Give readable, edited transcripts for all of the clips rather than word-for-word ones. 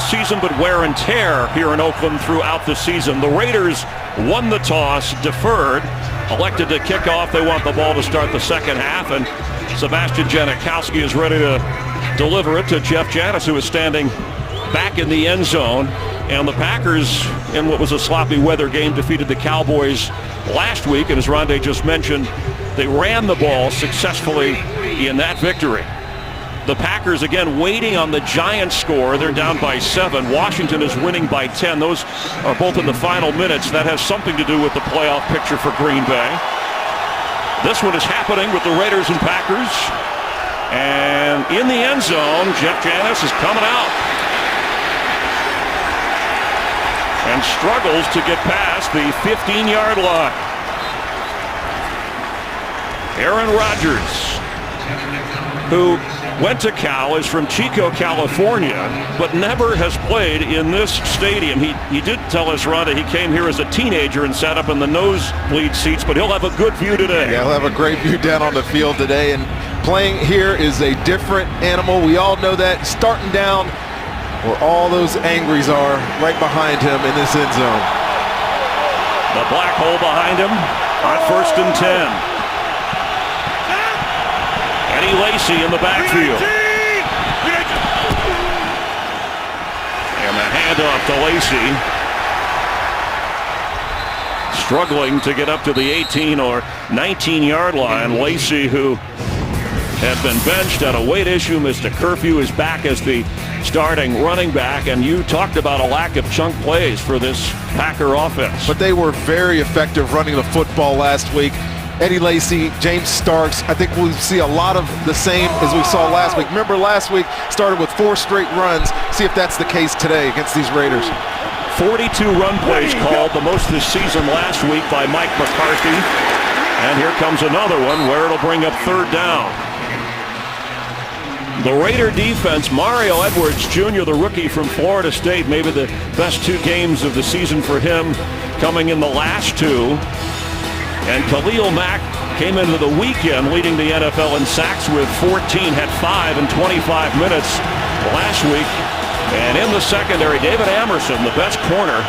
season, but wear and tear here in Oakland throughout the season. The Raiders won the toss, deferred, elected to kick off. They want the ball to start the second half, and Sebastian Janikowski is ready to deliver it to Jeff Janis, who is standing back in the end zone. And the Packers, in what was a sloppy weather game, defeated the Cowboys last week. And as Rondé just mentioned, they ran the ball successfully in that victory. The Packers, again, waiting on the Giants score. They're down by 7. Washington is winning by 10. Those are both in the final minutes. That has something to do with the playoff picture for Green Bay. This one is happening with the Raiders and Packers. And in the end zone, Jeff Janis is coming out and struggles to get past the 15-yard line. Aaron Rodgers, who went to Cal, is from Chico, California, but never has played in this stadium. He did tell us, Rhonda, he came here as a teenager and sat up in the nosebleed seats, but he'll have a good view today. Yeah, he'll have a great view down on the field today, and playing here is a different animal. We all know that. Starting down where all those angries are, right behind him in this end zone. The black hole behind him on 1st and 10. Eddie Lacy in the backfield. And the handoff to Lacy. Struggling to get up to the 18 or 19-yard line. Lacy, who had been benched on a weight issue, missed a curfew, is back as the starting running back. And you talked about a lack of chunk plays for this Packer offense. But they were very effective running the football last week. Eddie Lacy, James Starks, I think we'll see a lot of the same as we saw last week. Remember last week started with 4 straight runs. See if that's the case today against these Raiders. 42 run plays called, the most this season last week by Mike McCarthy. And here comes another one where it'll bring up 3rd down. The Raider defense, Mario Edwards Jr., the rookie from Florida State, maybe the best 2 games of the season for him, coming in the last 2. And Khalil Mack came into the weekend leading the NFL in sacks with 14, had 5 in 25 minutes last week. And in the secondary, David Amerson, the best corner.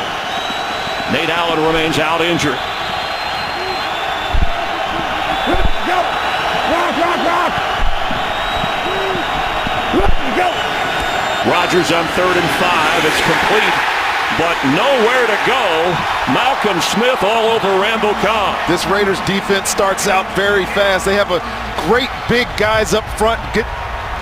Nate Allen remains out injured. Rodgers on 3rd and 5. It's complete, but nowhere to go. Malcolm Smith all over Randall Cobb. This Raiders defense starts out very fast. They have a great big guys up front, get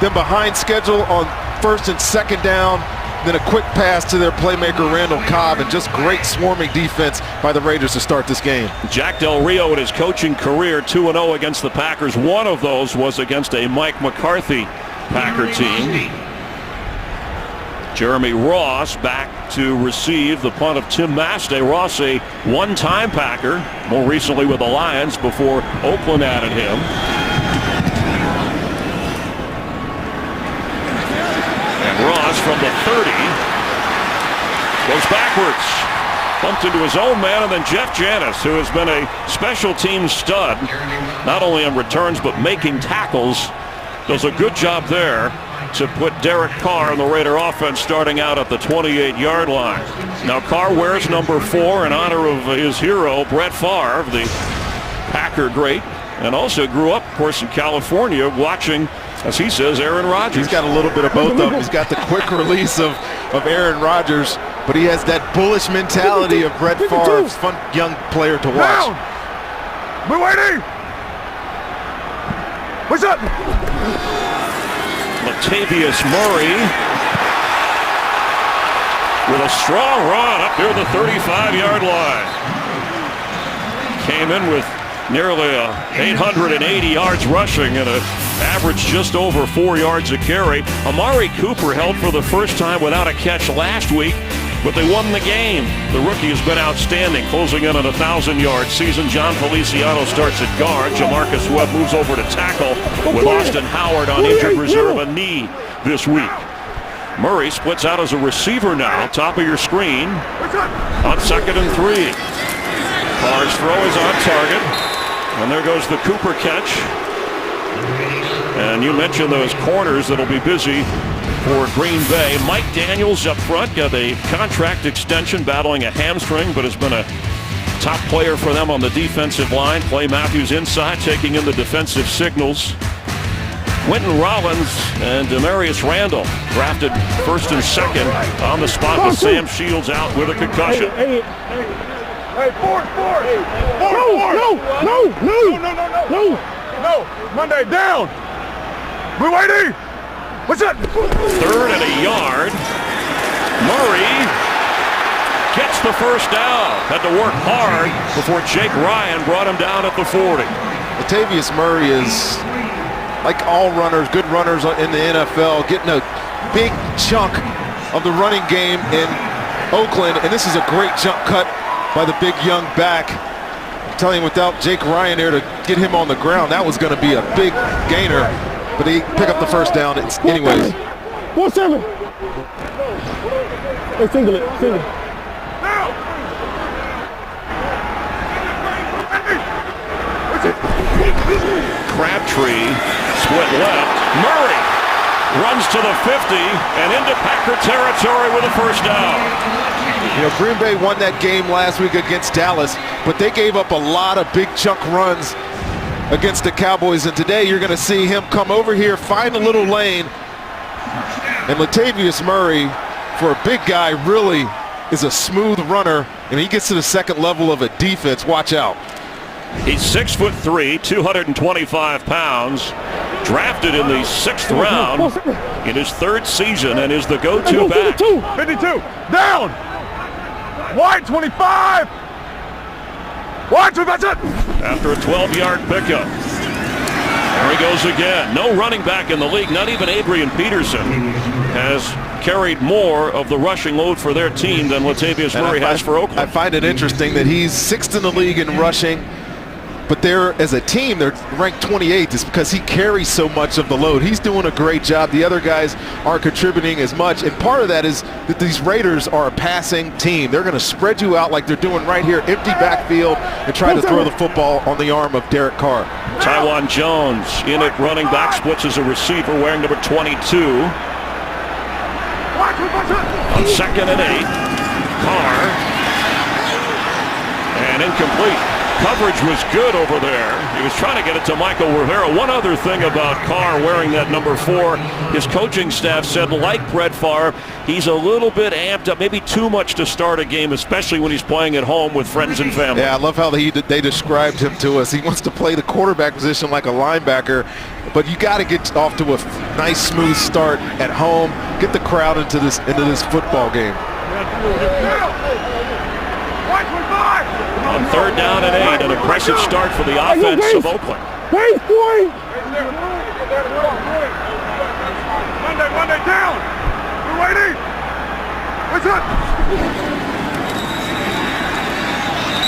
them behind schedule on 1st and 2nd down. Then a quick pass to their playmaker, Randall Cobb, and just great swarming defense by the Raiders to start this game. Jack Del Rio in his coaching career 2-0 against the Packers. One of those was against a Mike McCarthy Packer team. Jeremy Ross back to receive the punt of Tim Mastay. Ross, a one-time Packer, more recently with the Lions before Oakland added him. And Ross from the 30 goes backwards. Bumped into his own man, and then Jeff Janis, who has been a special team stud, not only on returns but making tackles, does a good job there to put Derek Carr in the Raider offense starting out at the 28-yard line. Now Carr wears number 4 in honor of his hero, Brett Favre, the Packer great, and also grew up, of course, in California watching, as he says, Aaron Rodgers. He's got a little bit of both of them. He's got the quick release of Aaron Rodgers, but he has that bullish mentality of Brett Favre. Fun young player to watch. We're waiting. What's up? Latavius Murray with a strong run up near the 35-yard line. Came in with nearly 880 yards rushing and an average just over 4 yards a carry. Amari Cooper held for the first time without a catch last week, but they won the game. The rookie has been outstanding, closing in on a 1,000-yard season. John Feliciano starts at guard. Jamarcus Webb moves over to tackle with Austin Howard on injured reserve, a knee this week. Murray splits out as a receiver now, top of your screen, on 2nd and 3. Carr's throw is on target, and there goes the Cooper catch. And you mentioned those corners that'll be busy for Green Bay. Mike Daniels up front, got a contract extension, battling a hamstring, but has been a top player for them on the defensive line. Clay Matthews inside, taking in the defensive signals. Quentin Rollins and Demarius Randall drafted first and second on the spot with Sam Shields out with a concussion. Hey, forward. No. Monday, down. We're waiting. What's that? 3rd and a yard. Murray gets the first down. Had to work hard before Jake Ryan brought him down at the 40. Latavius Murray is, like all runners, good runners in the NFL, getting a big chunk of the running game in Oakland, and this is a great jump cut by the big young back. I'm telling you, without Jake Ryan there to get him on the ground, that was going to be a big gainer, but he picked up the first down anyways. 4-7. Hey, single it. Crabtree split left. Murray runs to the 50 and into Packer territory with a first down. You know, Green Bay won that game last week against Dallas, but they gave up a lot of big chunk runs against the Cowboys, and today you're going to see him come over here, find a little lane, and Latavius Murray, for a big guy, really is a smooth runner, and he gets to the second level of a defense. Watch out. He's 6'3", 225 pounds, drafted in the 6th round in his 3rd season, and is the go-to back. 52, down. Wide 25. Wide 2, that's it. After a 12-yard pickup. There he goes again. No running back in the league, not even Adrian Peterson, has carried more of the rushing load for their team than Latavius Murray has for Oakland. I find it interesting that he's 6th in the league in rushing, but they're, as a team, they're ranked 28th. It's because he carries so much of the load. He's doing a great job. The other guys aren't contributing as much, and part of that is that these Raiders are a passing team. They're going to spread you out like they're doing right here, empty backfield, and try to throw the football on the arm of Derek Carr. Tywan Jones in at running back, splits as a receiver, wearing number 22. On 2nd and 8, Carr, and incomplete. Coverage was good over there. He was trying to get it to Michael Rivera. One other thing about Carr wearing that number 4, his coaching staff said, like Brett Favre, he's a little bit amped up, maybe too much to start a game, especially when he's playing at home with friends and family. Yeah, I love how they described him to us. He wants to play the quarterback position like a linebacker, but you got to get off to a nice, smooth start at home, get the crowd into this football game. On 3rd down and 8, an aggressive start for the offense of Oakland. Monday, down. We're waiting. What's up?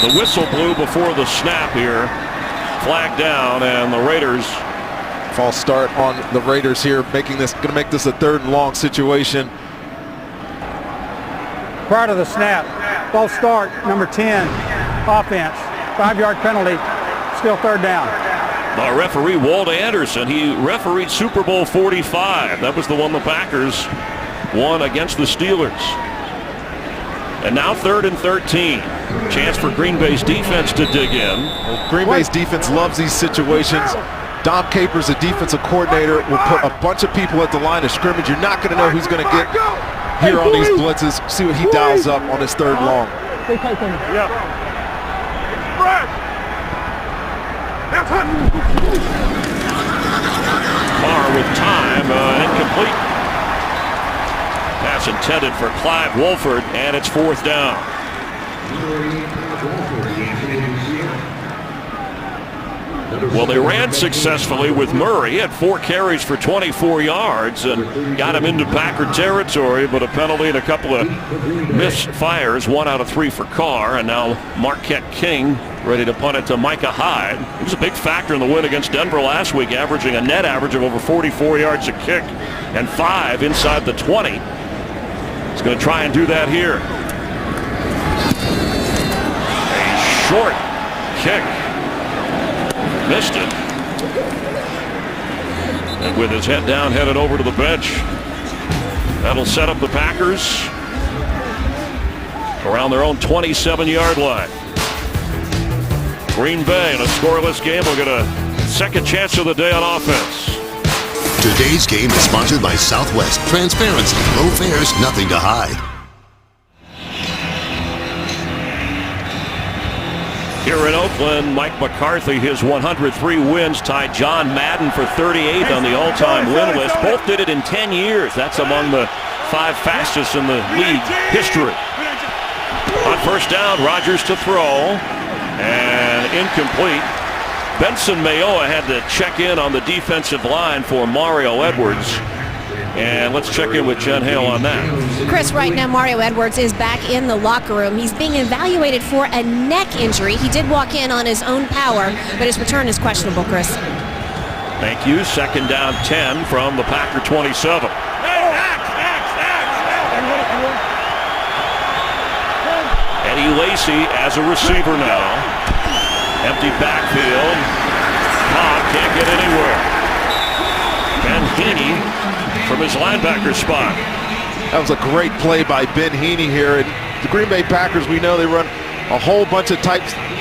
The whistle blew before the snap here. Flag down, and the Raiders. False start on the Raiders here, going to make this a 3rd and long situation. Prior to the snap, false start, number 10, offense, 5-yard penalty, still 3rd down. The referee, Walt Anderson, he refereed Super Bowl 45. That was the one the Packers won against the Steelers. And now 3rd and 13. Chance for Green Bay's defense to dig in. Well, Green Bay's defense loves these situations. Dom Capers, the defensive coordinator, will put a bunch of people at the line of scrimmage. You're not going to know who's going to get here on these blitzes. See what he dials up on his 3rd long. Yeah. Carr with time, incomplete. Pass intended for Clive Wolford, and it's 4th down. Well, they ran successfully with Murray at 4 carries for 24 yards and got him into Packer territory, but a penalty and a couple of missed fires, 1 out of 3 for Carr, and now Marquette King ready to punt it to Micah Hyde. He was a big factor in the win against Denver last week, averaging a net average of over 44 yards a kick and 5 inside the 20. He's going to try and do that here. A short kick. Missed it. And with his head down, headed over to the bench. That'll set up the Packers around their own 27-yard line. Green Bay in a scoreless game will get a second chance of the day on offense. Today's game is sponsored by Southwest. Transparency, low fares, nothing to hide. Here in Oakland, Mike McCarthy, his 103 wins, tied John Madden for 38th on the all-time win list. Both did it in 10 years. That's among the 5 fastest in the league history. On first down, Rodgers to throw, and incomplete. Benson Mayoa had to check in on the defensive line for Mario Edwards. And let's check in with Jen Hale on that. Chris, right now Mario Edwards is back in the locker room. He's being evaluated for a neck injury. He did walk in on his own power, but his return is questionable, Chris. Thank you. Second down 10 from the Packer 27. Eddie Lacy as a receiver now. Empty backfield. Cobb can't get anywhere. Ben Heaney from his linebacker spot. That was a great play by Ben Heaney here. And the Green Bay Packers, we know they run a whole bunch of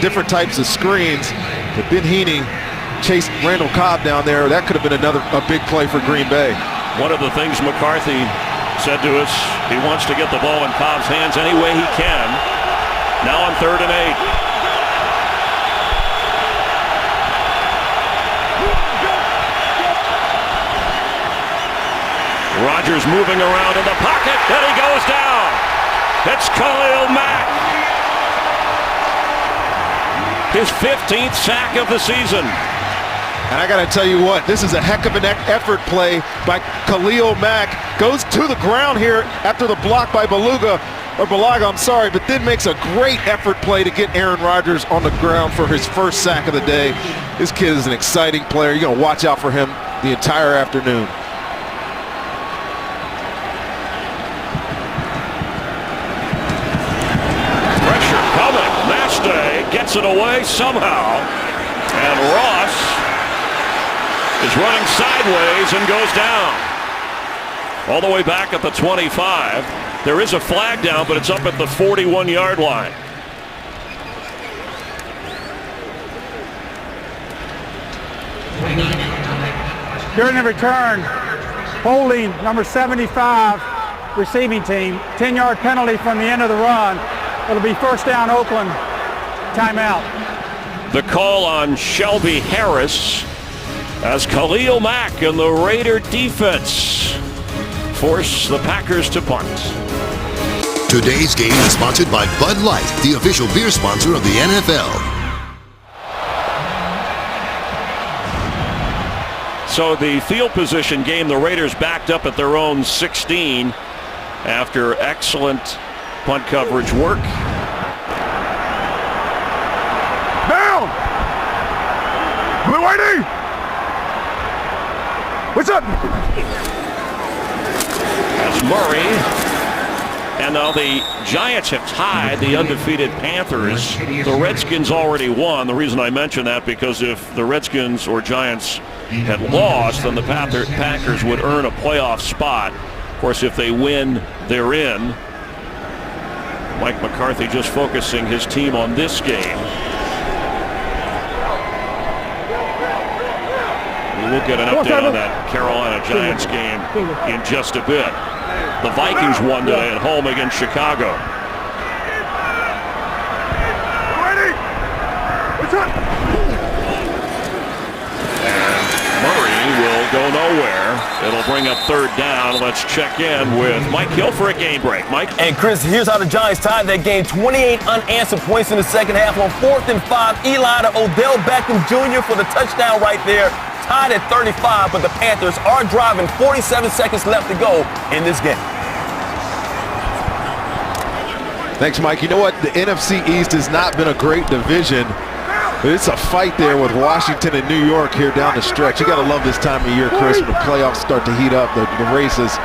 different types of screens. But Ben Heaney chased Randall Cobb down there. That could have been a big play for Green Bay. One of the things McCarthy said to us, he wants to get the ball in Cobb's hands any way he can. Now on 3rd and 8. Rodgers moving around in the pocket, and he goes down. It's Khalil Mack. His 15th sack of the season. And I got to tell you what, this is a heck of an effort play by Khalil Mack. Goes to the ground here after the block by Balaga, but then makes a great effort play to get Aaron Rodgers on the ground for his first sack of the day. This kid is an exciting player. You're going to watch out for him the entire afternoon. Gets it away somehow, and Ross is running sideways and goes down. All the way back at the 25. There is a flag down, but it's up at the 41-yard line. During the return, holding number 75, receiving team, 10-yard penalty from the end of the run. It'll be first down, Oakland. Timeout. The call on Shelby Harris as Khalil Mack and the Raider defense force the Packers to punt. Today's game is sponsored by Bud Light, the official beer sponsor of the NFL. So the field position game, the Raiders backed up at their own 16 after excellent punt coverage work. Down! Blue ID! What's up? As Murray, and now the Giants have tied the undefeated Panthers. The Redskins already won. The reason I mention that because if the Redskins or Giants had lost, then the Packers would earn a playoff spot. Of course, if they win, they're in. Mike McCarthy just focusing his team on this game. We'll get an update on that Carolina Giants game in just a bit. The Vikings won today at home against Chicago. Ready? What's up? And Murray will go nowhere. It'll bring up third down. Let's check in with Mike Hill for a game break. Mike? And Chris, here's how the Giants tied that game. 28 unanswered points in the second half. On 4th and 5, Eli to Odell Beckham Jr. for the touchdown right there. Tied at 35, but the Panthers are driving. 47 seconds left to go in this game. Thanks, Mike. You know what? The NFC East has not been a great division. But it's a fight there with Washington and New York here down the stretch. You got to love this time of year, Chris, when the playoffs start to heat up. The races,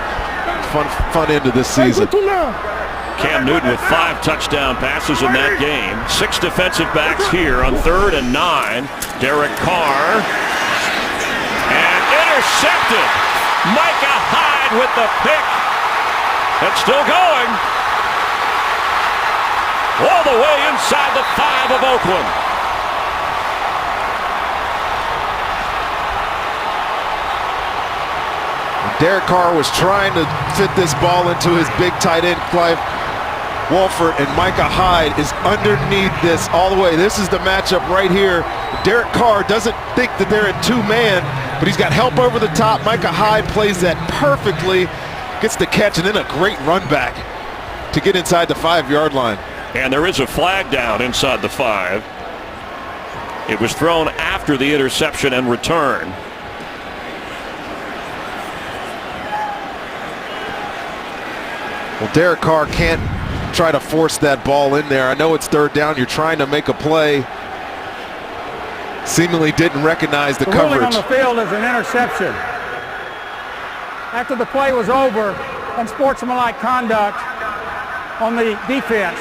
fun end of this season. Cam Newton with 5 touchdown passes in that game. 6 defensive backs here on 3rd and 9. Derek Carr. And intercepted. Micah Hyde with the pick. and still going. All the way inside the 5 of Oakland. Derek Carr was trying to fit this ball into his big tight end, Clive Walford, and Micah Hyde is underneath this all the way. This is the matchup right here. Derek Carr doesn't think that they're in 2-man, but he's got help over the top. Micah Hyde plays that perfectly, gets the catch, and then a great run back to get inside the 5-yard line. And there is a flag down inside the 5. It was thrown after the interception and return. Well, Derek Carr can't try to force that ball in there. I know it's 3rd down. You're trying to make a play. Seemingly didn't recognize the coverage. Ruling on the field is an interception. After the play was over, unsportsmanlike conduct on the defense.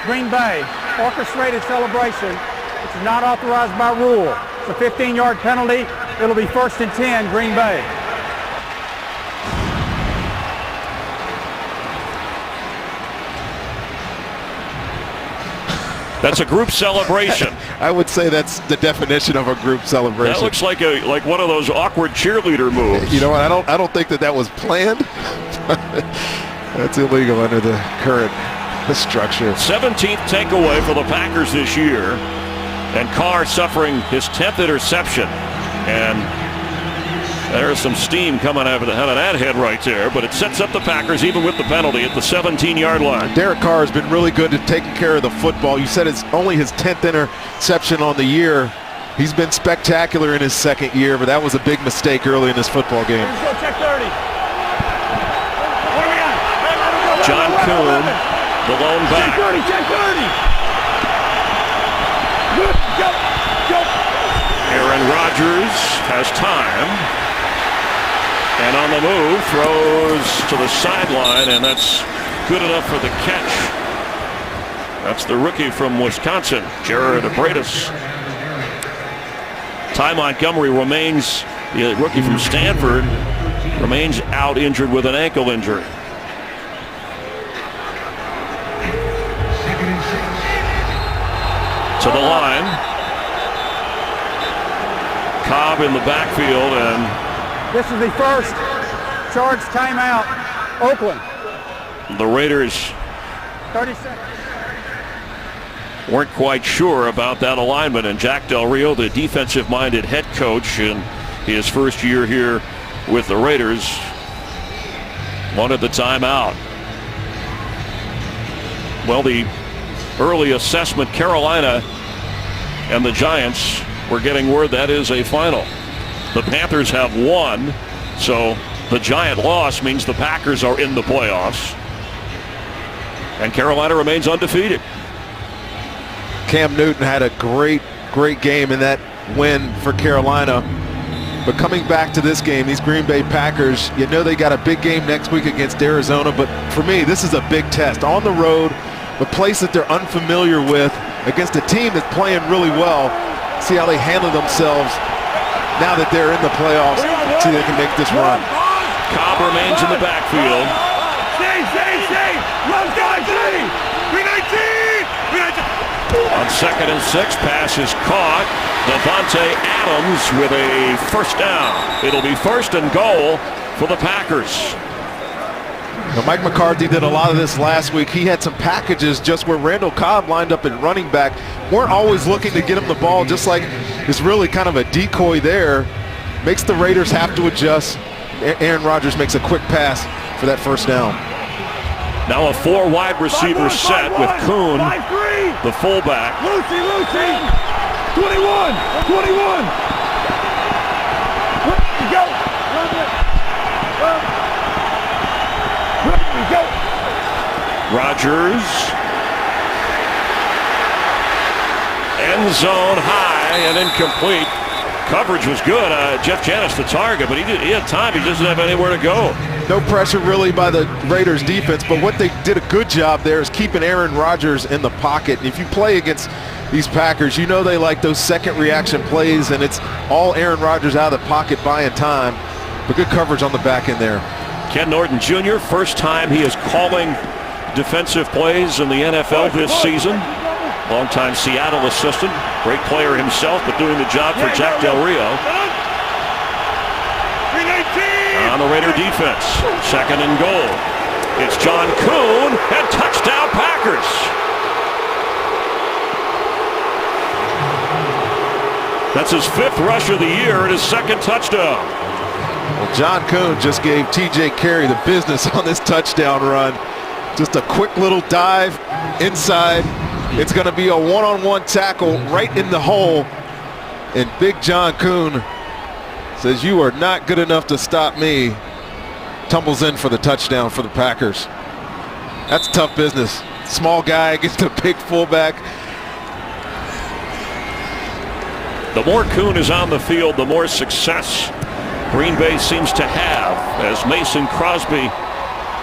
Green Bay, orchestrated celebration, which is not authorized by rule. It's a 15-yard penalty. It'll be 1st and 10, Green Bay. That's a group celebration. I would say that's the definition of a group celebration. That looks like one of those awkward cheerleader moves. You know what? I don't think that was planned. That's illegal under the current structure. 17th takeaway for the Packers this year, and Carr suffering his 10th interception. And there's some steam coming out of that head right there, but it sets up the Packers even with the penalty at the 17-yard line. Derek Carr has been really good at taking care of the football. You said it's only his 10th interception on the year. He's been spectacular in his 2nd year, but that was a big mistake early in this football game. Let's go check 30. What are we on? John Kuhn, the lone back. Check 30, check 30. Good, go. Aaron Rodgers has time. And on the move, throws to the sideline, and that's good enough for the catch. That's the rookie from Wisconsin, Jared Abradis. Ty Montgomery remains, the rookie from Stanford, remains out injured with an ankle injury. To the line. Cobb in the backfield, and This is the first charged timeout, Oakland. the Raiders 30 seconds. weren't quite sure about that alignment, and Jack Del Rio, the defensive-minded head coach in his first year here with the Raiders, wanted the timeout. Well, the early assessment, Carolina and the Giants were getting word that is a final. The Panthers have won, so the Giant loss means the Packers are in the playoffs, and Carolina remains undefeated. Cam Newton had a great game in that win for Carolina. But coming back to this game, these Green Bay Packers, you know they got a big game next week against Arizona, but for me, this is a big test. On the road, a place that they're unfamiliar with, against a team that's playing really well. See how they handle themselves now that they're in the playoffs. See if they can make this run. Cobb remains in the backfield. On 2nd and 6, pass is caught. Devontae Adams with a first down. It'll be 1st and goal for the Packers. Now, Mike McCarthy did a lot of this last week. He had some packages just where Randall Cobb lined up at running back. Weren't always looking to get him the ball, just like it's really kind of a decoy there. Makes the Raiders have to adjust. Aaron Rodgers makes a quick pass for that first down. Now a 4 wide receiver set with Kuhn, the fullback. Lucy, 21. Go. Go. Rodgers. End zone high and incomplete. Coverage was good. Jeff Janis the target, but he had time. He doesn't have anywhere to go. No pressure really by the Raiders defense, but what they did a good job there is keeping Aaron Rodgers in the pocket. If you play against these Packers, you know they like those second reaction plays, and it's all Aaron Rodgers out of the pocket buying time, but good coverage on the back end there. Ken Norton Jr., first time he is calling defensive plays in the NFL this season. Longtime Seattle assistant, great player himself, but doing the job for Jack Del Rio. On the Raider defense, 2nd and goal. It's John Kuhn, and touchdown Packers. That's his 5th rush of the year and his 2nd touchdown. Well, John Kuhn just gave T.J. Carey the business on this touchdown run. Just a quick little dive inside. It's going to be a one-on-one tackle right in the hole. And Big John Kuhn says, "You are not good enough to stop me." Tumbles in for the touchdown for the Packers. That's tough business. Small guy against a big fullback. The more Kuhn is on the field, the more success Green Bay seems to have as Mason Crosby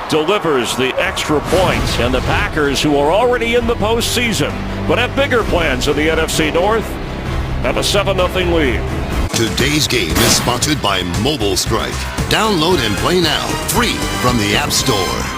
delivers the extra points, and the Packers, who are already in the postseason but have bigger plans in the NFC North, have a 7-0 lead. Today's game is sponsored by Mobile Strike. Download and play now, free from the App Store.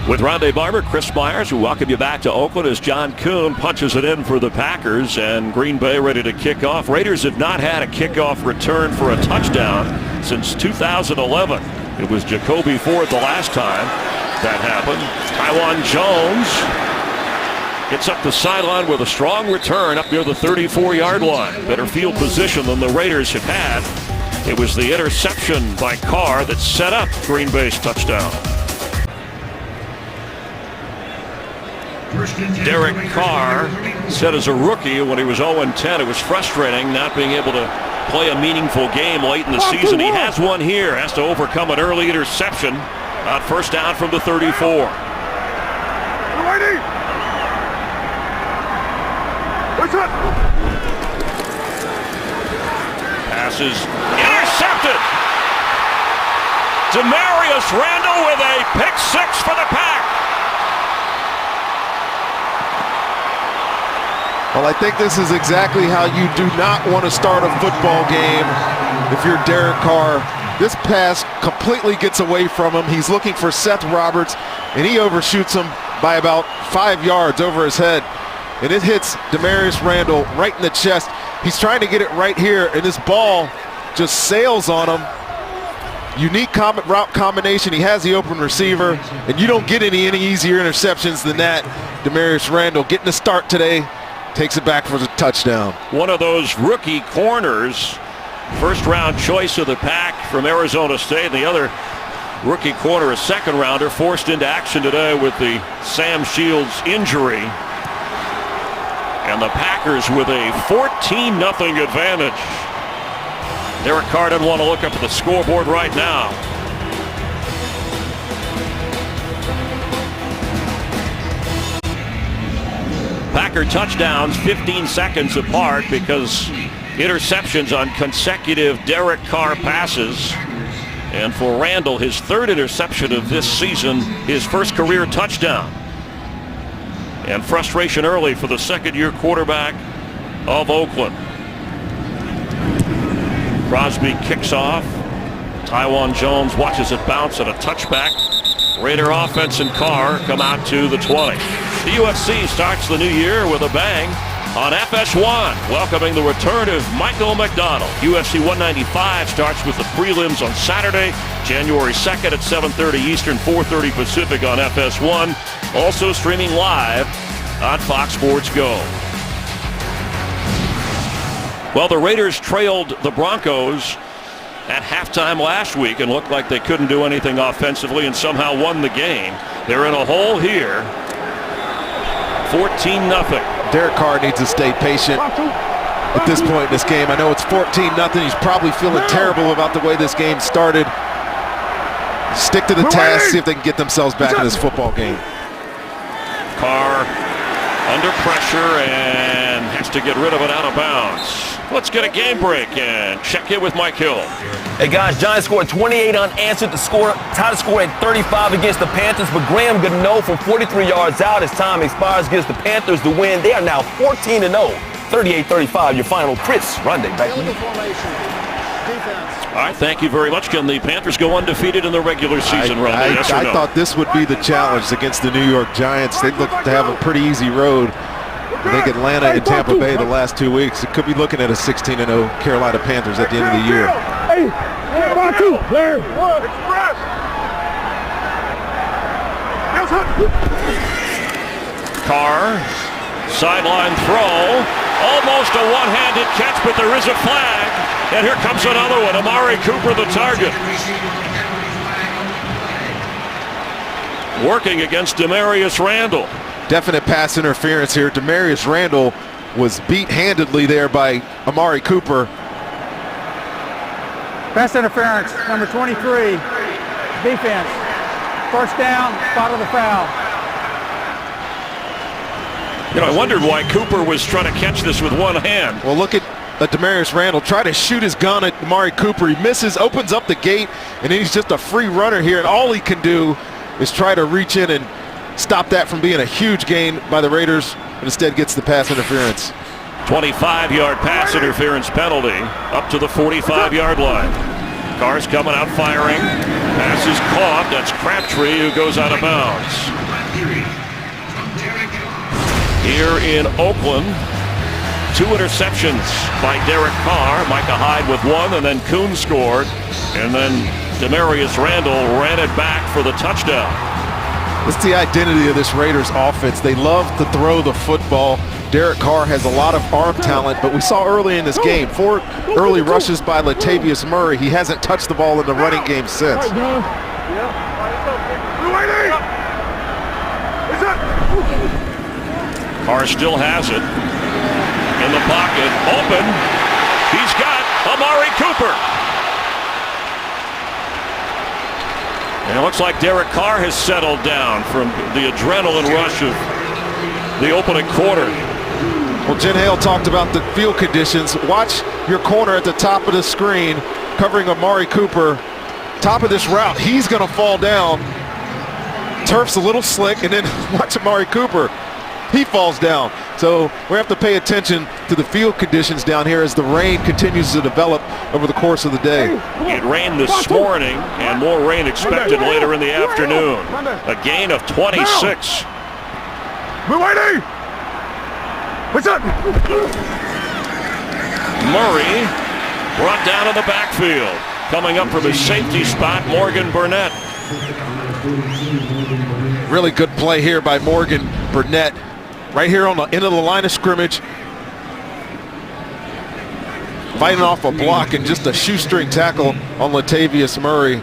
With Rondé Barber, Chris Myers, we welcome you back to Oakland as John Kuhn punches it in for the Packers, and Green Bay ready to kick off. Raiders have not had a kickoff return for a touchdown since 2011. It was Jacoby Ford the last time that happened. Taiwan Jones gets up the sideline with a strong return up near the 34-yard line. Better field position than the Raiders have had. It was the interception by Carr that set up Green Bay's touchdown. Derek Carr said as a rookie when he was 0-10, it was frustrating not being able to play a meaningful game late in the season. He has one here, has to overcome an early interception on 1st down from the 34. Passes intercepted. Demarius Randall with a pick 6 for the Pack. Well, I think this is exactly how you do not want to start a football game if you're Derek Carr. This pass completely gets away from him. He's looking for Seth Roberts, and he overshoots him by about 5 yards over his head. And it hits Demarius Randall right in the chest. He's trying to get it right here, and this ball just sails on him. Unique route combination. He has the open receiver, and you don't get any easier interceptions than that. Demarius Randall getting the start today. Takes it back for the touchdown. One of those rookie corners, 1st-round choice of the Pack from Arizona State. The other rookie corner, a 2nd-rounder, forced into action today with the Sam Shields injury. And the Packers with a 14-0 advantage. Derek Carr doesn't want to look up at the scoreboard right now. Packer touchdowns 15 seconds apart because interceptions on consecutive Derek Carr passes. And for Randall, his 3rd interception of this season, his 1st career touchdown. And frustration early for the 2nd-year quarterback of Oakland. Crosby kicks off. Taiwan Jones watches it bounce at a touchback. Raider offense and Carr come out to the 20. The UFC starts the new year with a bang on FS1, welcoming the return of Michael McDonald. UFC 195 starts with the prelims on Saturday, January 2nd at 7:30 Eastern, 4:30 Pacific on FS1. Also streaming live on Fox Sports Go. Well, the Raiders trailed the Broncos at halftime last week and looked like they couldn't do anything offensively and somehow won the game. They're in a hole here. 14-0. Derek Carr needs to stay patient at this point in this game. I know it's 14-0. He's probably feeling terrible about the way this game started. Stick to the task, see if they can get themselves back in this football game. Carr under pressure and and has to get rid of it out of bounds. Let's get a game break and check in with Mike Hill. Hey guys, Giants scored 28 unanswered to tie the score at 35 against the Panthers, but Graham Gano from 43 yards out as time expires gives the Panthers the win. They are now 14-0, 38-35. Your final. Chris Runde, back to you. All right, thank you very much. Can the Panthers go undefeated in the regular season, Runde? Yes or no? I thought this would be the challenge against the New York Giants. They look to have a pretty easy road. I think Atlanta and Tampa Bay the last 2 weeks. It could be looking at a 16-0 Carolina Panthers at the end of the year. Hey, express. Carr, sideline throw, almost a one-handed catch, but there is a flag. And here comes another one. Amari Cooper, the target. Working against Demarius Randall. Definite pass interference here. Demarius Randall was beat handedly there by Amari Cooper. Pass interference, number 23, defense. First down, spot of the foul. You know, I wondered why Cooper was trying to catch this with one hand. Well, look at Demarius Randall try to shoot his gun at Amari Cooper. He misses, opens up the gate, and then he's just a free runner here. And all he can do is try to reach in and stop that from being a huge gain by the Raiders, but instead gets the pass interference. 25-yard pass interference penalty up to the 45-yard line. Carr's coming out firing. Pass is caught. That's Crabtree who goes out of bounds. Here in Oakland, 2 interceptions by Derek Carr. Micah Hyde with 1, and then Kuhn scored. And then Demarius Randall ran it back for the touchdown. It's the identity of this Raiders offense. They love to throw the football. Derek Carr has a lot of arm talent, but we saw early in this game 4 early rushes by Latavius Murray. He hasn't touched the ball in the running game since. Carr still has it. In the pocket, open. He's got Amari Cooper. And it looks like Derek Carr has settled down from the adrenaline rush of the opening quarter. Well, Jen Hale talked about the field conditions. Watch your corner at the top of the screen covering Amari Cooper. Top of this route, he's going to fall down. Turf's a little slick, and then watch Amari Cooper. He falls down. So we have to pay attention to the field conditions down here as the rain continues to develop over the course of the day. It rained this morning, and more rain expected later in the afternoon. A gain of 26. What's up? Murray brought down in the backfield. Coming up from his safety spot, Morgan Burnett. Really good play here by Morgan Burnett. Right here on the end of the line of scrimmage. Fighting off a block and just a shoestring tackle on Latavius Murray.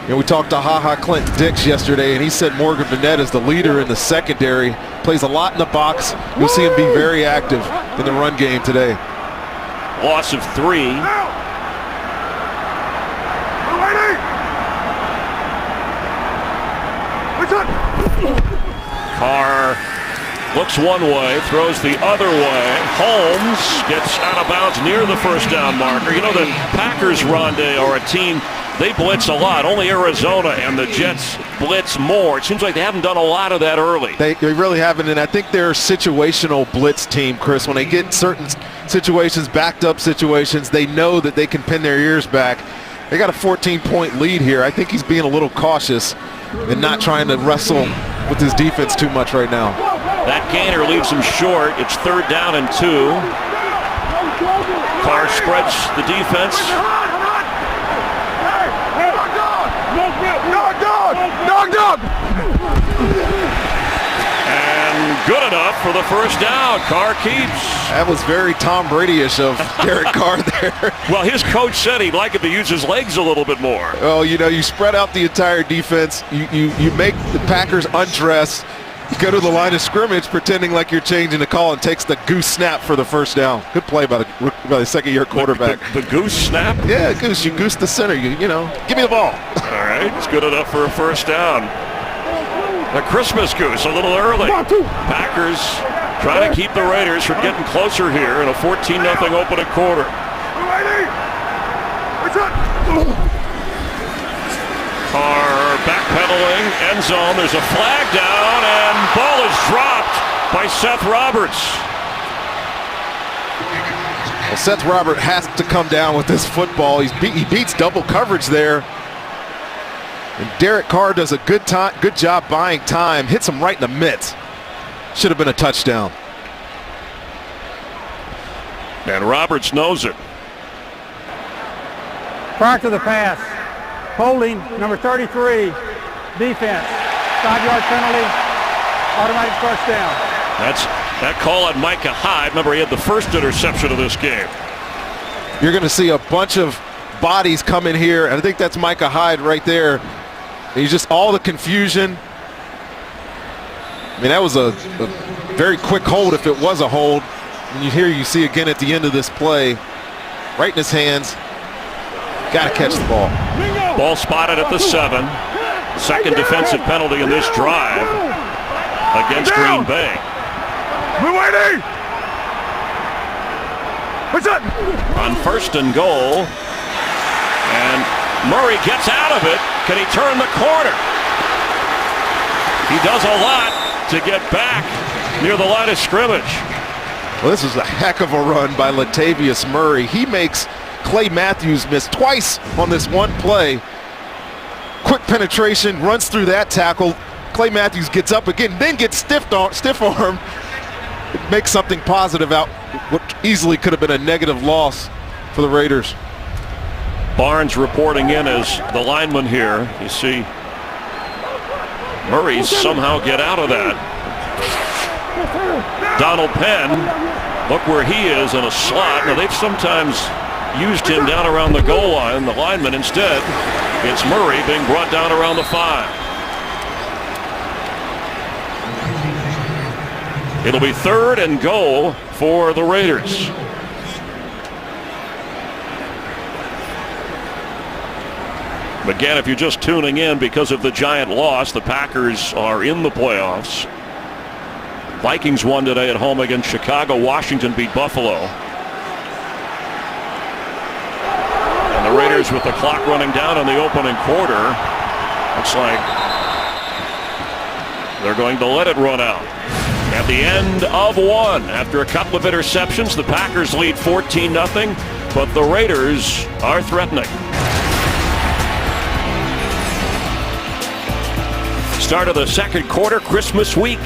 You know, we talked to Clint Dix yesterday, and he said Morgan Burnett is the leader in the secondary. Plays a lot in the box. You'll see him be very active in the run game today. Loss of 3. Carr looks one way, throws the other way. Holmes gets out of bounds near the first down marker. You know, the Packers, Ronde, are a team, they blitz a lot. Only Arizona and the Jets blitz more. It seems like they haven't done a lot of that early. They really haven't, and I think they're a situational blitz team, Chris. When they get certain situations, backed up situations, they know that they can pin their ears back. They got a 14-point lead here. I think he's being a little cautious and not trying to wrestle with his defense too much right now. That gainer leaves him short. It's 3rd down and 2. Carr spreads the defense. Dog! And good enough for the first down. Carr keeps. That was very Tom Brady-ish of Derek Carr there. Well, his coach said he'd like him to use his legs a little bit more. Well, you know, you spread out the entire defense. You make the Packers undress. You go to the line of scrimmage pretending like you're changing the call and takes the goose snap for the first down. Good play by the second-year quarterback. The goose snap? Yeah, goose. You goose the center. You know, give me the ball. All right, it's good enough for a first down. The Christmas goose a little early. Packers Trying to keep the Raiders from getting closer here in a 14-0 opening quarter. Carr backpedaling, end zone. There's a flag down, and ball is dropped by Seth Roberts. Well, Seth Roberts has to come down with this football. He beats double coverage there. And Derek Carr does a good job buying time. Hits him right in the mitts. Should have been a touchdown. And Roberts knows it. Prior to the pass, holding number 33, defense, 5-yard penalty, automatic first down. That's that call on Micah Hyde. Remember, he had the first interception of this game. You're going to see a bunch of bodies come in here, and I think that's Micah Hyde right there. He's just all the confusion. I mean, that was a very quick hold if it was a hold. And you see again at the end of this play, right in his hands. Got to catch the ball. Ball spotted at the 7. Second defensive penalty in this drive against Green Bay. On first and goal, and Murray gets out of it. Can he turn the corner? He does a lot to get back near the line of scrimmage. Well, this is a heck of a run by Latavius Murray. He makes Clay Matthews miss twice on this one play. Quick penetration, runs through that tackle. Clay Matthews gets up again, then gets stiff arm. It makes something positive out what easily could have been a negative loss for the Raiders. Barnes reporting in as the lineman here. You see Murray somehow get out of that. Donald Penn, look where he is in a slot. Now they've sometimes used him down around the goal line, the lineman. Instead, it's Murray being brought down around the 5. It'll be third and goal for the Raiders. Again, if you're just tuning in because of the Giant loss, the Packers are in the playoffs. Vikings won today at home against Chicago. Washington beat Buffalo. And the Raiders with the clock running down in the opening quarter. Looks like they're going to let it run out. At the end of one, after a couple of interceptions, the Packers lead 14-0, but the Raiders are threatening. Start of the second quarter, Christmas week.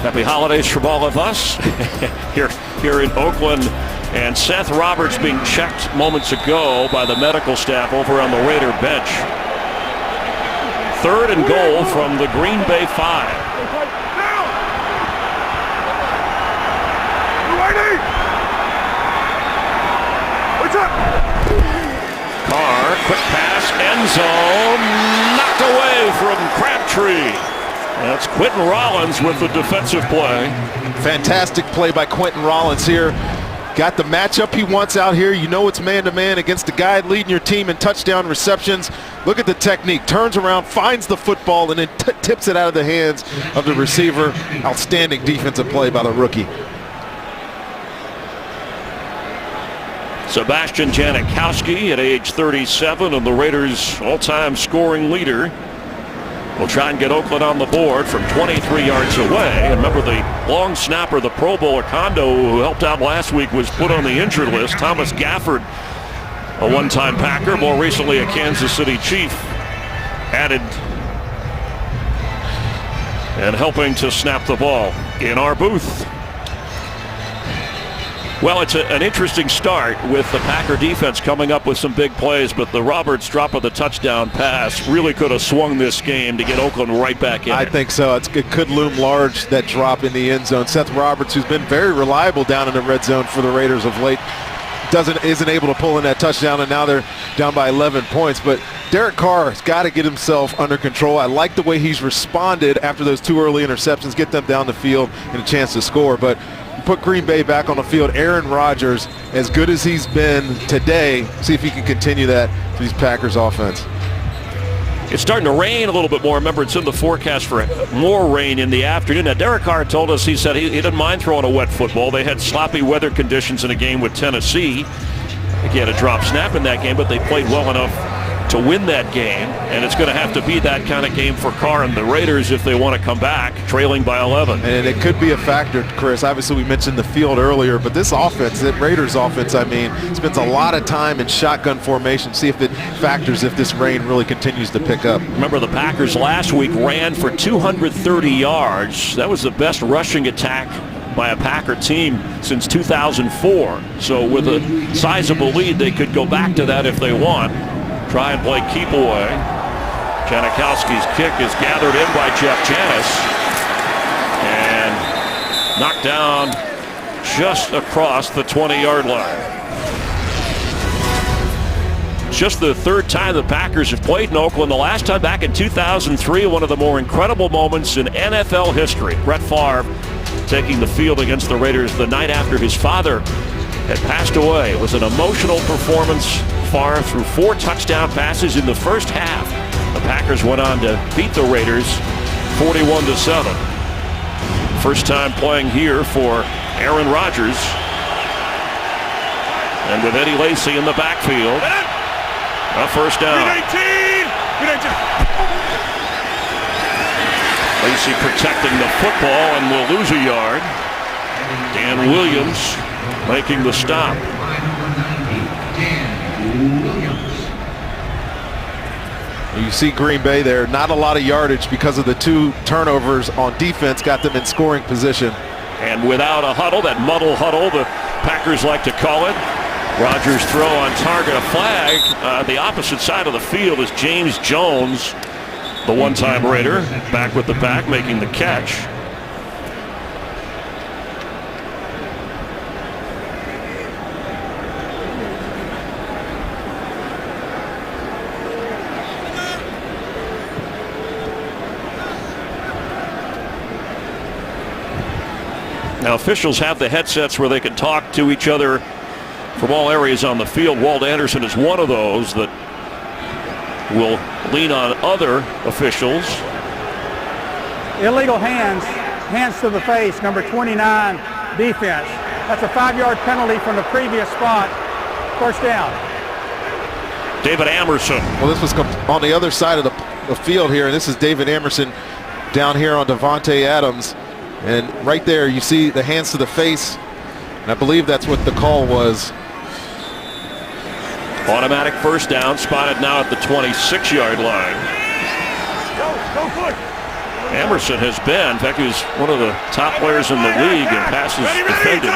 Happy holidays from all of us here in Oakland. And Seth Roberts being checked moments ago by the medical staff over on the Raider bench. Third and goal from the Green Bay 5. Carr, quick pass, end zone, knocked away from Crabtree. That's Quentin Rollins with the defensive play. Fantastic play by Quentin Rollins here. Got the matchup he wants out here. You know it's man-to-man against the guy leading your team in touchdown receptions. Look at the technique. Turns around, finds the football, and then tips it out of the hands of the receiver. Outstanding defensive play by the rookie. Sebastian Janikowski at age 37 and the Raiders' all-time scoring leader. Will try and get Oakland on the board from 23 yards away. And remember, the long snapper, the Pro Bowler Kondo, who helped out last week, was put on the injured list. Thomas Gafford, a one-time Packer, more recently a Kansas City Chief, added and helping to snap the ball in our booth. Well, it's an interesting start with the Packer defense coming up with some big plays, but the Roberts drop of the touchdown pass really could have swung this game to get Oakland right back in. I think so. It could loom large, that drop in the end zone. Seth Roberts, who's been very reliable down in the red zone for the Raiders of late, isn't able to pull in that touchdown, and now they're down by 11 points. But Derek Carr has got to get himself under control. I like the way he's responded after those 2 early interceptions, get them down the field and a chance to score. But put Green Bay back on the field. Aaron Rodgers, as good as he's been today, see if he can continue that for these Packers offense. It's starting to rain a little bit more. Remember, it's in the forecast for more rain in the afternoon. Now, Derek Carr told us, he said he didn't mind throwing a wet football. They had sloppy weather conditions in a game with Tennessee. I think he had a drop snap in that game, but they played well enough to win that game. And it's going to have to be that kind of game for Carr and the Raiders if they want to come back, trailing by 11. And it could be a factor, Chris. Obviously, we mentioned the field earlier, but this offense, that Raiders offense, I mean, spends a lot of time in shotgun formation. See if it factors if this rain really continues to pick up. Remember, the Packers last week ran for 230 yards. That was the best rushing attack by a Packer team since 2004. So with a sizable lead, they could go back to that if they want. Try and play keep away. Janikowski's kick is gathered in by Jeff Janis and knocked down just across the 20-yard line. Just the third time the Packers have played in Oakland. The last time back in 2003, one of the more incredible moments in NFL history. Brett Favre taking the field against the Raiders the night after his father had passed away. It was an emotional performance. Favre threw 4 touchdown passes in the first half. The Packers went on to beat the Raiders 41-7. First time playing here for Aaron Rodgers. And with Eddie Lacy in the backfield, a first down. Lacy protecting the football and will lose a yard. Dan Williams making the stop. You see Green Bay there, not a lot of yardage because of the 2 turnovers on defense, got them in scoring position. And without a huddle, that muddle huddle, the Packers like to call it. Rodgers throw on target, a flag. The opposite side of the field is James Jones, the one-time Raider, back with the pack, making the catch. Now, officials have the headsets where they can talk to each other from all areas on the field. Walt Anderson is one of those that will lean on other officials. Illegal hands to the face, number 29, defense. That's a 5-yard penalty from the previous spot. First down. David Amerson. Well, this was on the other side of the field here, and this is David Amerson down here on Davante Adams. And right there you see the hands to the face, and I believe that's what the call was. Automatic first down, spotted now at the 26-yard line. Amerson has been, in fact, he was one of the top players in the league in passes defended.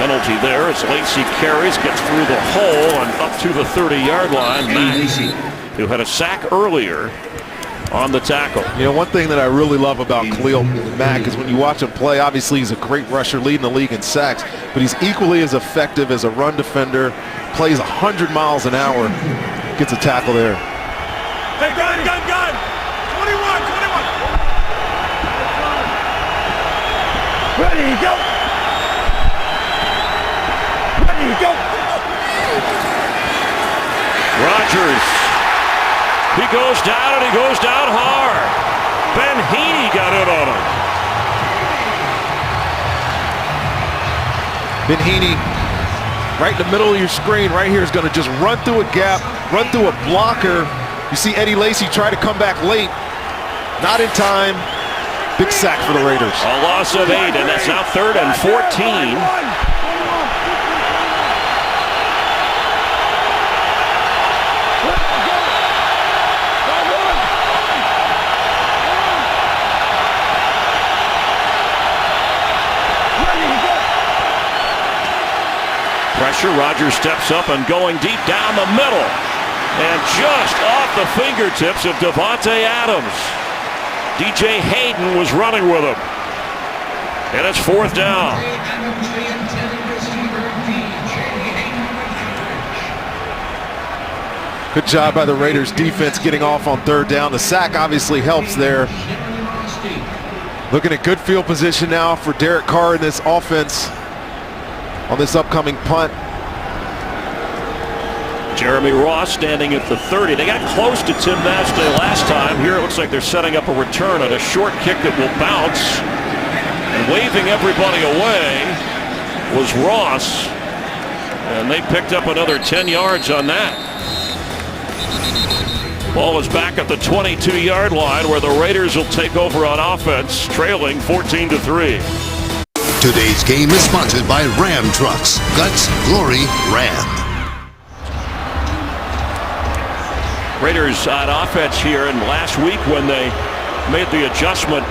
Penalty there as Lacy carries, gets through the hole and up to the 30-yard line. Mack, who had a sack earlier, on the tackle. You know, one thing that I really love about Khalil Mack is when you watch him play, obviously he's a great rusher, leading the league in sacks, but he's equally as effective as a run defender, plays 100 miles an hour, gets a tackle there. Hey, gun! 21! Ready, go! Rodgers. He goes down, and he goes down hard. Ben Heaney got in on him. Ben Heaney, right in the middle of your screen, right here, is going to just run through a gap, run through a blocker. You see Eddie Lacy try to come back late. Not in time. Big sack for the Raiders. A loss of 8, and that's now 3rd and 14. Pressure, Rodgers steps up and going deep down the middle. And just off the fingertips of Davante Adams. DJ Hayden was running with him. And it's 4th down. Good job by the Raiders defense getting off on 3rd down. The sack obviously helps there. Looking at good field position now for Derek Carr in this offense on this upcoming punt. Jeremy Ross standing at the 30. They got close to Tim Nastey last time. Here it looks like they're setting up a return on a short kick that will bounce. And waving everybody away was Ross. And they picked up another 10 yards on that. Ball is back at the 22-yard line where the Raiders will take over on offense, trailing 14-3. Today's game is sponsored by Ram Trucks. Guts, glory, Ram. Raiders on offense here, and last week when they made the adjustment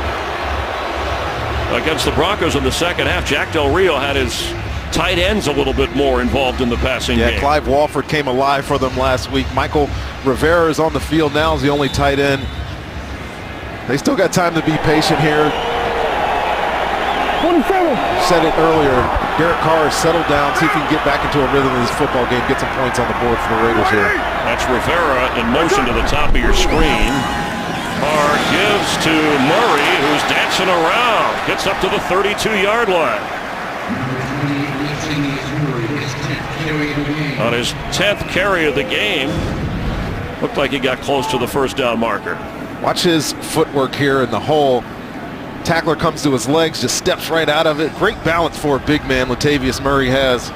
against the Broncos in the second half, Jack Del Rio had his tight ends a little bit more involved in the passing game. Yeah, Clive Walford came alive for them last week. Michael Rivera is on the field now as the only tight end. They still got time to be patient here. 27. Said it earlier, Derek Carr has settled down, see if he can get back into a rhythm in this football game, get some points on the board for the Raiders here. That's Rivera in motion to the top of your screen. Carr gives to Murray, who's dancing around, gets up to the 32-yard line. On his 10th carry of the game, looked like he got close to the first down marker. Watch his footwork here in the hole. Tackler comes to his legs, just steps right out of it. Great balance for a big man Latavius Murray has.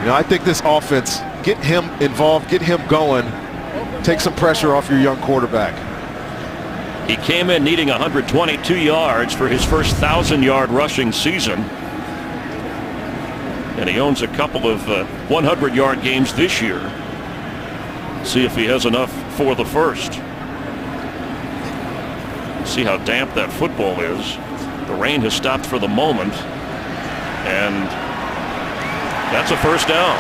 You know, I think this offense, get him involved, get him going, take some pressure off your young quarterback. He came in needing 122 yards for his first 1,000-yard rushing season. And he owns a couple of 100-yard games this year. See if he has enough for the first. See how damp that football is. The rain has stopped for the moment. And that's a first down.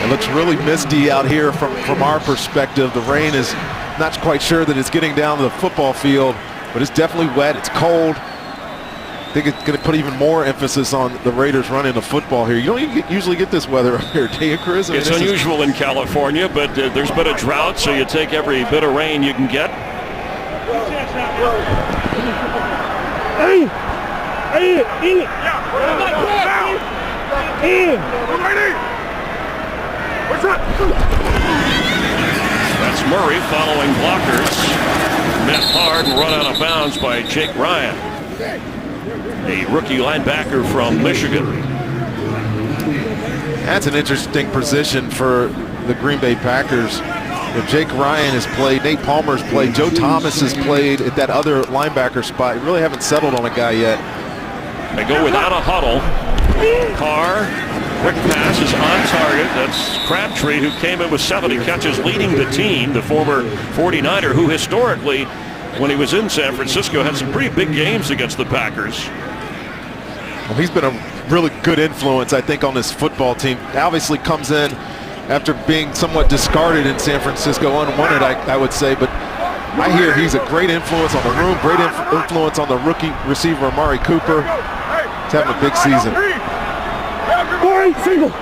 It looks really misty out here from our perspective. The rain is not quite sure that it's getting down to the football field, but it's definitely wet. It's cold. I think it's going to put even more emphasis on the Raiders running the football here. You don't usually get this weather up here, do you, Chris? It's unusual in California, but there's been a drought, so you take every bit of rain you can get. That's Murray following blockers. Met hard and run out of bounds by Jake Ryan, a rookie linebacker from Michigan. That's an interesting position for the Green Bay Packers. If Jake Ryan has played, Nate Palmer's played, Joe Thomas has played at that other linebacker spot. You really haven't settled on a guy yet. They go without a huddle. Carr, quick pass is on target. That's Crabtree, who came in with 70 catches, leading the team, the former 49er, who historically, when he was in San Francisco, had some pretty big games against the Packers. Well, he's been a really good influence, I think, on this football team. Obviously comes in after being somewhat discarded in San Francisco, unwanted, I would say, but I hear he's a great influence on the room, great influence on the rookie receiver, Amari Cooper. He's having a big season. Single.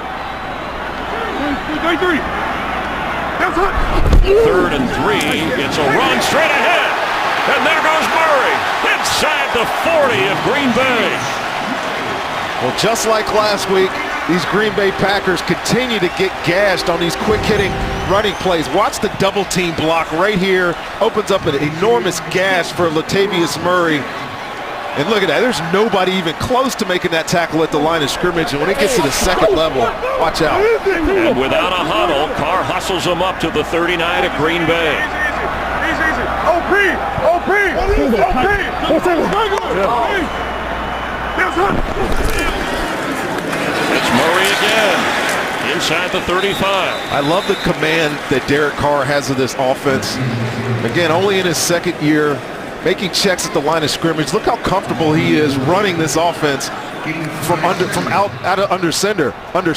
3rd and 3. It's a run straight ahead. And there goes Murray inside the 40 of Green Bay. Well, just like last week, these Green Bay Packers continue to get gashed on these quick-hitting running plays. Watch the double-team block right here. Opens up an enormous gash for Latavius Murray. And look at that. There's nobody even close to making that tackle at the line of scrimmage. And when it gets to the second level, watch out. And without a huddle, Carr hustles him up to the 39 of Green Bay. It's Murray again, inside the 35. I love the command that Derek Carr has of this offense. Again, only in his second year, making checks at the line of scrimmage. Look how comfortable he is running this offense from under center. After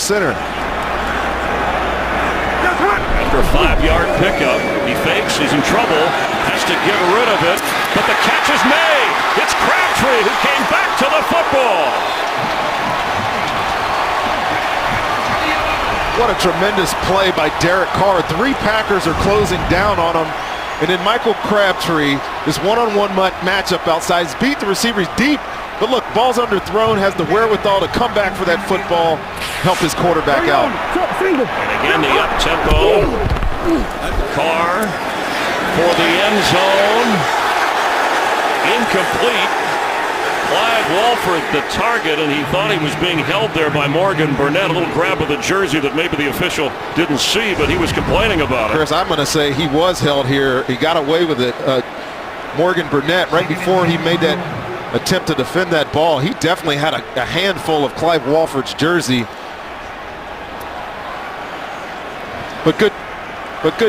a 5-yard pickup, he fakes, he's in trouble, has to get rid of it, but the catch is made. It's Crabtree who came back to the football. What a tremendous play by Derek Carr. 3 Packers are closing down on him. And then Michael Crabtree, this one-on-one matchup outside, he's beat the receivers deep. But look, ball's underthrown, has the wherewithal to come back for that football. help his quarterback out. And again, the up-tempo. Carr for the end zone. Incomplete. Clyde Walford, the target, and he thought he was being held there by Morgan Burnett. A little grab of the jersey that maybe the official didn't see, but he was complaining about it. Chris, I'm going to say he was held here. He got away with it. Morgan Burnett, right before he made that attempt to defend that ball, he definitely had a handful of Clive Walford's jersey. But good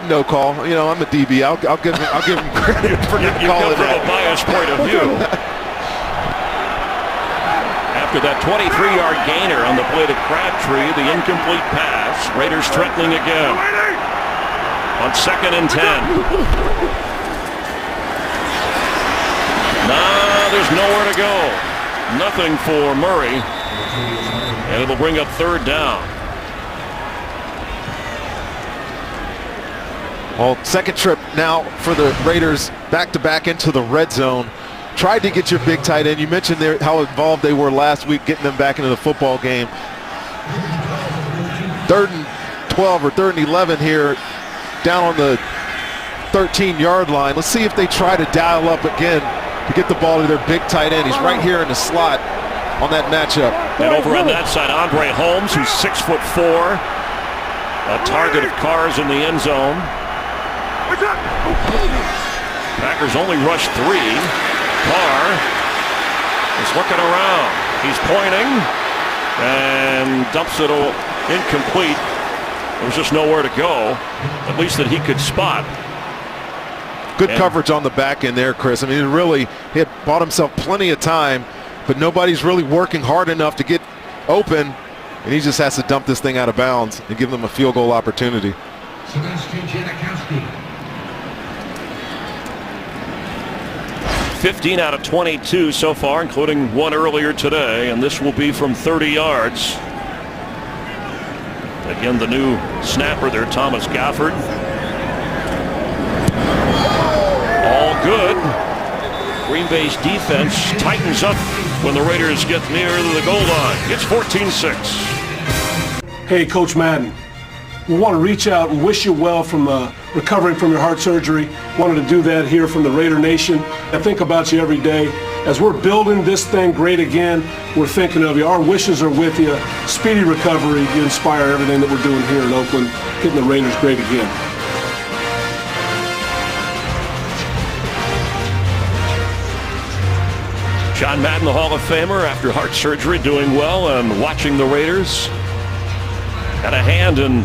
no call. You know, I'm a DB. I'll give him credit for you calling come from that. a biased point of view. After that 23-yard gainer on the play to Crabtree, the incomplete pass. Raiders threatening again on 2nd and 10. There's nowhere to go. Nothing for Murray, and it'll bring up 3rd down. Well, second trip now for the Raiders, back-to-back into the red zone. Tried to get your big tight end. You mentioned how involved they were last week, getting them back into the football game. 3rd and 12 or 3rd and 11 here, down on the 13-yard line. Let's see if they try to dial up again to get the ball to their big tight end. He's right here in the slot on that matchup. And over on that side, Andre Holmes, who's 6'4", a target of Carr's in the end zone. Packers only rushed 3. Carr is looking around. He's pointing and dumps it incomplete. There was just nowhere to go, at least that he could spot. Good coverage on the back end there, Chris. I mean, he had bought himself plenty of time, but nobody's really working hard enough to get open, and he just has to dump this thing out of bounds and give them a field goal opportunity. Sebastian Janikowski. 15 out of 22 so far, including one earlier today, and this will be from 30 yards. Again, the new snapper there, Thomas Gafford. All good. Green Bay's defense tightens up when the Raiders get near the goal line. It's 14-6. Hey, Coach Madden. We want to reach out and wish you well from recovering from your heart surgery. Wanted to do that here from the Raider Nation. I think about you every day. As we're building this thing great again, we're thinking of you. Our wishes are with you. Speedy recovery. You inspire everything that we're doing here in Oakland, getting the Raiders great again. John Madden, the Hall of Famer, after heart surgery, doing well and watching the Raiders. Had a hand in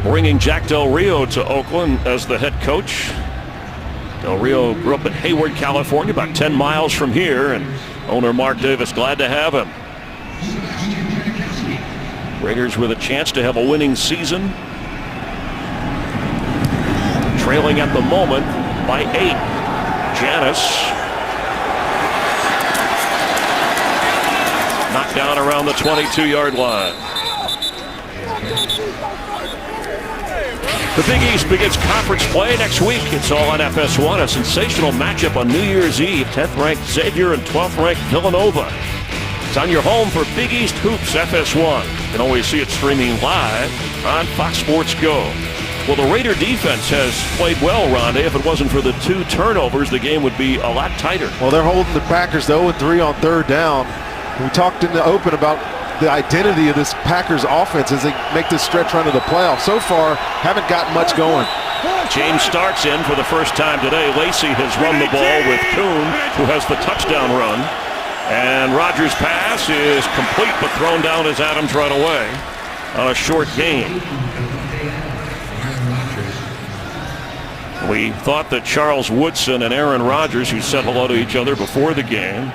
bringing Jack Del Rio to Oakland as the head coach. Del Rio grew up in Hayward, California, about 10 miles from here, and owner Mark Davis glad to have him. Raiders with a chance to have a winning season. Trailing at the moment by 8. Janis knocked down around the 22-yard line. The Big East begins conference play next week. It's all on FS1. A sensational matchup on New Year's Eve. 10th-ranked Xavier and 12th-ranked Villanova. It's on your home for Big East Hoops FS1. You can always see it streaming live on Fox Sports Go. Well, the Raider defense has played well, Rondé. If it wasn't for the 2 turnovers, the game would be a lot tighter. Well, they're holding the Packers to 0-3 on 3rd down. We talked in the open about the identity of this Packers offense as they make this stretch run to the playoffs. So far, haven't got much going. James Starks in for the first time today. Lacey has run the ball with Kuhn, who has the touchdown run. And Rodgers' pass is complete, but thrown down as Adams right away on a short gain. We thought that Charles Woodson and Aaron Rodgers, who said hello to each other before the game,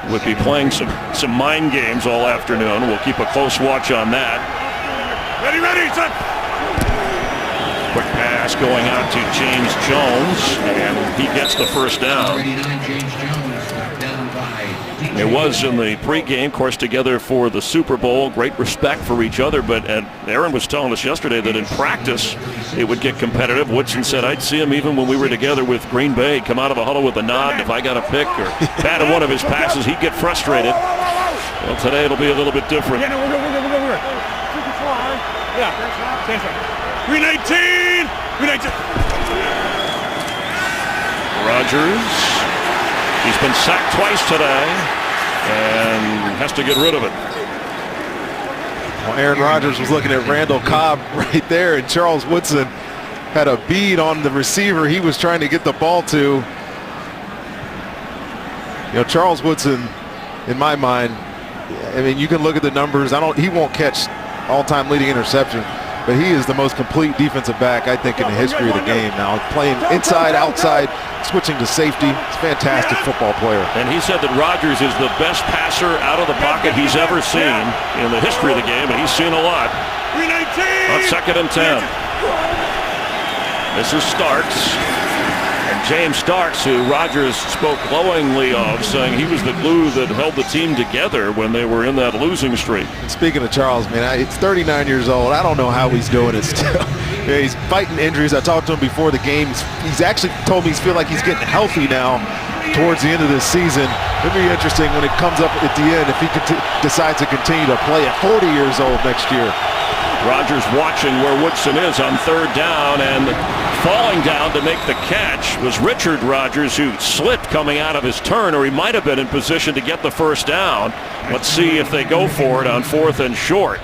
would be playing some mind games all afternoon. We'll keep a close watch on that. Ready, son. Quick pass going out to James Jones, and he gets the first down. It was in the pregame, of course, together for the Super Bowl. Great respect for each other, but Aaron was telling us yesterday that in practice it would get competitive. Woodson said, I'd see him even when we were together with Green Bay, come out of a huddle with a nod. If I got a pick or batted one of his passes, he'd get frustrated. Well, today it'll be a little bit different. Yeah. 319. 319. Rodgers, he's been sacked twice today and has to get rid of it. Well, Aaron Rodgers was looking at Randall Cobb right there, and Charles Woodson had a bead on the receiver he was trying to get the ball to. You know, Charles Woodson, in my mind, I mean, you can look at the numbers. He won't catch all-time leading interception, but he is the most complete defensive back, I think, in the history of the game now. Playing inside, outside, switching to safety. It's a fantastic football player. And he said that Rodgers is the best passer out of the pocket he's ever seen in the history of the game, and he's seen a lot. On 2nd and 10. This is Starks. And James Starks, who Rodgers spoke glowingly of, saying he was the glue that held the team together when they were in that losing streak. And speaking of Charles, man, he's 39 years old. I don't know how he's doing it still. Yeah, he's fighting injuries. I talked to him before the game. He's actually told me he's feel like he's getting healthy now towards the end of this season. It'll be interesting when it comes up at the end if he decides to continue to play at 40 years old next year. Rodgers watching where Woodson is on 3rd down, and falling down to make the catch was Richard Rodgers, who slipped coming out of his turn, or he might have been in position to get the 1st down. Let's see if they go for it on 4th and short.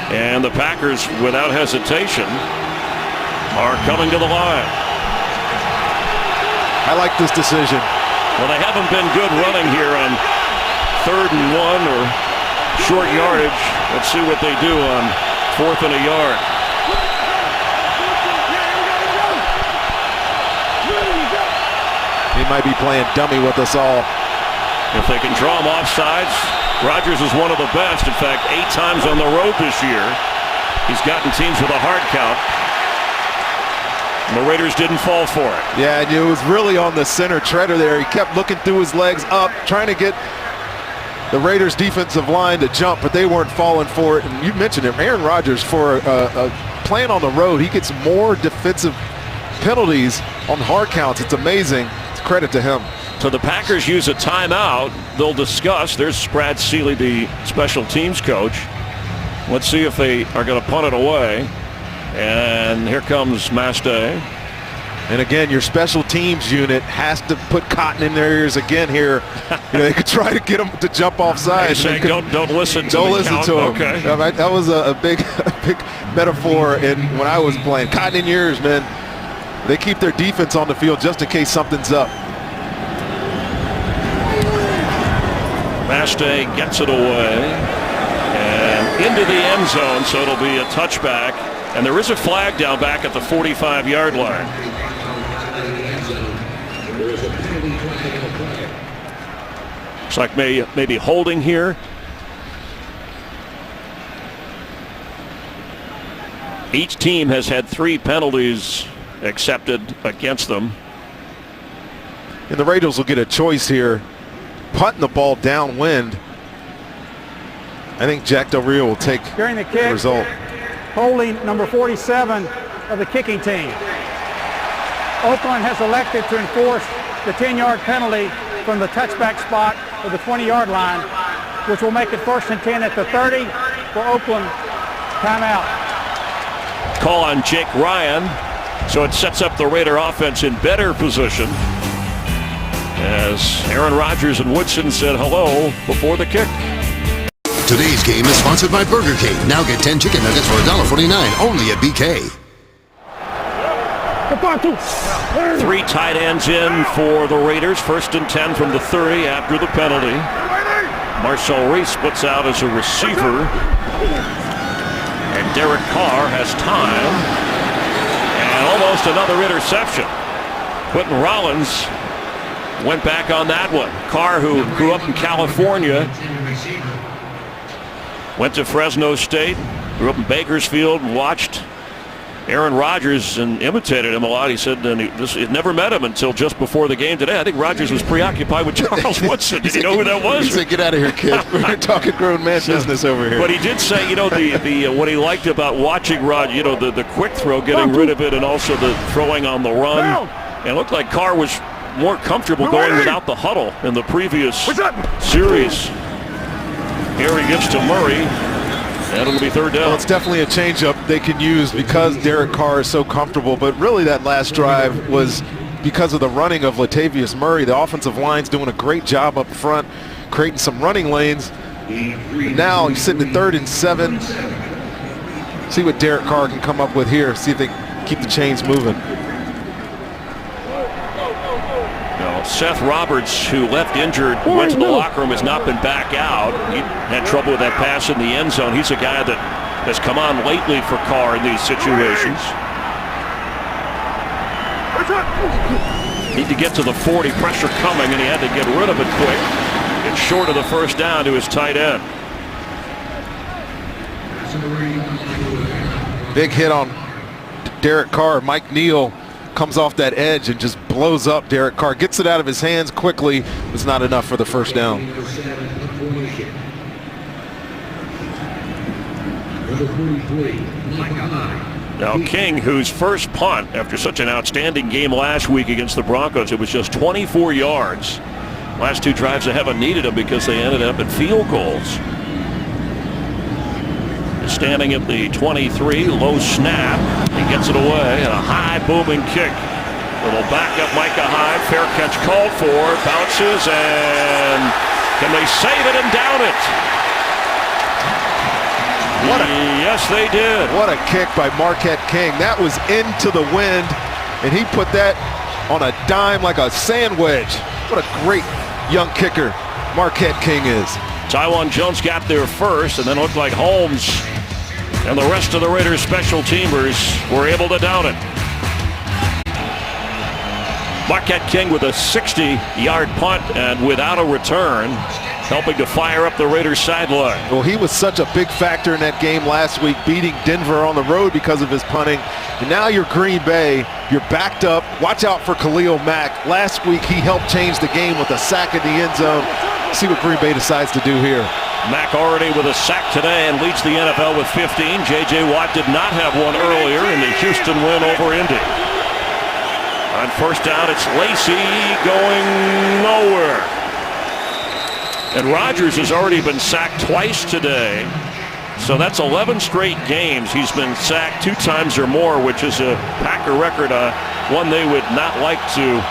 And the Packers, without hesitation, are coming to the line. I like this decision. Well, they haven't been good running here on 3rd and 1 or short yardage. Let's see what they do on 4th and a yard. He might be playing dummy with us all. If they can draw him offsides, Rodgers is one of the best. In fact, 8 times on the road this year. He's gotten teams with a hard count. And the Raiders didn't fall for it. Yeah, and it was really on the center treader there. He kept looking through his legs up, trying to get the Raiders defensive line to jump, but they weren't falling for it. And you mentioned it, Aaron Rodgers, for playing on the road, he gets more defensive penalties on hard counts. It's amazing. It's credit to him. So the Packers use a timeout. They'll discuss. There's Brad Seeley, the special teams coach. Let's see if they are going to punt it away. And here comes Mastay. And again, your special teams unit has to put cotton in their ears again here. You know, they could try to get them to jump off sides. Saying don't listen to Don't listen count. to them. Okay. That was a big metaphor when I was playing. Cotton in your ears, man. They keep their defense on the field just in case something's up. Mastay gets it away and into the end zone, so it'll be a touchback. And there is a flag down back at the 45-yard line. Looks like maybe holding here. Each team has had 3 penalties accepted against them. And the Raiders will get a choice here, punting the ball downwind. I think Jack Del Rio will take During the kick, result. Holding number 47 of the kicking team. Oakland has elected to enforce the 10-yard penalty from the touchback spot of the 20-yard line, which will make it 1st and 10 at the 30 for Oakland. Timeout. Call on Jake Ryan, so it sets up the Raider offense in better position as Aaron Rodgers and Woodson said hello before the kick. Today's game is sponsored by Burger King. Now get 10 chicken nuggets for $1.49 only at BK. 3 tight ends in for the Raiders. 1st and 10 from the 30 after the penalty. Marcel Reese splits out as a receiver. And Derek Carr has time. And almost another interception. Quentin Rollins went back on that one. Carr, who grew up in California, went to Fresno State, grew up in Bakersfield, and watched Aaron Rodgers and imitated him a lot. He said he'd never met him until just before the game today. I think Rodgers was preoccupied with Charles Woodson. Did you know who that was? He said, "Get out of here, kid. We're talking grown man business over here." But he did say, the what he liked about watching Rod, the quick throw, getting rid of it, and also the throwing on the run. And it looked like Carr was more comfortable going without the huddle in the previous series. Here he gives to Murray. And it'll be third down. Well, it's definitely a changeup they can use because Derek Carr is so comfortable. But really that last drive was because of the running of Latavius Murray. The offensive line's doing a great job up front, creating some running lanes. And now he's sitting at 3rd and 7. See what Derek Carr can come up with here. See if they can keep the chains moving. Now, Seth Roberts, who left injured, went to the locker room, has not been back out. He had trouble with that pass in the end zone. He's a guy that has come on lately for Carr in these situations. Need to get to the 40, pressure coming, and he had to get rid of it quick. It's short of the first down to his tight end. Big hit on Derek Carr. Mike Neal comes off that edge and just blows up Derek Carr. Gets it out of his hands quickly. It's not enough for the first down. Now King, whose first punt after such an outstanding game last week against the Broncos, it was just 24 yards. Last two drives they haven't needed him because they ended up in field goals. Standing at the 23, low snap. He gets it away, and a high booming kick. Little backup Micah Hyde, fair catch called for, bounces, and can they save it and down it? Yes, they did. What a kick by Marquette King. That was into the wind, and he put that on a dime like a sandwich. What a great young kicker Marquette King is. Taiwan Jones got there first, and then looked like Holmes and the rest of the Raiders special teamers were able to down it. Marquette King with a 60-yard punt and without a return, helping to fire up the Raiders sideline. Well, he was such a big factor in that game last week, beating Denver on the road because of his punting. And now you're Green Bay, you're backed up. Watch out for Khalil Mack. Last week he helped change the game with a sack in the end zone. See what Green Bay decides to do here. Mack already with a sack today and leads the NFL with 15. J.J. Watt did not have one earlier in the Houston win over Indy. On first down, it's Lacy going nowhere. And Rodgers has already been sacked twice today. So that's 11 straight games. He's been sacked 2 times or more, which is a Packer record, one they would not like to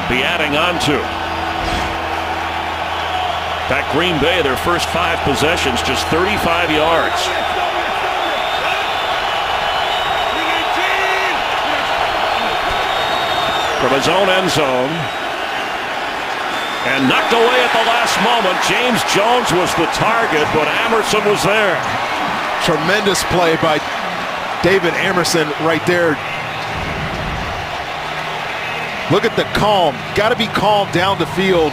be adding on to. Back Green Bay, their first 5 possessions, just 35 yards. From his own end zone. And knocked away at the last moment. James Jones was the target, but Emerson was there. Tremendous play by David Emerson right there. Look at the calm. Got to be calm down the field.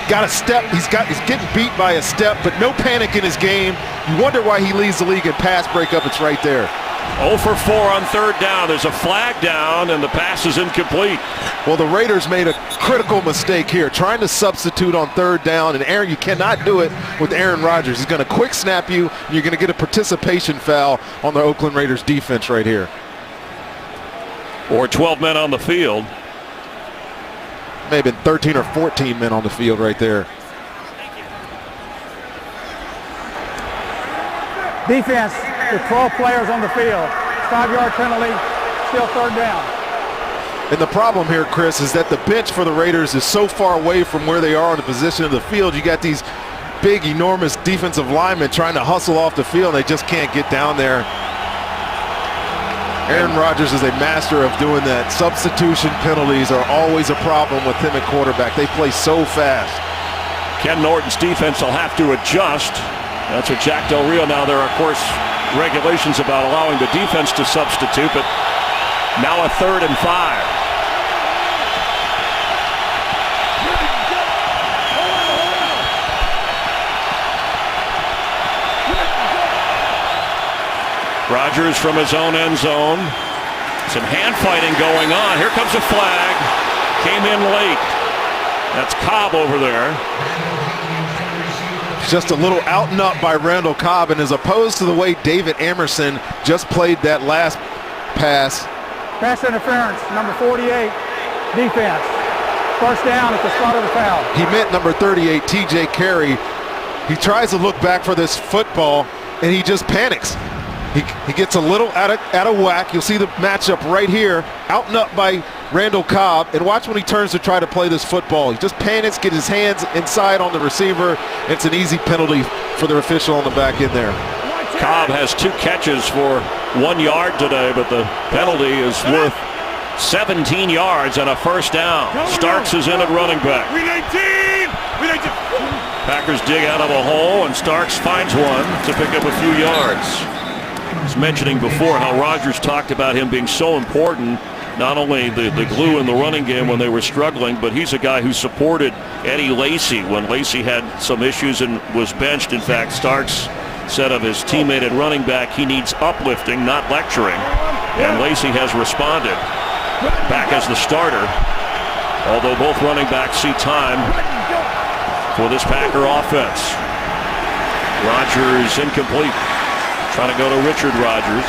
Got a step. He's getting beat by a step, but no panic in his game. You wonder why he leads the league in pass breakup. It's right there. 0 for 4 on third down. There's a flag down, and the pass is incomplete. Well, the Raiders made a critical mistake here, trying to substitute on third down. And Aaron, you cannot do it with Aaron Rodgers. He's going to quick snap you, and you're going to get a participation foul on the Oakland Raiders defense right here. Or 12 men on the field. May have been 13 or 14 men on the field right there. Defense with 12 players on the field. 5-yard penalty, still third down. And the problem here, Chris, is that the bench for the Raiders is so far away from where they are in the position of the field. You got these big, enormous defensive linemen trying to hustle off the field, and they just can't get down there. Aaron Rodgers is a master of doing that. Substitution penalties are always a problem with him at quarterback. They play so fast. Ken Norton's defense will have to adjust. That's what Jack Del Rio. Now there are, of course, regulations about allowing the defense to substitute, but now a 3rd and 5. Rodgers from his own end zone. Some hand fighting going on. Here comes a flag. Came in late. That's Cobb over there. Just a little out and up by Randall Cobb, and as opposed to the way David Emerson just played that last pass. Pass interference, number 48, defense. First down at the start of the foul. He meant number 38, TJ Carey. He tries to look back for this football, and he just panics. He gets a little out of whack. You'll see the matchup right here, out and up by Randall Cobb, and watch when he turns to try to play this football. He just panics, gets his hands inside on the receiver. It's an easy penalty for the official on the back end there. Cobb has 2 catches for 1 yard today, but the penalty is worth 17 yards and a first down. Starks is in at running back. We 19! We 19! Packers dig out of a hole, and Starks finds one to pick up a few yards. I was mentioning before how Rodgers talked about him being so important, not only the glue in the running game when they were struggling, but he's a guy who supported Eddie Lacy when Lacy had some issues and was benched. In fact, Starks said of his teammate at running back, he needs uplifting, not lecturing. And Lacy has responded. Back as the starter, although both running backs see time for this Packer offense. Rodgers incomplete. Trying to go to Richard Rodgers.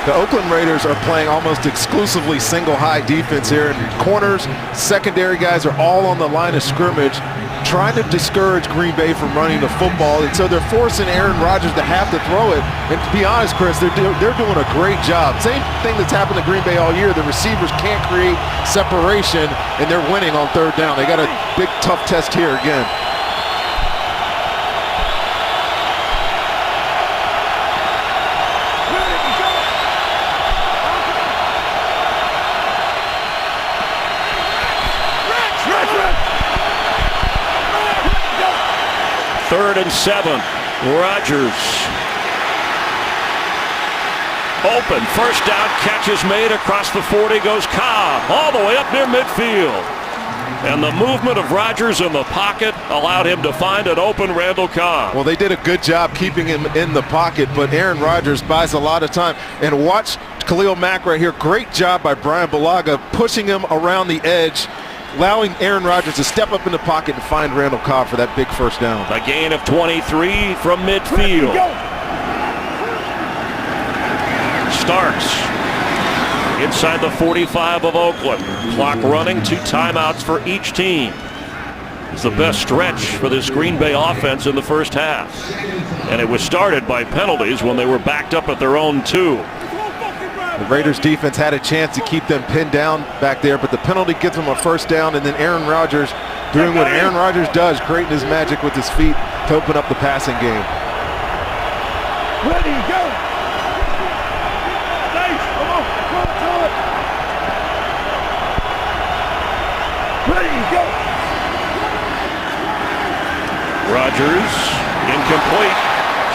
The Oakland Raiders are playing almost exclusively single high defense here, and corners, secondary guys are all on the line of scrimmage, trying to discourage Green Bay from running the football, and so they're forcing Aaron Rodgers to have to throw it. And to be honest, Chris, they're doing a great job. Same thing that's happened to Green Bay all year. The receivers can't create separation, and they're winning on 3rd down. They got a big, tough test here again. Third and 7. Rodgers. Open. First down. Catch is made across the 40. Goes Cobb all the way up near midfield. And the movement of Rodgers in the pocket allowed him to find an open Randall Cobb. Well, they did a good job keeping him in the pocket, but Aaron Rodgers buys a lot of time. And watch Khalil Mack right here. Great job by Brian Bulaga pushing him around the edge, allowing Aaron Rodgers to step up in the pocket and find Randall Cobb for that big first down. A gain of 23 from midfield. Starks inside the 45 of Oakland. Clock running, 2 timeouts for each team. It's the best stretch for this Green Bay offense in the first half. And it was started by penalties when they were backed up at their own 2. The Raiders defense had a chance to keep them pinned down back there, but the penalty gets them a first down, and then Aaron Rodgers doing what Aaron Rodgers does, creating his magic with his feet to open up the passing game. Ready, go! Nice! Come on, to it! Ready, go! Rodgers, incomplete.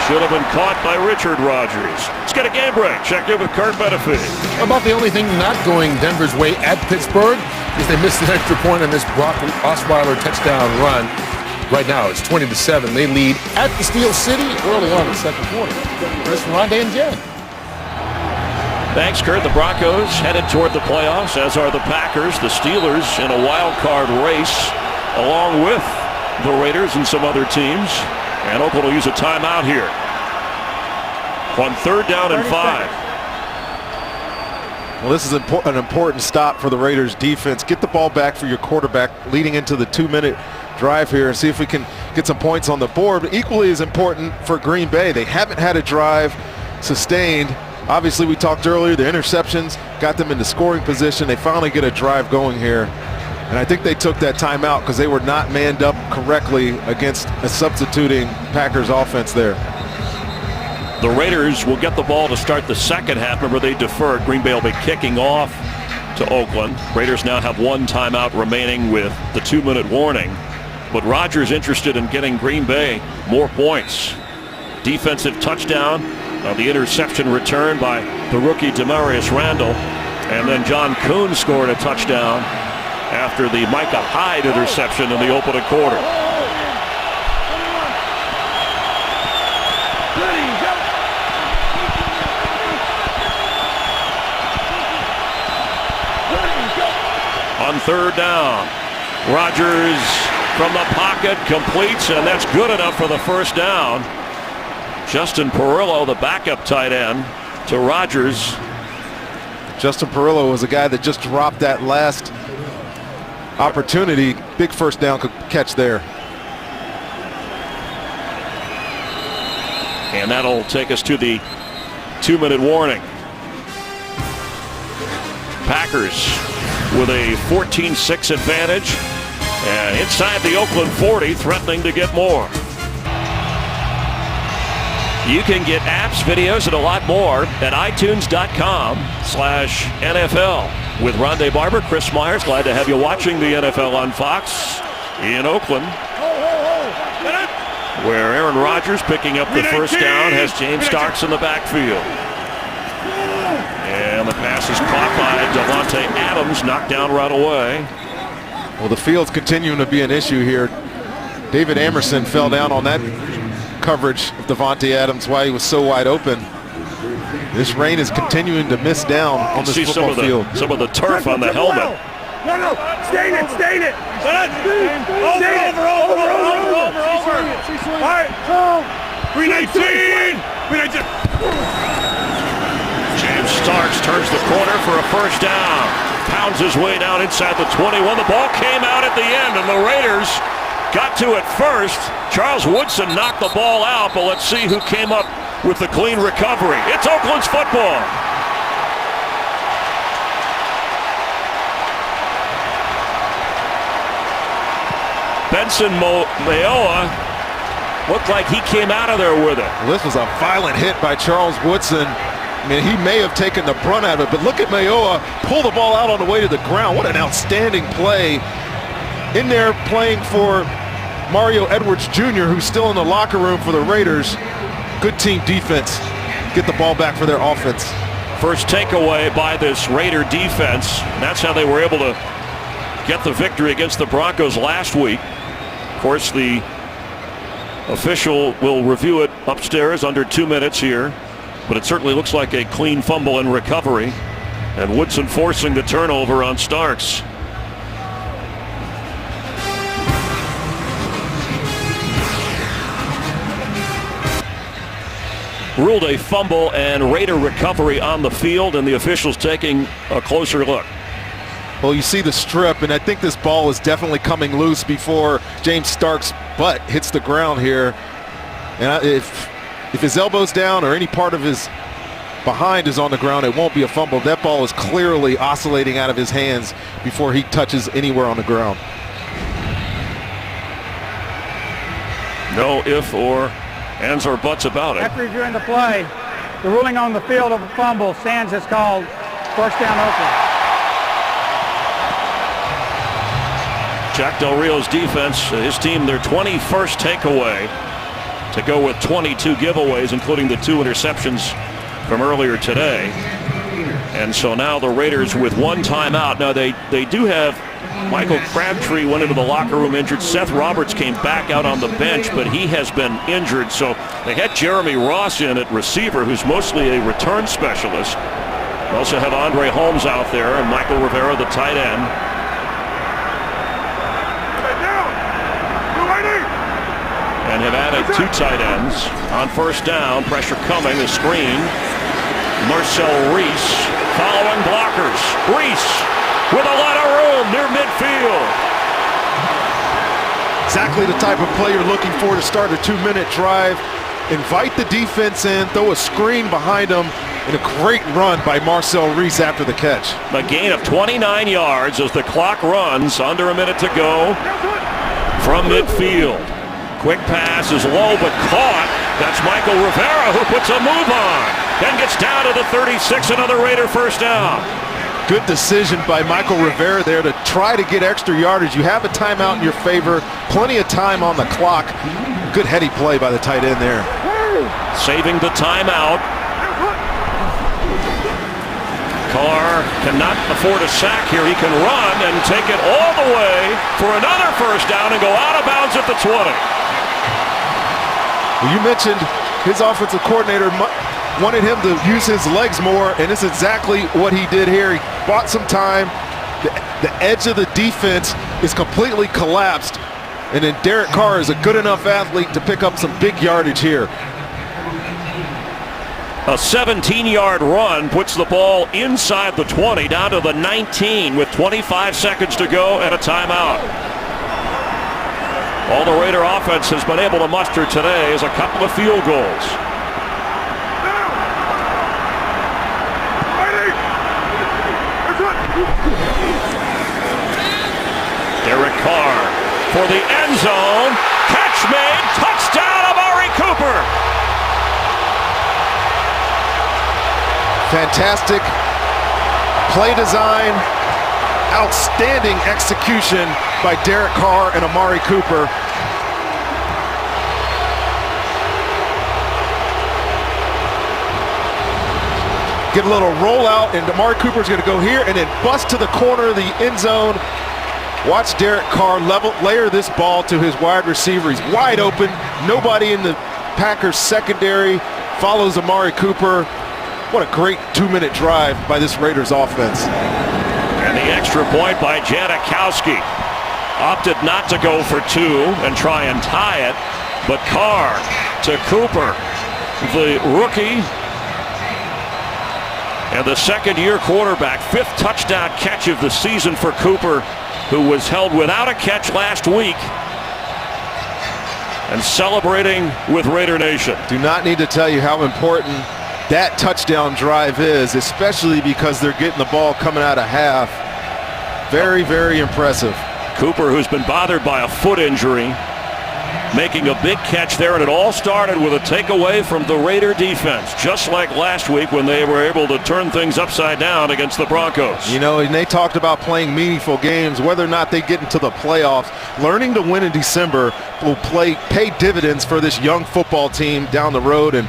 Should have been caught by Richard Rodgers. Let's get a game break. Check in with Kurt Benefit. About the only thing not going Denver's way at Pittsburgh is they missed an extra point on this Brock Osweiler touchdown run. Right now it's 20-7. They lead at the Steel City early on in the second quarter. Chris, Rondé, and Jen. Thanks, Kurt. The Broncos headed toward the playoffs, as are the Packers. The Steelers in a wild card race, along with the Raiders and some other teams. And Oakland will use a timeout here on 3rd down and 5. Well, this is an important stop for the Raiders defense. Get the ball back for your quarterback leading into the 2-minute drive here and see if we can get some points on the board. But equally as important for Green Bay, they haven't had a drive sustained. Obviously, we talked earlier, the interceptions got them into scoring position. They finally get a drive going here. And I think they took that timeout because they were not manned up correctly against a substituting Packers offense there. The Raiders will get the ball to start the second half. Remember, they deferred. Green Bay will be kicking off to Oakland. Raiders now have 1 timeout remaining with the 2-minute warning. But Rodgers interested in getting Green Bay more points. Defensive touchdown. The interception return by the rookie Demarius Randall. And then John Kuhn scored a touchdown after the Micah Hyde interception in the opening quarter. On 3rd down, Rodgers from the pocket completes, and that's good enough for the first down. Justin Perillo, the backup tight end, to Rodgers. Justin Perillo was a guy that just dropped that last opportunity. Big first down catch there. And that'll take us to the 2-minute warning. Packers with a 14-6 advantage. And inside the Oakland 40, threatening to get more. You can get apps, videos, and a lot more at itunes.com/NFL. With Rondé Barber, Chris Myers, glad to have you watching the NFL on Fox in Oakland, where Aaron Rodgers picking up the first down has James Starks in the backfield. And the pass is caught by Davante Adams, knocked down right away. Well, the field's continuing to be an issue here. David Amerson fell down on that coverage of Davante Adams while he was so wide open. This rain is continuing to miss down on this football field. Some of the turf on the helmet. No, stain it. Over. All right, 319. James Starks turns the corner for a first down. Pounds his way down inside the 21. The ball came out at the end, and the Raiders got to it first. Charles Woodson knocked the ball out, but let's see who came up with the clean recovery. It's Oakland's football. Benson Mayowa looked like he came out of there with it. Well, this was a violent hit by Charles Woodson. I mean, he may have taken the brunt out of it, but look at Mayowa pull the ball out on the way to the ground. What an outstanding play. In there playing for Mario Edwards Jr., who's still in the locker room for the Raiders. Good team defense. Get the ball back for their offense. First takeaway by this Raider defense. That's how they were able to get the victory against the Broncos last week. Of course, the official will review it upstairs under 2 minutes here, but it certainly looks like a clean fumble and recovery. And Woodson forcing the turnover on Starks. Ruled a fumble and Raider recovery on the field, and the officials taking a closer look. Well, you see the strip, and I think this ball is definitely coming loose before James Starks' butt hits the ground here. And if his elbow's down or any part of his behind is on the ground, it won't be a fumble. That ball is clearly oscillating out of his hands before he touches anywhere on the ground. No if or ands or buts about it. After reviewing the play, the ruling on the field of a fumble, Sands has called first down Oakland. Jack Del Rio's defense, his team, their 21st takeaway to go with 22 giveaways, including the 2 interceptions from earlier today. And so now the Raiders with 1 timeout. Now they do have Michael Crabtree went into the locker room injured. Seth Roberts came back out on the bench, but he has been injured. So they had Jeremy Ross in at receiver, who's mostly a return specialist. They also have Andre Holmes out there and Michael Rivera, the tight end. And have added 2 tight ends on first down. Pressure coming, the screen. Marcel Reese following blockers. Reese with a lot of room near midfield. Exactly the type of play you're looking for to start a 2-minute drive. Invite the defense in, throw a screen behind them, and a great run by Marcel Reese after the catch. A gain of 29 yards as the clock runs, under a minute to go from midfield. Quick pass is low but caught. That's Michael Rivera who puts a move on and gets down to the 36, another Raider first down. Good decision by Michael Rivera there to try to get extra yardage. You have a timeout in your favor, plenty of time on the clock. Good heady play by the tight end there. Saving the timeout. Carr cannot afford a sack here. He can run and take it all the way for another first down and go out of bounds at the 20. Well, you mentioned his offensive coordinator wanted him to use his legs more, and it's exactly what he did here. He bought some time. The edge of the defense is completely collapsed, and then Derek Carr is a good enough athlete to pick up some big yardage here. A 17-yard run puts the ball inside the 20, down to the 19 with 25 seconds to go and a timeout. All the Raider offense has been able to muster today is a couple of field goals. Derek Carr for the end zone. Catch made. Touchdown, Amari Cooper. Fantastic play design. Outstanding execution by Derek Carr and Amari Cooper. Get a little rollout, and Amari Cooper's going to go here and then bust to the corner of the end zone. Watch Derek Carr layer this ball to his wide receiver. He's wide open. Nobody in the Packers secondary follows Amari Cooper. What a great 2-minute drive by this Raiders offense. And the extra point by Janikowski. Opted not to go for 2 and try and tie it, but Carr to Cooper, the rookie and the second-year quarterback. 5th touchdown catch of the season for Cooper, who was held without a catch last week and celebrating with Raider Nation. Do not need to tell you how important that touchdown drive is, especially because they're getting the ball coming out of half. Very, very impressive. Cooper, who's been bothered by a foot injury, making a big catch there, and it all started with a takeaway from the Raider defense, just like last week when they were able to turn things upside down against the Broncos. You know, and they talked about playing meaningful games, whether or not they get into the playoffs. Learning to win in December will pay dividends for this young football team down the road. And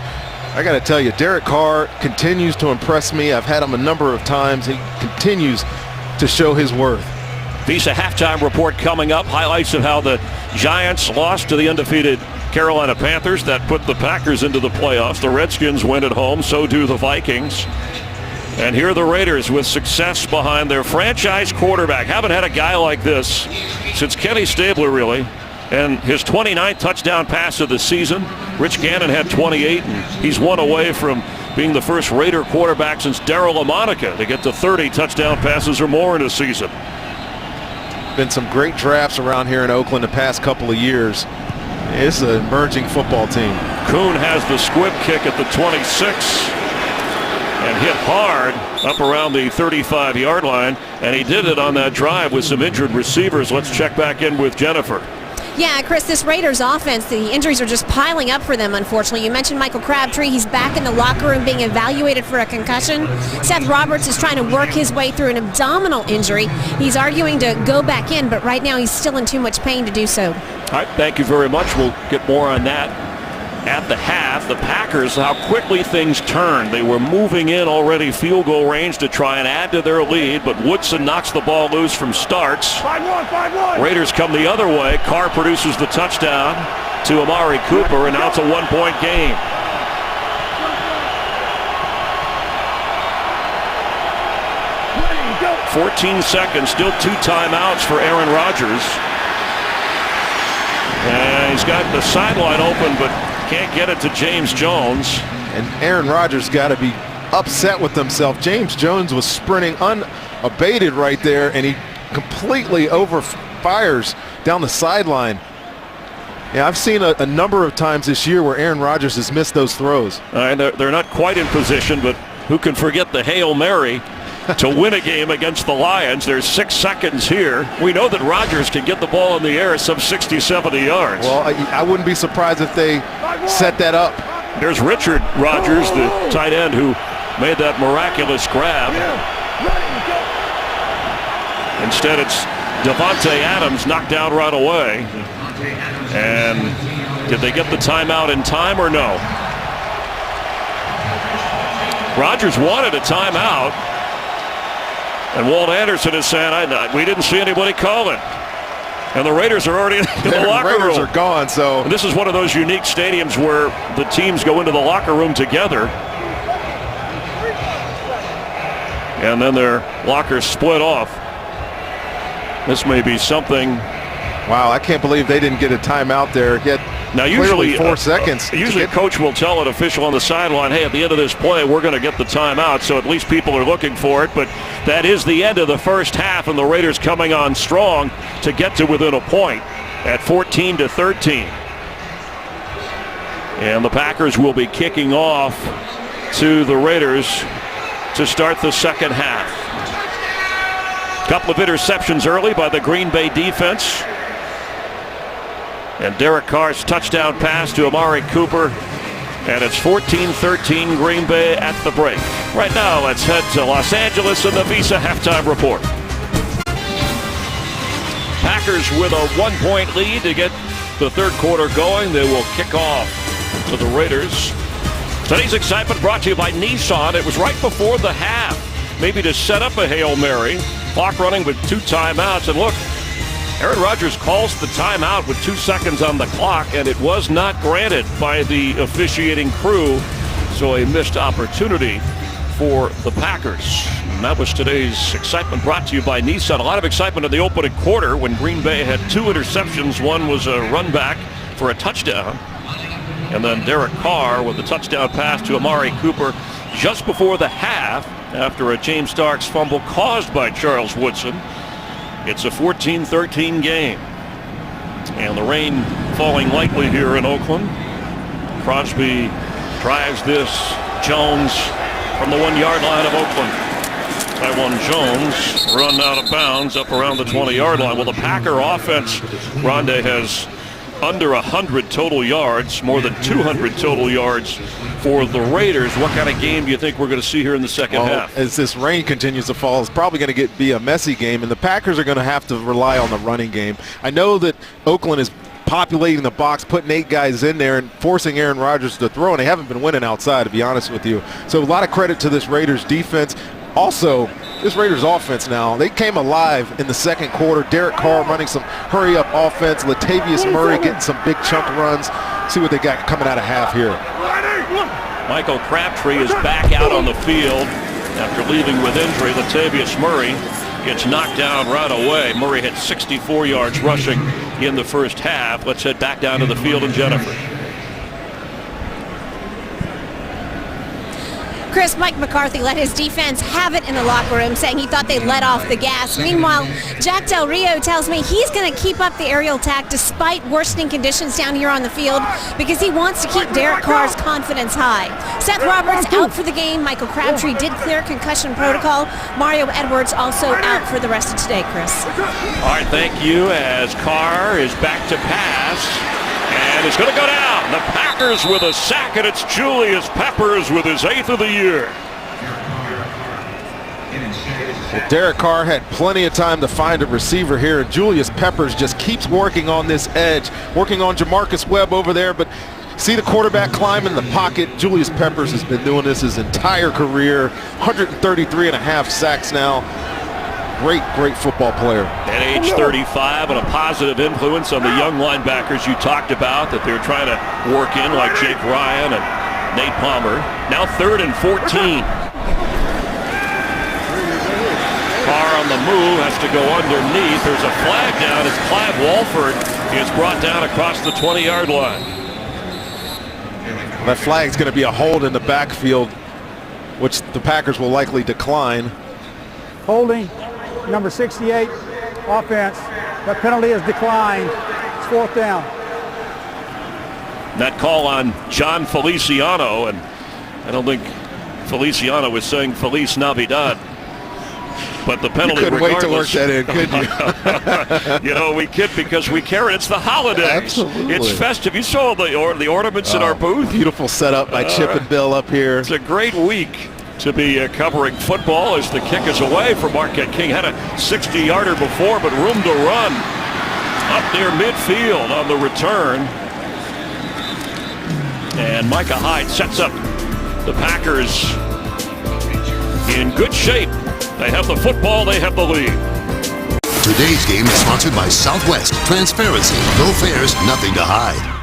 I got to tell you, Derek Carr continues to impress me. I've had him a number of times. He continues to show his worth. Visa halftime report coming up. Highlights of how the Giants lost to the undefeated Carolina Panthers. That put the Packers into the playoffs. The Redskins win at home. So do the Vikings. And here are the Raiders with success behind their franchise quarterback. Haven't had a guy like this since Kenny Stabler, really. And his 29th touchdown pass of the season. Rich Gannon had 28, and he's one away from being the first Raider quarterback since Darryl LaMonica to get to 30 touchdown passes or more in a season. Been some great drafts around here in Oakland the past couple of years. It's an emerging football team. Kuhn has the squib kick at the 26 and hit hard up around the 35-yard line, and he did it on that drive with some injured receivers. Let's check back in with Jennifer. Yeah, Chris, this Raiders offense, the injuries are just piling up for them, unfortunately. You mentioned Michael Crabtree. He's back in the locker room being evaluated for a concussion. Seth Roberts is trying to work his way through an abdominal injury. He's arguing to go back in, but right now he's still in too much pain to do so. All right, thank you very much. We'll get more on that at the half. The Packers, how quickly things turned. They were moving in already field goal range to try and add to their lead, but Woodson knocks the ball loose from starts. 5-1. Raiders come the other way. Carr produces the touchdown to Amari Cooper, and now it's a 1-point game. Go. 14 seconds, still 2 timeouts for Aaron Rodgers. And he's got the sideline open, but can't get it to James Jones. And Aaron Rodgers got to be upset with himself. James Jones was sprinting unabated right there, and he completely overfires down the sideline. Yeah, I've seen a number of times this year where Aaron Rodgers has missed those throws. And they're not quite in position, but who can forget the Hail Mary to win a game against the Lions? There's 6 seconds here. We know that Rodgers can get the ball in the air some 60, 70 yards. Well, I wouldn't be surprised if they set that up. There's Richard Rodgers, the tight end, who made that miraculous grab. Instead, it's Devontae Adams knocked down right away. And did they get the timeout in time or no? Rodgers wanted a timeout. And Walt Anderson is saying, we didn't see anybody calling. And the Raiders are already in the locker room. The Raiders are gone, so. And this is one of those unique stadiums where the teams go into the locker room together. And then their lockers split off. This may be something. Wow, I can't believe they didn't get a timeout there. Yet now, usually 4 seconds. Usually a coach will tell an official on the sideline, hey, at the end of this play, we're going to get the timeout. So at least people are looking for it. But that is the end of the first half, and the Raiders coming on strong to get to within a point at 14-13. And the Packers will be kicking off to the Raiders to start the second half. Couple of interceptions early by the Green Bay defense. And Derek Carr's touchdown pass to Amari Cooper. And it's 14-13 Green Bay at the break. Right now, let's head to Los Angeles in the Visa halftime report. Packers with a 1-point lead to get the third quarter going. They will kick off to the Raiders. Today's excitement brought to you by Nissan. It was right before the half, maybe to set up a Hail Mary. Clock running with 2 timeouts. And look, Aaron Rodgers calls the timeout with 2 seconds on the clock, and it was not granted by the officiating crew. So a missed opportunity for the Packers. And that was today's excitement brought to you by Nissan. A lot of excitement in the opening quarter when Green Bay had 2 interceptions. One was a run back for a touchdown. And then Derek Carr with a touchdown pass to Amari Cooper just before the half after a James Starks fumble caused by Charles Woodson. It's a 14-13 game. And the rain falling lightly here in Oakland. Crosby drives this. Jones from the 1-yard line of Oakland. Taiwan Jones run out of bounds up around the 20-yard line. Well, the Packer offense, Rondé, has under 100 total yards, more than 200 total yards for the Raiders. What kind of game do you think we're going to see here in the second half? As this rain continues to fall, it's probably going to be a messy game, and the Packers are going to have to rely on the running game. I know that Oakland is populating the box, putting 8 guys in there and forcing Aaron Rodgers to throw, and they haven't been winning outside, to be honest with you. So a lot of credit to this Raiders defense. Also, this Raiders offense now, they came alive in the second quarter. Derek Carr running some hurry-up offense. Latavius Murray getting some big chunk runs. See what they got coming out of half here. Michael Crabtree is back out on the field after leaving with injury. Latavius Murray gets knocked down right away. Murray had 64 yards rushing in the first half. Let's head back down to the field in Jennifer. Chris, Mike McCarthy let his defense have it in the locker room, saying he thought they let off the gas. Meanwhile, Jack Del Rio tells me he's going to keep up the aerial attack despite worsening conditions down here on the field because he wants to keep Derek Carr's confidence high. Seth Roberts out for the game. Michael Crabtree did clear concussion protocol. Mario Edwards also out for the rest of today, Chris. All right, thank you, as Carr is back to pass. And it's going to go down. The Packers with a sack, and it's Julius Peppers with his 8th of the year. Well, Derek Carr had plenty of time to find a receiver here, and Julius Peppers just keeps working on this edge, working on Jamarcus Webb over there, but see the quarterback climb in the pocket. Julius Peppers has been doing this his entire career, 133.5 sacks now. Great football player. At age 35, and a positive influence on the young linebackers you talked about that they're trying to work in, like Jake Ryan and Nate Palmer. Now 3rd and 14. Carr on the move, has to go underneath. There's a flag down as Clive Walford is brought down across the 20-yard line. That flag's going to be a hold in the backfield, which the Packers will likely decline. Holding. Number 68, offense. That penalty is declined. It's 4th down. That call on John Feliciano, and I don't think Feliciano was saying Feliz Navidad. But the penalty, you couldn't wait to work that in, could you? You know, we could because we care. It's the holidays. Absolutely. It's festive. You saw the ornaments in our booth. Beautiful setup by Chip and Bill up here. It's a great week to be covering football as the kick is away for Marquette King. Had a 60-yarder before, but room to run up near midfield on the return. And Micah Hyde sets up the Packers in good shape. They have the football, they have the lead. Today's game is sponsored by Southwest. Transparency, no fares, nothing to hide.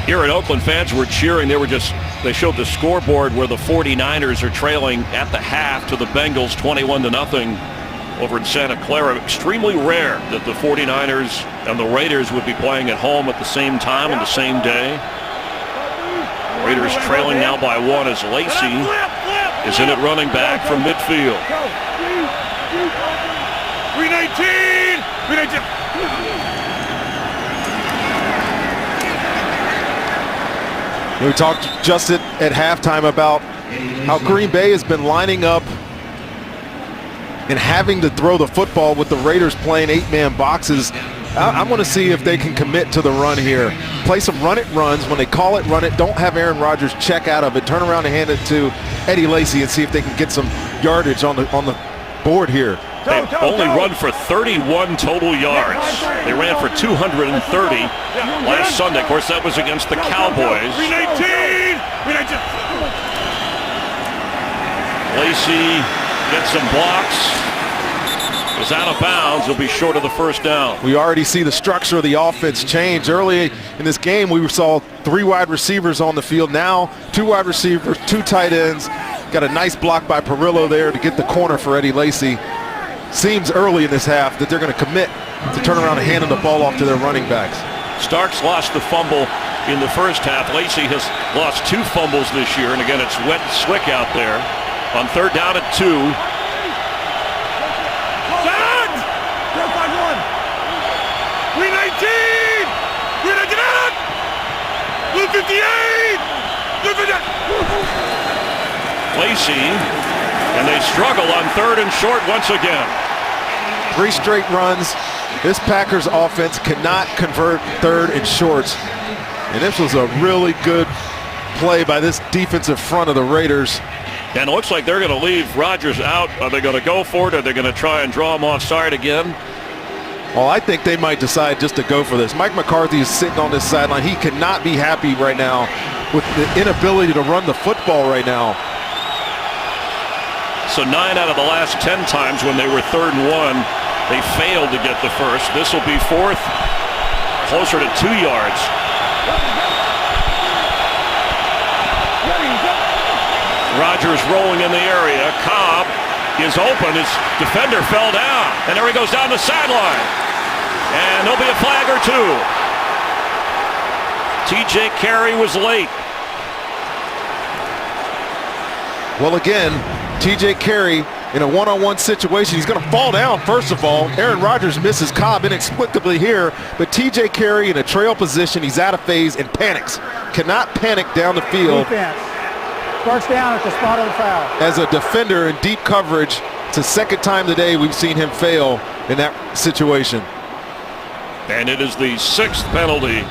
Here at Oakland, fans were cheering. They showed the scoreboard where the 49ers are trailing at the half to the Bengals 21-0 over in Santa Clara. Extremely rare that the 49ers and the Raiders would be playing at home at the same time on the same day. Raiders trailing now by 1 as Lacey is in at running back from midfield. 319! We talked just at halftime about how Green Bay has been lining up and having to throw the football with the Raiders playing 8-man boxes, I want to see if they can commit to the run here. Play some run it runs. When they call it run it, don't have Aaron Rodgers check out of it. Turn around and hand it to Eddie Lacy and see if they can get some yardage on the board here. They've only run for 31 total yards. They ran for 230 last Sunday. Of course, that was against the Cowboys. Lacy gets some blocks. Is out of bounds. He'll be short of the first down. We already see the structure of the offense change. Early in this game, we saw 3 wide receivers on the field. Now, 2 wide receivers, 2 tight ends. Got a nice block by Perillo there to get the corner for Eddie Lacy. Seems early in this half that they're going to commit to turn around and handing the ball off to their running backs. Starks lost the fumble in the first half. Lacy has lost 2 fumbles this year, and again, it's wet and slick out there. On 3rd down at 2. 58! Lacy, and they struggle on 3rd and short once again. 3 straight runs. This Packers offense cannot convert 3rd and shorts. And this was a really good play by this defensive front of the Raiders. And it looks like they're going to leave Rodgers out. Are they going to go for it? Are they going to try and draw him offside again? Well, I think they might decide just to go for this. Mike McCarthy is sitting on this sideline. He cannot be happy right now with the inability to run the football right now. So 9 out of the last 10 times when they were 3rd and 1, they failed to get the first. This will be 4th, closer to 2 yards. Rodgers rolling in the area. Cobb is open. His defender fell down. And there he goes down the sideline. And there'll be a flag or 2. T.J. Carey was late. Well, again, T.J. Carey in a one-on-one situation. He's going to fall down, first of all. Aaron Rodgers misses Cobb inexplicably here. But T.J. Carey in a trail position. He's out of phase and panics. Cannot panic down the field. Defense. First down at the spot of the foul. As a defender in deep coverage, it's the 2nd time today we've seen him fail in that situation. And it is the 6th penalty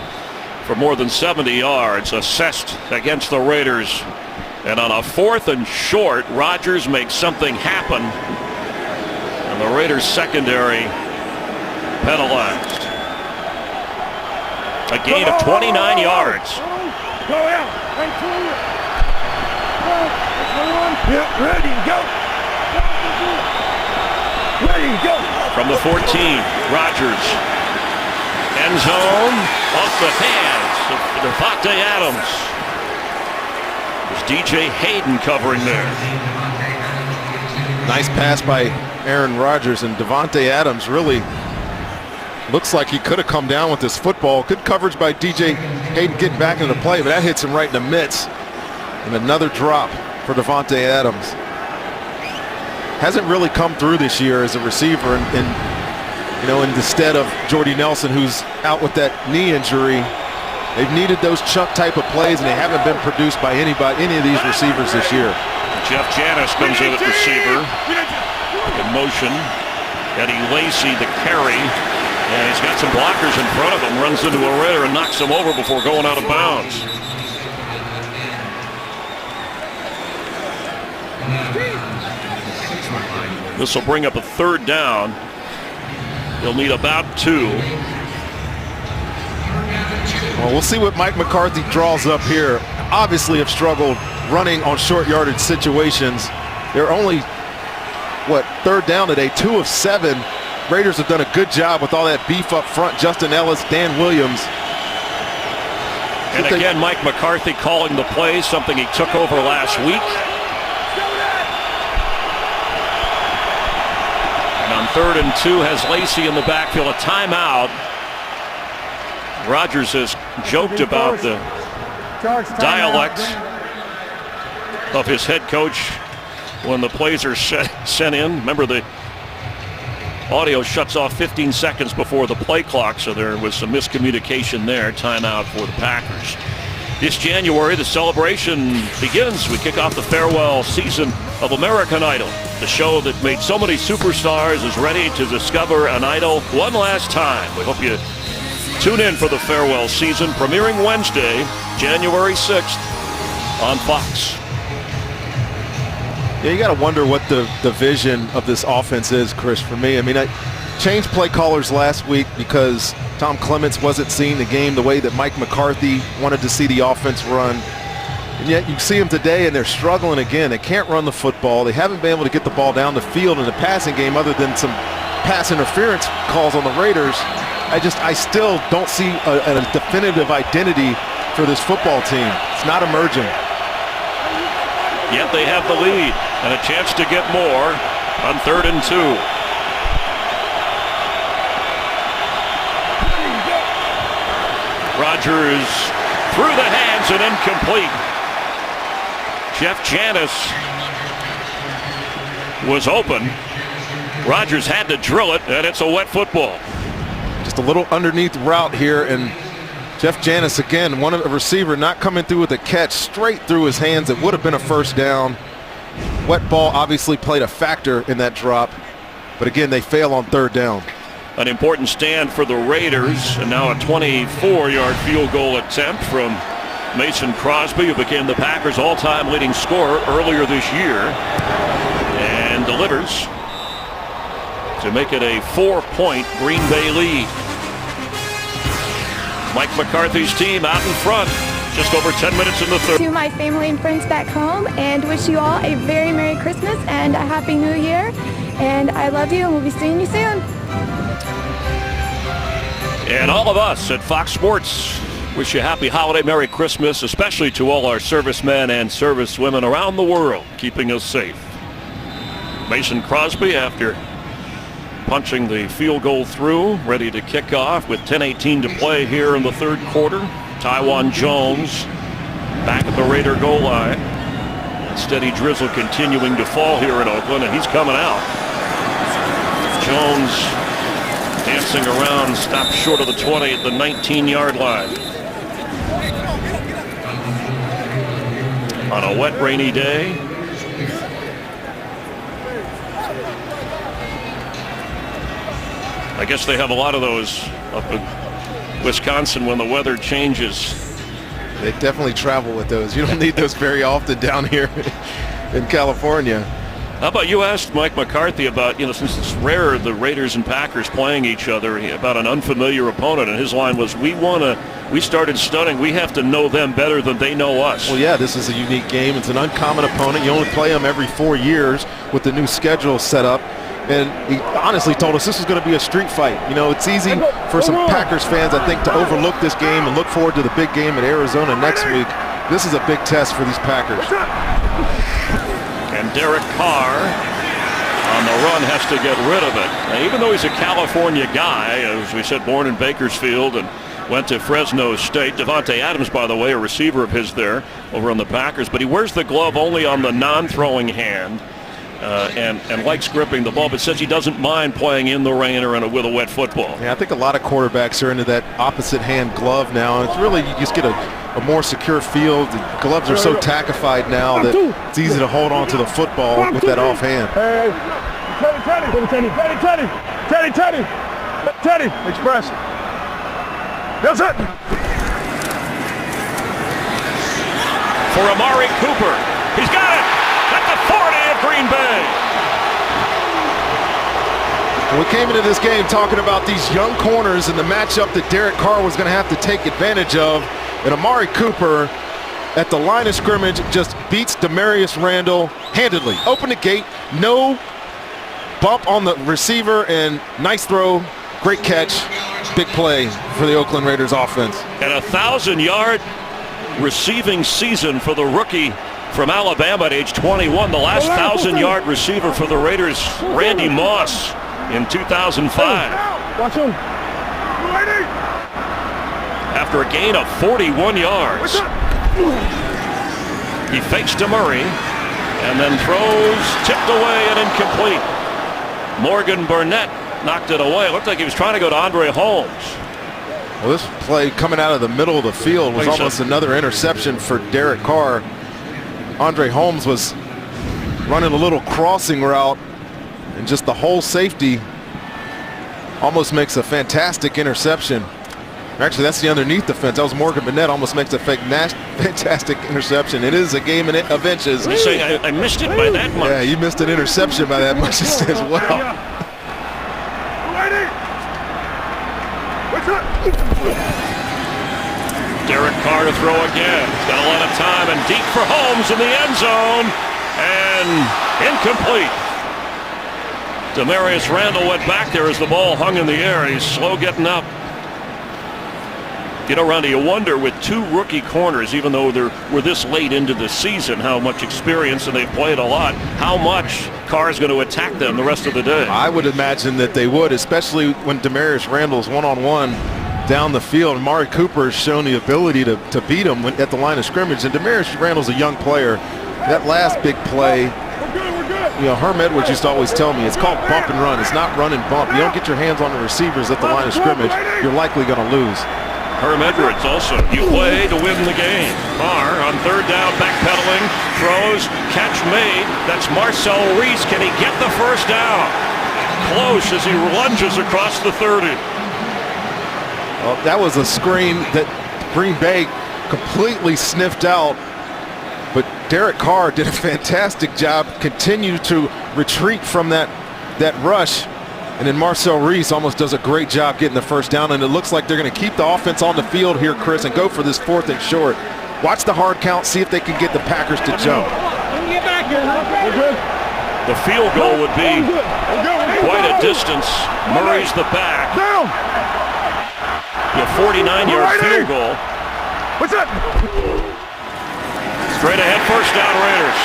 for more than 70 yards assessed against the Raiders. And on a 4th and short, Rodgers makes something happen. And the Raiders secondary penalized. A gain of 29 yards. Go out. Yeah, ready, go. Ready, go. From the 14, Rodgers. End zone, off the hands of Davante Adams. There's DJ Hayden covering there. Nice pass by Aaron Rodgers, and Davante Adams really looks like he could have come down with this football. Good coverage by DJ Hayden getting back into the play, but that hits him right in the midst. And another drop for Davante Adams. Hasn't really come through this year as a receiver, and instead of Jordy Nelson, who's out with that knee injury. They've needed those chunk type of plays, and they haven't been produced by any of these receivers this year. Jeff Janis comes in at receiver. In motion. Eddie Lacy to carry. And he's got some blockers in front of him. Runs into a Raider and knocks him over before going out of bounds. This will bring up a 3rd down. He'll need about 2. Well, we'll see what Mike McCarthy draws up here. Obviously have struggled running on short yardage situations. They're only, 3rd down today, 2 of 7. Raiders have done a good job with all that beef up front. Justin Ellis, Dan Williams. And again, Mike McCarthy calling the plays, something he took over last week. And on 3rd and 2 has Lacy in the backfield, a timeout. Rodgers has joked about the dialect of his head coach when the plays are sent in. Remember, the audio shuts off 15 seconds before the play clock, so there was some miscommunication there. Timeout for the Packers. This January, the celebration begins. We kick off the farewell season of American Idol. The show that made so many superstars is ready to discover an idol one last time. We hope you tune in for the farewell season, premiering Wednesday, January 6th on Fox. Yeah, you got to wonder what the vision of this offense is, Chris, for me. I mean, I changed play callers last week because Tom Clements wasn't seeing the game the way that Mike McCarthy wanted to see the offense run. And yet you see them today and they're struggling again. They can't run the football. They haven't been able to get the ball down the field in the passing game other than some pass interference calls on the Raiders. I still don't see a definitive identity for this football team. It's not emerging. Yet they have the lead and a chance to get more on 3rd and 2. Rodgers through the hands and incomplete. Jeff Janis was open. Rodgers had to drill it, and it's a wet football. Just a little underneath route here, and Jeff Janis again, a receiver not coming through with a catch straight through his hands. It would have been a first down. Wet ball obviously played a factor in that drop, but again, they fail on 3rd down. An important stand for the Raiders, and now a 24-yard field goal attempt from Mason Crosby, who became the Packers' all-time leading scorer earlier this year, and delivers to make it a 4-point Green Bay lead. Mike McCarthy's team out in front, just over 10 minutes in the third. To my family and friends back home, and wish you all a very Merry Christmas and a Happy New Year. And I love you, and we'll be seeing you soon. And all of us at Fox Sports wish you a happy holiday, Merry Christmas, especially to all our servicemen and servicewomen around the world, keeping us safe. Mason Crosby, after punching the field goal through, ready to kick off with 10:18 to play here in the 3rd quarter. Taiwan Jones back at the Raider goal line. Steady drizzle continuing to fall here in Oakland, and he's coming out. Jones dancing around, stopped short of the 20 at the 19-yard line. On a wet, rainy day. I guess they have a lot of those up in Wisconsin when the weather changes. They definitely travel with those. You don't need those very often down here in California. How about you asked Mike McCarthy about, since it's rare the Raiders and Packers playing each other, about an unfamiliar opponent, and his line was, we started studying, we have to know them better than they know us. Well, yeah, this is a unique game. It's an uncommon opponent. You only play them every 4 years with the new schedule set up. And he honestly told us this is going to be a street fight. It's easy for some Packers fans, I think, to overlook this game and look forward to the big game at Arizona next week. This is a big test for these Packers. And Derek Carr on the run has to get rid of it. Now, even though he's a California guy, as we said, born in Bakersfield and went to Fresno State. Devontae Adams, by the way, a receiver of his there over on the Packers. But he wears the glove only on the non-throwing hand. And likes gripping the ball, but says he doesn't mind playing in the rain or with a wet football. Yeah, I think a lot of quarterbacks are into that opposite hand glove now. And it's really, you just get a more secure feel. The gloves are so tackified now that it's easy to hold on to the football with that offhand. Hey, Teddy, express. That's it. For Amari Cooper, he's got it at the 40 of Green Bay. We came into this game talking about these young corners and the matchup that Derek Carr was going to have to take advantage of. And Amari Cooper at the line of scrimmage just beats Demarius Randall handedly. Open the gate, no bump on the receiver, and nice throw, great catch, big play for the Oakland Raiders offense. And a 1,000-yard receiving season for the rookie from Alabama at age 21. The last 1,000-yard receiver for the Raiders, Randy Moss, in 2005. Watch him. After a gain of 41 yards. He fakes to Murray and then throws, tipped away and incomplete. Morgan Burnett knocked it away. It looked like he was trying to go to Andre Holmes. Well, this play coming out of the middle of the field was almost another interception for Derek Carr. Andre Holmes was running a little crossing route, and just the whole safety almost makes a fantastic interception. Actually, that's the underneath defense. That was Morgan Burnett, almost makes a fantastic interception. It is a game of inches. You're saying I missed it by that much. Yeah, you missed an interception by that much as well. Derek Carr to throw again. He's got a lot of time, and deep for Holmes in the end zone, and incomplete. Demarius Randall went back there as the ball hung in the air. He's slow getting up. You know, Randy, you wonder with two rookie corners, even though we're this late into the season, how much experience, and they've played a lot, how much Carr's going to attack them the rest of the day. I would imagine that they would, especially when Demarius Randall's one-on-one down the field. Amari Cooper has shown the ability to beat him at the line of scrimmage, and Demarius Randall's a young player. That last big play, you know, Herm Edwards used to always tell me, it's called bump and run. It's not run and bump. You don't get your hands on the receivers at the line of scrimmage, you're likely going to lose. Herm Edwards also. You play to win the game. Carr on third down, backpedaling, throws, catch made. That's Marcel Reese. Can he get the first down? Close as he lunges across the 30. Well, that was a screen that Green Bay completely sniffed out, but Derek Carr did a fantastic job, continued to retreat from that rush. And then Marcel Reese almost does a great job getting the first down, and it looks like they're going to keep the offense on the field here, Chris, and go for this 4th and short. Watch the hard count, see if they can get the Packers to jump. The field goal would be quite a distance. Murray's the back. The 49-yard field goal. What's up? Straight ahead, first down, Raiders.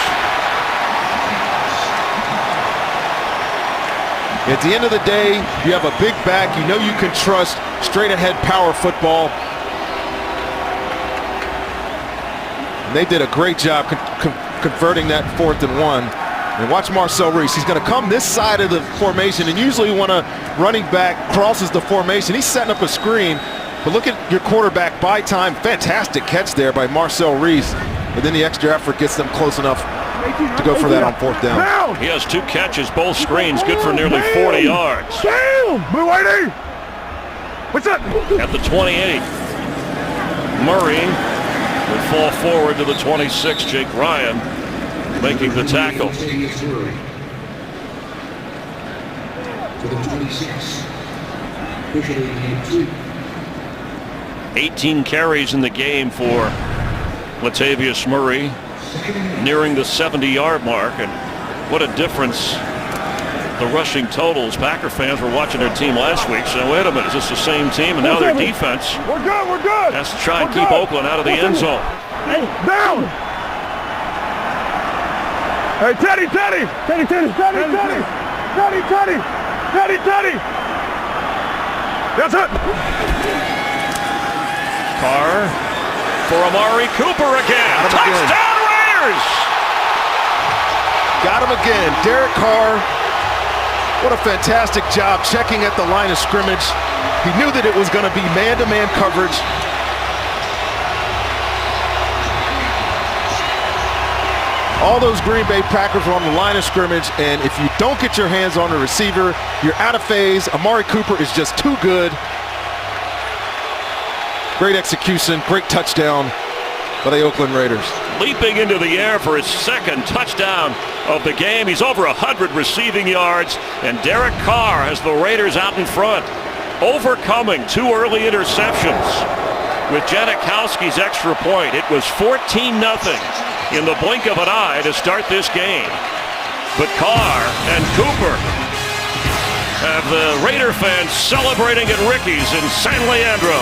At the end of the day, you have a big back. You know you can trust straight ahead power football. And they did a great job converting that 4th and 1. And watch Marcel Reese. He's going to come this side of the formation, and usually when a running back crosses the formation, he's setting up a screen. But look at your quarterback buy time. Fantastic catch there by Marcel Reese. But then the extra effort gets them close enough to go for that on 4th down. He has 2 catches, both screens, good for nearly 40 yards. Blue Whitey! What's up? At the 28. Murray will fall forward to the 26. Jake Ryan making the tackle. To the 26. 18 carries in the game for Latavius Murray, nearing the 70-yard mark, and what a difference the rushing totals. Packer fans were watching their team last week, saying, wait a minute, is this the same team? And now their defense We're good. has to try and keep Oakland out of the end zone. Down! Hey, Teddy! That's it! Carr for Amari Cooper again. Touchdown Raiders! Got him again. Derek Carr, what a fantastic job checking at the line of scrimmage. He knew that it was going to be man-to-man coverage. All those Green Bay Packers were on the line of scrimmage, and if you don't get your hands on the receiver, you're out of phase. Amari Cooper is just too good. Great execution, great touchdown by the Oakland Raiders. Leaping into the air for his 2nd touchdown of the game. He's over 100 receiving yards, and Derek Carr has the Raiders out in front, overcoming 2 early interceptions. With Janikowski's extra point, it was 14-0 in the blink of an eye to start this game. But Carr and Cooper have the Raider fans celebrating at Ricky's in San Leandro.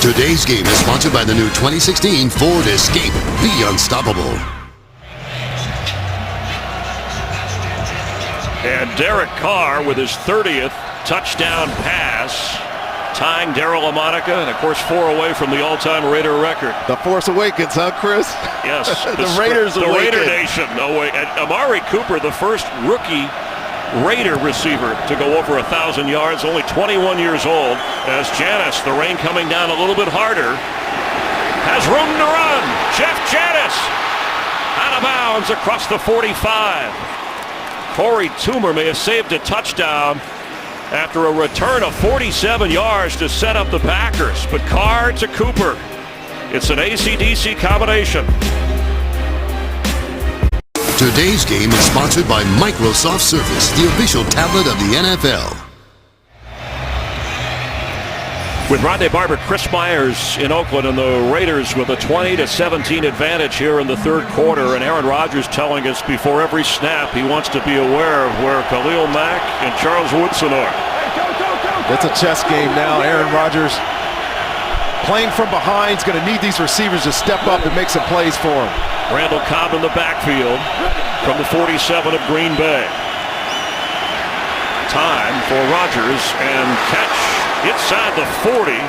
Today's game is sponsored by the new 2016 Ford Escape. Be unstoppable. And Derek Carr with his 30th touchdown pass, tying Daryle Lamonica, and of course 4 away from the all-time Raider record. The Force Awakens, huh, Chris? Yes. the Raiders The awaken. Raider Nation. No way. And Amari Cooper, the first rookie Raider receiver to go over 1,000 yards, only 21 years old, as Janis, the rain coming down a little bit harder, has room to run. Jeff Janis out of bounds across the 45. Corey Toomer may have saved a touchdown after a return of 47 yards to set up the Packers, but Carr to Cooper. It's an AC/DC combination. Today's game is sponsored by Microsoft Surface, the official tablet of the NFL. With Rondé Barber, Chris Myers in Oakland, and the Raiders with a 20-17 advantage here in the third quarter. And Aaron Rodgers telling us before every snap he wants to be aware of where Khalil Mack and Charles Woodson are. It's a chess game now. Aaron Rodgers playing from behind. He's going to need these receivers to step up and make some plays for him. Randall Cobb in the backfield from the 47 of Green Bay. Time for Rodgers and catch inside the 40.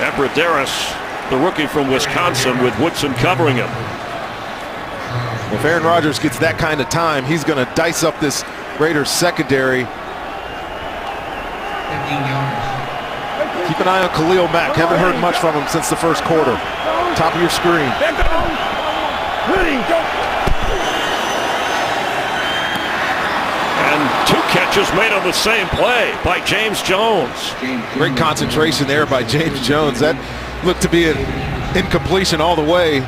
Abradaris, the rookie from Wisconsin, with Woodson covering him. If Aaron Rodgers gets that kind of time, he's going to dice up this Raiders secondary. 15 yards. Keep an eye on Khalil Mack. Haven't heard much from him since the first quarter. Top of your screen. And 2 catches made on the same play by James Jones. Great concentration there by James Jones. That looked to be an incompletion all the way.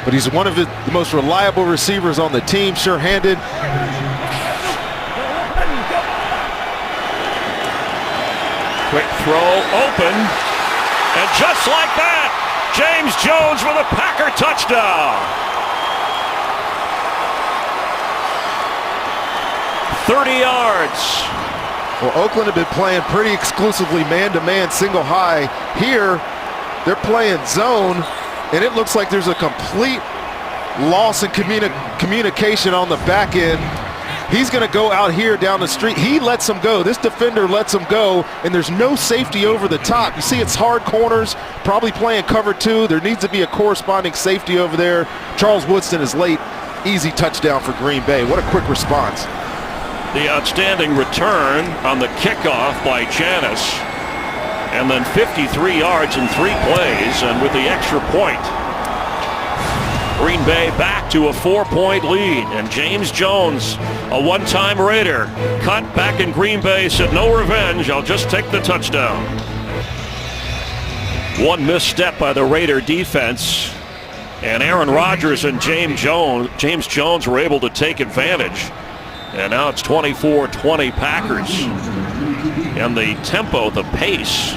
But he's one of the most reliable receivers on the team, sure-handed. Quick throw, open, and just like that, James Jones with a Packer touchdown. 30 yards. Well, Oakland have been playing pretty exclusively man-to-man, single high. Here, they're playing zone, and it looks like there's a complete loss in communication on the back end. He's going to go out here down the street. He lets him go. This defender lets him go, and there's no safety over the top. You see it's hard corners, probably playing cover 2. There needs to be a corresponding safety over there. Charles Woodson is late. Easy touchdown for Green Bay. What a quick response. The outstanding return on the kickoff by Janis, and then 53 yards in 3 plays, and with the extra point, Green Bay back to a 4-point lead, and James Jones, a one-time Raider, cut back in Green Bay, said no revenge, I'll just take the touchdown. One misstep by the Raider defense, and Aaron Rodgers and James Jones were able to take advantage. And now it's 24-20 Packers. And the tempo, the pace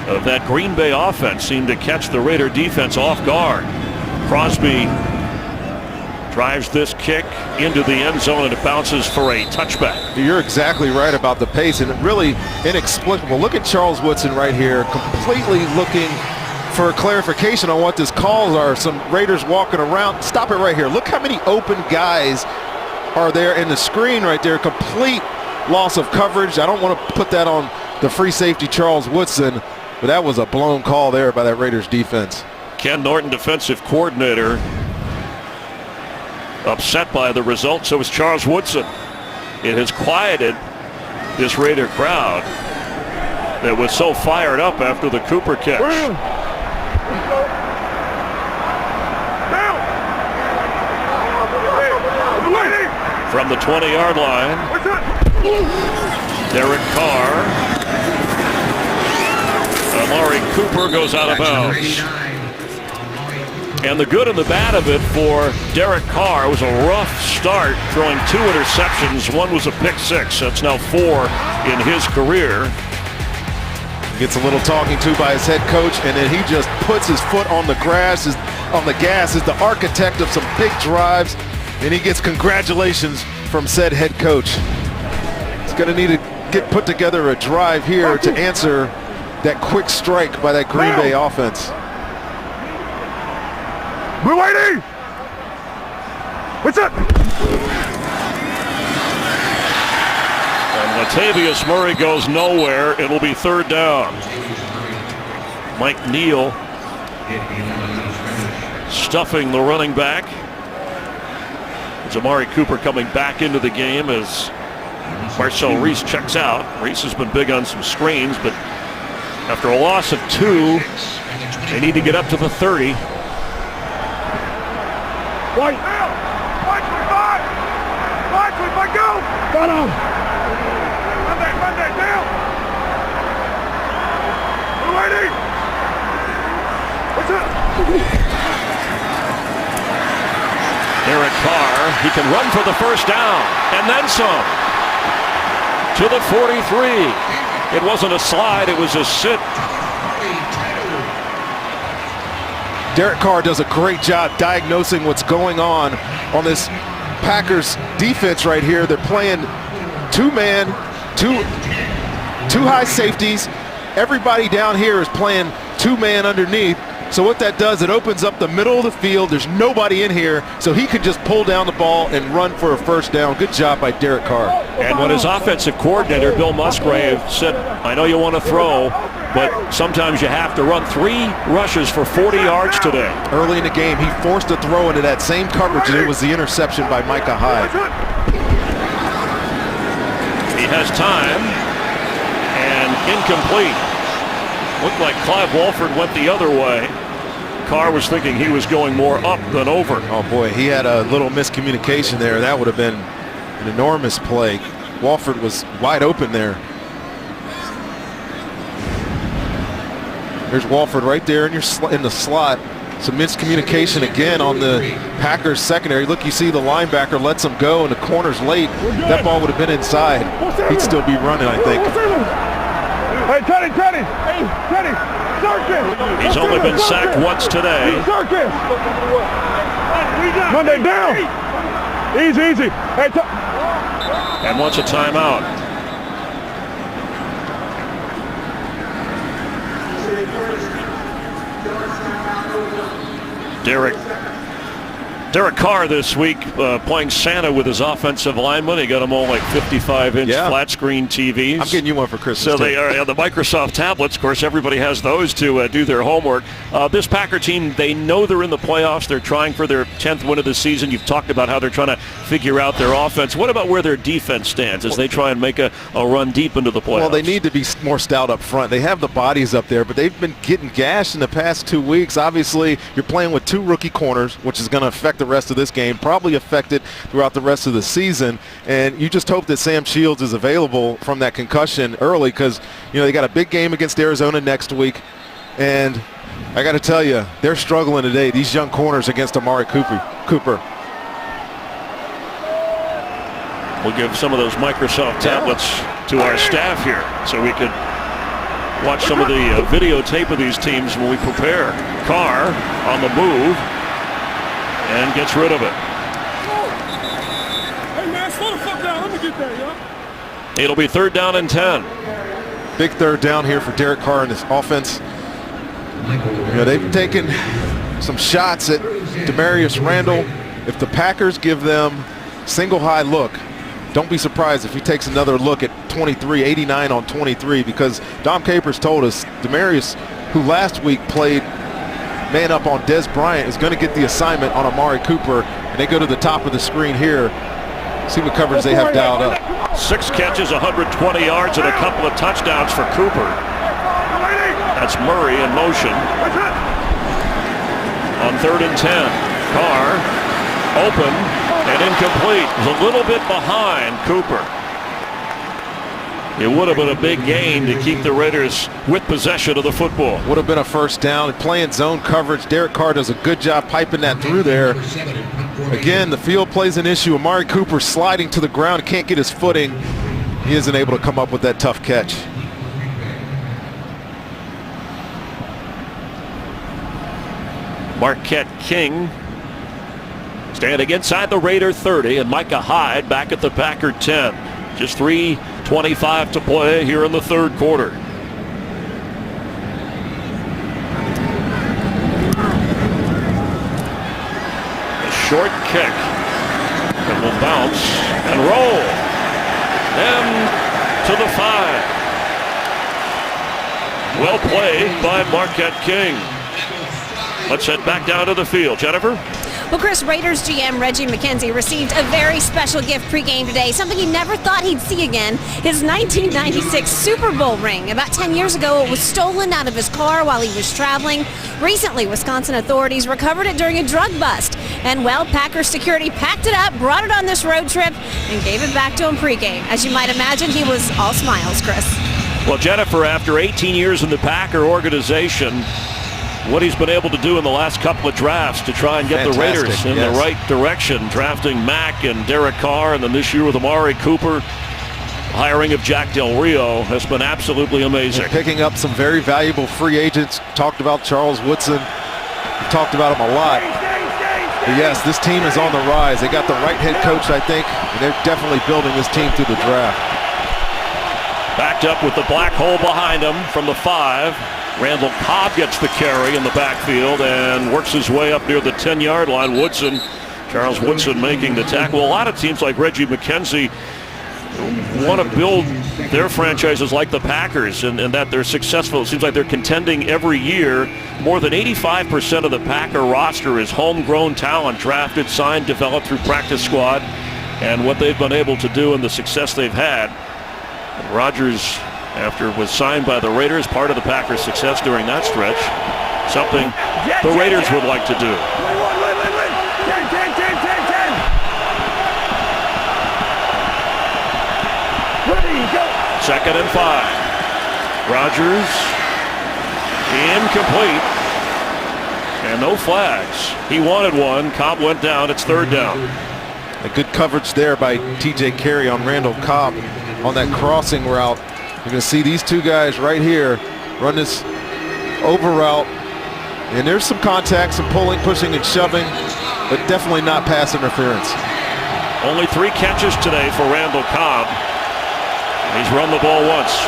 of that Green Bay offense seemed to catch the Raider defense off guard. Crosby drives this kick into the end zone, and it bounces for a touchback. You're exactly right about the pace, and really inexplicable. Look at Charles Woodson right here, completely looking for clarification on what these calls are. Some Raiders walking around. Stop it right here. Look how many open guys are there in the screen right there. Complete loss of coverage. I don't want to put that on the free safety Charles Woodson, but that was a blown call there by that Raiders defense. Ken Norton, defensive coordinator, upset by the result. So is Charles Woodson. It has quieted this Raider crowd that was so fired up after the Cooper catch. From the 20-yard line, Derek Carr. Amari Cooper goes out of bounds. And the good and the bad of it for Derek Carr was a rough start, throwing 2 interceptions. One was a pick 6. That's now 4 in his career. Gets a little talking to by his head coach, and then he just puts his foot on the gas, is the architect of some big drives, and he gets congratulations from said head coach. He's going to need to put together a drive here to answer that quick strike by that Green Bay offense. Blue ID! What's up? And Latavius Murray goes nowhere. It'll be 3rd down. Mike Neal stuffing the running back. As Amari Cooper coming back into the game as Marcel Reese checks out. Reese has been big on some screens, but after a loss of 2, they need to get up to the 30. White. White, 25. White, 25, go. Run on. Monday, down. We're waiting. What's up? Derek Carr, he can run for the first down, and then some. To the 43. It wasn't a slide, it was a sit. Derek Carr does a great job diagnosing what's going on this Packers defense right here. They're playing two-man, two high safeties. Everybody down here is playing two-man underneath. So what that does, it opens up the middle of the field. There's nobody in here, so he can just pull down the ball and run for a first down. Good job by Derek Carr. And when his offensive coordinator, Bill Musgrave, said, I know you want to throw, but sometimes you have to run 3 rushes for 40 yards today. Early in the game, he forced a throw into that same coverage, and it was the interception by Micah Hyde. He has time, and incomplete. Looked like Clive Walford went the other way. Carr was thinking he was going more up than over. Oh boy, he had a little miscommunication there. That would have been an enormous play. Walford was wide open there. There's Walford right there in the slot. Some miscommunication again on the Packers secondary. Look, you see the linebacker lets him go and the corner's late. That ball would have been inside. He'd still be running, I think. Hey, Teddy. Hey, Teddy. Circus. He's only been sacked once today. Circus. Monday, down. Easy. Hey, and wants a timeout. Derek Carr this week playing Santa with his offensive lineman. He got them all like 55-inch flat screen TVs. I'm getting you one for Christmas. So they are the Microsoft tablets. Of course, everybody has those to do their homework. This Packer team, they know they're in the playoffs. They're trying for their 10th win of the season. You've talked about how they're trying to figure out their offense. What about where their defense stands as they try and make a run deep into the playoffs? Well, they need to be more stout up front. They have the bodies up there, but they've been getting gashed in the past 2 weeks. Obviously, you're playing with 2 rookie corners, which is going to affect the rest of this game, probably affect it throughout the rest of the season. And you just hope that Sam Shields is available from that concussion early because, they got a big game against Arizona next week. And I got to tell you, they're struggling today, these young corners against Amari Cooper. We'll give some of those Microsoft tablets to our staff here so we could watch some of the videotape of these teams when we prepare. Carr on the move and gets rid of it. Hey man, slow the fuck down. Let me get there, yo. It'll be 3rd down and 10. Big 3rd down here for Derek Carr in this offense. They've taken some shots at Demarius Randall. If the Packers give them single high look, don't be surprised if he takes another look at 23, 89 on 23, because Dom Capers told us Demarius, who last week played man up on Des Bryant, is going to get the assignment on Amari Cooper, and they go to the top of the screen here. See what coverage they have dialed up. 6 catches, 120 yards, and a couple of touchdowns for Cooper. That's Murray in motion. On 3rd and 10, Carr open and incomplete. Was a little bit behind Cooper. It would have been a big gain to keep the Raiders with possession of the football. Would have been a first down. Playing zone coverage. Derek Carr does a good job piping that through there. Again, the field plays an issue. Amari Cooper sliding to the ground, can't get his footing. He isn't able to come up with that tough catch. Marquette King standing inside the Raider 30, and Micah Hyde back at the Packer 10. Just 3:25 to play here in the 3rd quarter. A short kick. It will bounce and roll. And to the 5. Well played by Marquette King. Let's head back down to the field. Jennifer? Well, Chris, Raiders GM Reggie McKenzie received a very special gift pregame today, something he never thought he'd see again, his 1996 Super Bowl ring. About 10 years ago, it was stolen out of his car while he was traveling. Recently, Wisconsin authorities recovered it during a drug bust. And, well, Packers security packed it up, brought it on this road trip, and gave it back to him pregame. As you might imagine, he was all smiles, Chris. Well, Jennifer, after 18 years in the Packer organization, what he's been able to do in the last couple of drafts to try and get the Raiders in the right direction, drafting Mack and Derek Carr, and then this year with Amari Cooper, hiring of Jack Del Rio has been absolutely amazing. And picking up some very valuable free agents. Talked about Charles Woodson. We talked about him a lot. But yes, this team is on the rise. They got the right head coach, I think, and they're definitely building this team through the draft. Backed up with the black hole behind him from the 5. Randall Cobb gets the carry in the backfield and works his way up near the 10-yard line. Woodson, Charles Woodson making the tackle. A lot of teams like Reggie McKenzie want to build their franchises like the Packers and that they're successful. It seems like they're contending every year. More than 85% of the Packer roster is homegrown talent, drafted, signed, developed through practice squad. And what they've been able to do and the success they've had. Rodgers, after was signed by the Raiders, part of the Packers' success during that stretch, something the Raiders would like to do. Second and 5. Rodgers incomplete and no flags. He wanted one. Cobb went down. It's third down. A good coverage there by T.J. Carey on Randall Cobb on that crossing route. You're going to see these two guys right here run this over route. And there's some contact, some pulling, pushing, and shoving, but definitely not pass interference. Only 3 catches today for Randall Cobb. He's run the ball once.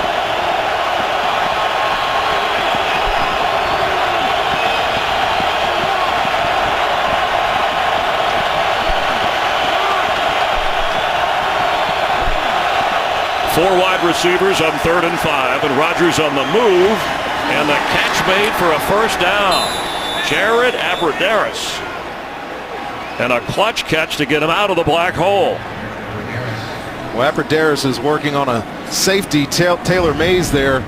Four wide receivers on 3rd and 5, and Rodgers on the move, and the catch made for a first down. Jared Abbrederis. And a clutch catch to get him out of the black hole. Well, Abbrederis is working on a safety, Taylor Mays there.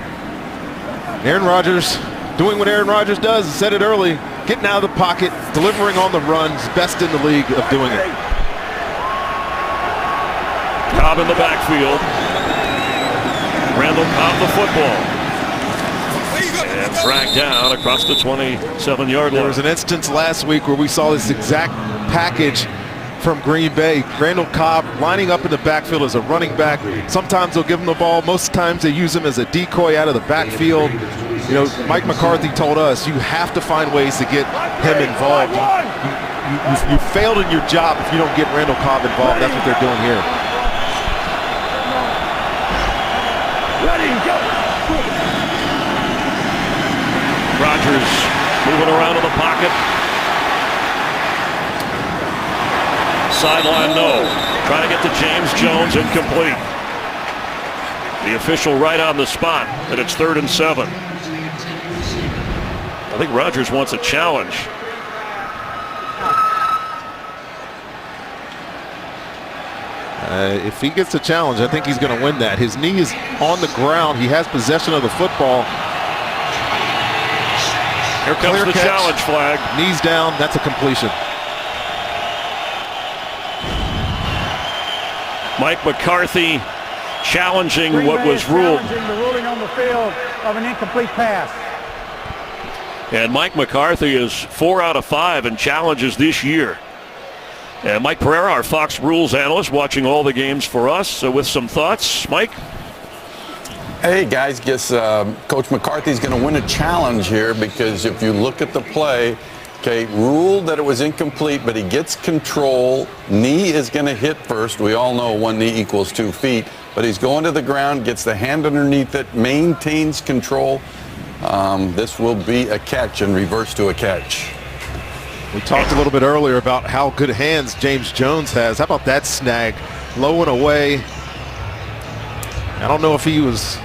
Aaron Rodgers doing what Aaron Rodgers does, I said it early, getting out of the pocket, delivering on the runs, best in the league of doing it. Cobb in the backfield. Randall Cobb the football. And dragged down across the 27-yard line. There was an instance last week where we saw this exact package from Green Bay. Randall Cobb lining up in the backfield as a running back. Sometimes they'll give him the ball. Most times they use him as a decoy out of the backfield. You know, Mike McCarthy told us you have to find ways to get him involved. You failed in your job if you don't get Randall Cobb involved. That's what they're doing here. Rodgers moving around in the pocket. Sideline no. Trying to get to James Jones, incomplete. The official right on the spot, and it's 3rd and 7. I think Rodgers wants a challenge. If he gets a challenge, I think he's going to win that. His knee is on the ground. He has possession of the football. Here comes the challenge flag. Knees down. That's a completion. Mike McCarthy challenging what was ruled. Challenging the ruling on the field of an incomplete pass. And Mike McCarthy is 4 out of 5 in challenges this year. And Mike Pereira, our Fox Rules analyst, watching all the games for us. So with some thoughts, Mike? Hey, guys, guess Coach McCarthy's going to win a challenge here because if you look at the play, okay, ruled that it was incomplete, but he gets control. Knee is going to hit first. We all know 1 knee equals 2 feet. But he's going to the ground, gets the hand underneath it, maintains control. This will be a catch and reverse to a catch. We talked a little bit earlier about how good hands James Jones has. How about that snag? Low and away. I don't know if he was,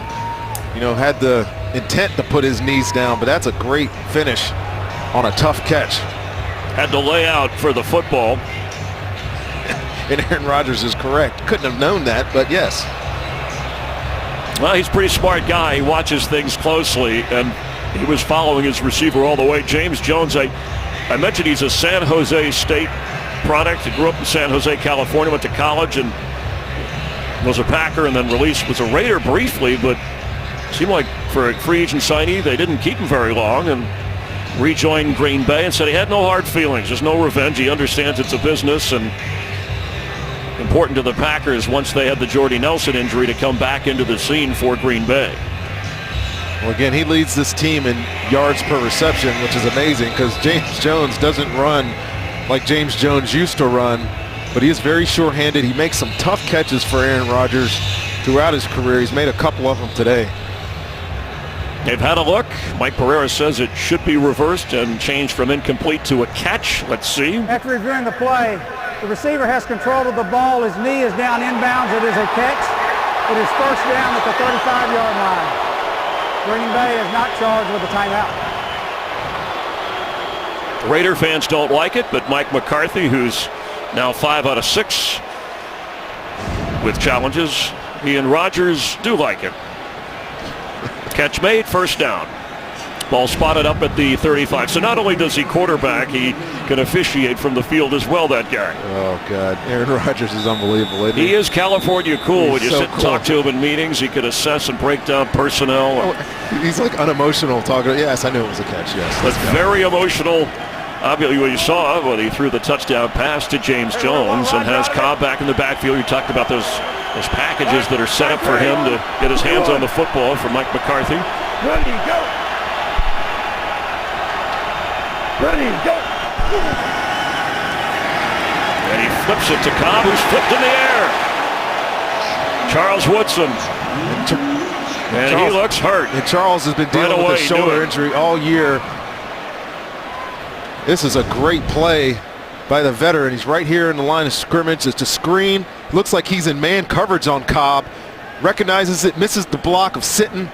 had the intent to put his knees down, but that's a great finish on a tough catch. had to lay out for the football. And Aaron Rodgers is correct. Couldn't have known that, but yes. Well, he's a pretty smart guy. He watches things closely, and he was following his receiver all the way. James Jones, I mentioned he's a San Jose State product. He grew up in San Jose, California, went to college, and was a Packer, and then was a Raider briefly, but seemed like for a free agent signee, they didn't keep him very long, and rejoined Green Bay and said he had no hard feelings. There's no revenge. He understands it's a business, and important to the Packers once they had the Jordy Nelson injury to come back into the scene for Green Bay. Well, again, he leads this team in yards per reception, which is amazing because James Jones doesn't run like James Jones used to run, but he is very sure-handed. He makes some tough catches for Aaron Rodgers throughout his career. He's made a couple of them today. They've had a look. Mike Pereira says it should be reversed and changed from incomplete to a catch. Let's see. After reviewing the play, the receiver has control of the ball. His knee is down inbounds. It is a catch. It is first down at the 35-yard line. Green Bay is not charged with a timeout. Raider fans don't like it, but Mike McCarthy, who's now 5 out of 6 with challenges, he and Rodgers do like it. Catch made, first down. Ball spotted up at the 35. So not only does he quarterback, he can officiate from the field as well, that guy. Oh, God. Aaron Rodgers is unbelievable, isn't he? He is California cool. He's when you so sit and cool. talk to him in meetings, he could assess and break down personnel. Oh, he's like unemotional talking. Yes, I knew it was a catch, yes. But very emotional. Obviously, what you saw when he threw the touchdown pass to James Jones and has Cobb back in the backfield. You talked about those packages that are set up for him to get his hands on the football from Mike McCarthy. Ready, go. Ready, go. And he flips it to Cobb, who's flipped in the air. Charles Woodson. And he looks hurt. And Charles has been dealing with a shoulder injury all year. This is a great play by the veteran. He's right here in the line of scrimmage. It's a screen. Looks like he's in man coverage on Cobb. Recognizes it, misses the block of Sitton.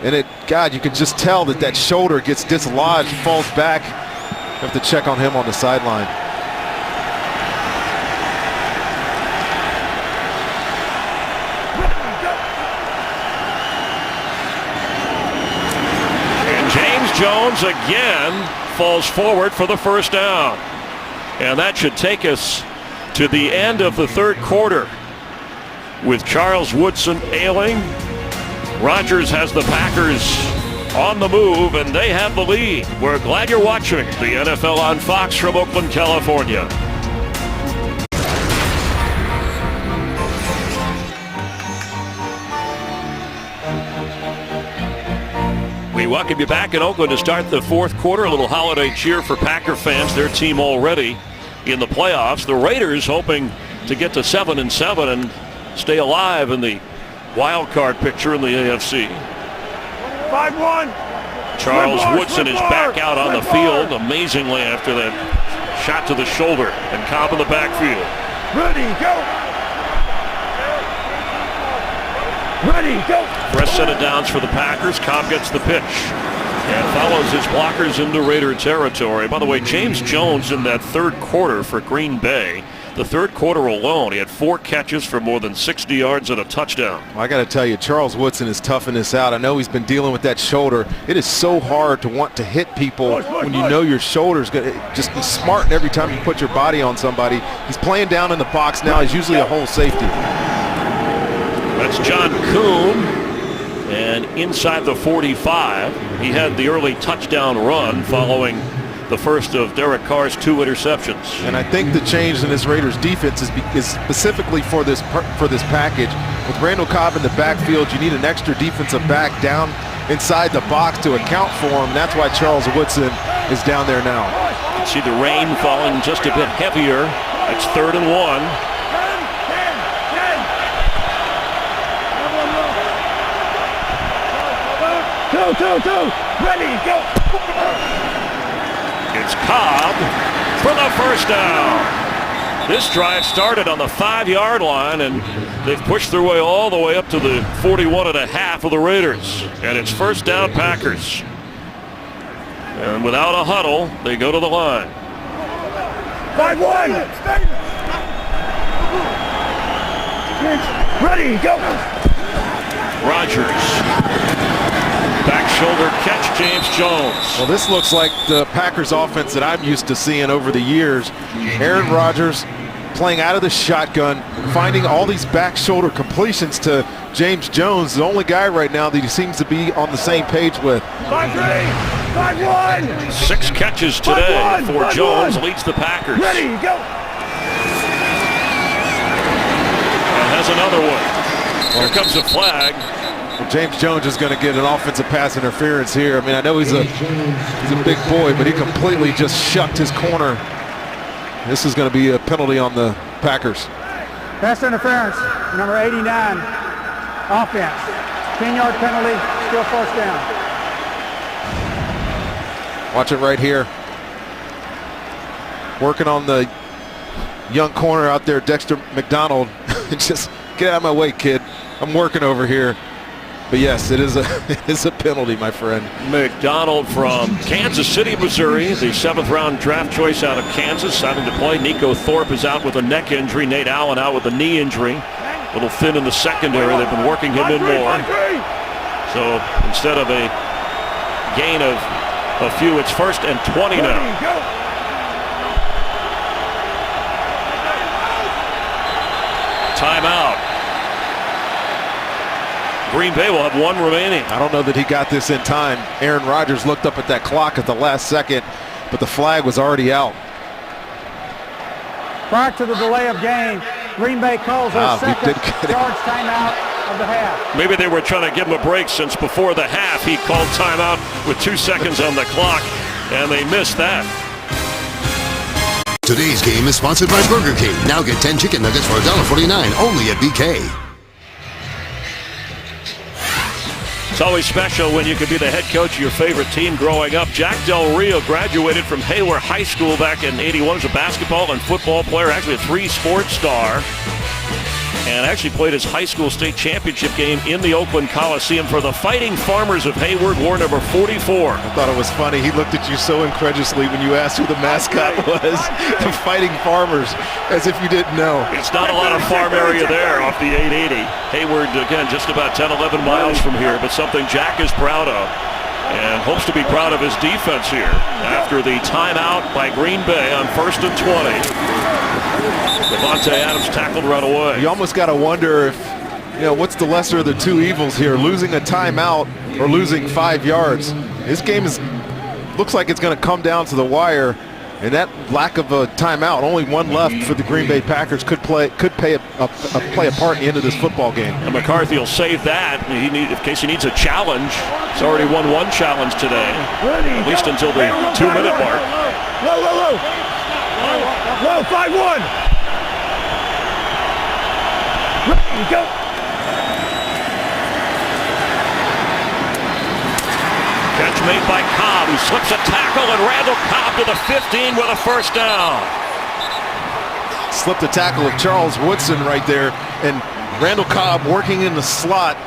And God, you can just tell that shoulder gets dislodged, falls back. Have to check on him on the sideline. And James Jones again falls forward for the first down. And that should take us to the end of the third quarter with Charles Woodson ailing. Rodgers has the Packers on the move, and they have the lead. We're glad you're watching the NFL on Fox from Oakland, California. We welcome you back in Oakland to start the fourth quarter. A little holiday cheer for Packer fans. Their team already in the playoffs. The Raiders hoping to get to 7-7 and stay alive in the wild card picture in the AFC. 5-1. Charles Woodson is back out on the field amazingly after that shot to the shoulder, and Cobb in the backfield. Ready, go. Ready, go. Fresh set of downs for the Packers. Cobb gets the pitch and follows his blockers into Raider territory. By the way, James Jones in that third quarter for Green Bay, the third quarter alone, he had 4 catches for more than 60 yards and a touchdown. Well, I got to tell you, Charles Woodson is toughing this out. I know he's been dealing with that shoulder. It is so hard to want to hit people when you know your shoulder's going to just be smart every time you put your body on somebody. He's playing down in the box now. He's usually a hole safety. That's John Kuhn, and inside the 45, he had the early touchdown run following the first of Derek Carr's 2 interceptions. And I think the change in this Raiders defense is specifically for this package. With Randall Cobb in the backfield, you need an extra defensive back down inside the box to account for him. And that's why Charles Woodson is down there now. You can see the rain falling just a bit heavier. It's 3rd and 1. Go. Ready, go. It's Cobb for the first down. This drive started on the 5-yard line, and they've pushed their way all the way up to the 41.5 of the Raiders. And it's first down Packers. And without a huddle, they go to the line. 5-1. Ready, go. Rogers. Back shoulder catch, James Jones. Well, this looks like the Packers offense that I'm used to seeing over the years. Aaron Rodgers playing out of the shotgun, finding all these back shoulder completions to James Jones, the only guy right now that he seems to be on the same page with. 5-3, 5-1. 6 catches today for Jones, leads the Packers. Ready, go. And has another one. Here comes a flag. Well, James Jones is going to get an offensive pass interference here. I mean, I know he's a big boy, but he completely just shucked his corner. This is going to be a penalty on the Packers. Pass interference, number 89, offense. 10-yard penalty, still first down. Watch it right here. Working on the young corner out there, Dexter McDonald. Just get out of my way, kid. I'm working over here. But yes, it is a penalty, my friend. McDonald from Kansas City, Missouri, the 7th-round draft choice out of Kansas, having to play. Nico Thorpe is out with a neck injury. Nate Allen out with a knee injury. A little thin in the secondary. They've been working him in more. So instead of a gain of a few, it's 1st and 20 now. Timeout. Green Bay will have 1 remaining. I don't know that he got this in time. Aaron Rodgers looked up at that clock at the last second, but the flag was already out. Prior to the delay of game, Green Bay calls their second charge timeout of the half. Maybe they were trying to give him a break since before the half he called timeout with 2 seconds on the clock, and they missed that. Today's game is sponsored by Burger King. Now get 10 chicken nuggets for $1.49 only at BK. It's always special when you can be the head coach of your favorite team growing up. Jack Del Rio graduated from Hayward High School back in '81 as a basketball and football player, actually a 3-sport star, and actually played his high school state championship game in the Oakland Coliseum for the Fighting Farmers of Hayward, wore number 44. I thought it was funny. He looked at you so incredulously when you asked who the mascot was. The Fighting Farmers, as if you didn't know. It's not a lot of farm area there off the 880. Hayward, again, just about 10, 11 miles from here, but something Jack is proud of and hopes to be proud of his defense here after the timeout by Green Bay on 1st and 20. Devontae Adams tackled right away. You almost got to wonder if, what's the lesser of the two evils here, losing a timeout or losing 5 yards. This game looks like it's going to come down to the wire, and that lack of a timeout, only 1 left for the Green Bay Packers, could play a part in the end of this football game. And McCarthy will save that in case he needs a challenge. He's already won 1 challenge today, at least until the 2-minute mark. Low, 5-1. Ready, go. Catch made by Cobb, who slips a tackle, and Randall Cobb to the 15 with a first down. Slipped a tackle of Charles Woodson right there, and Randall Cobb working in the slot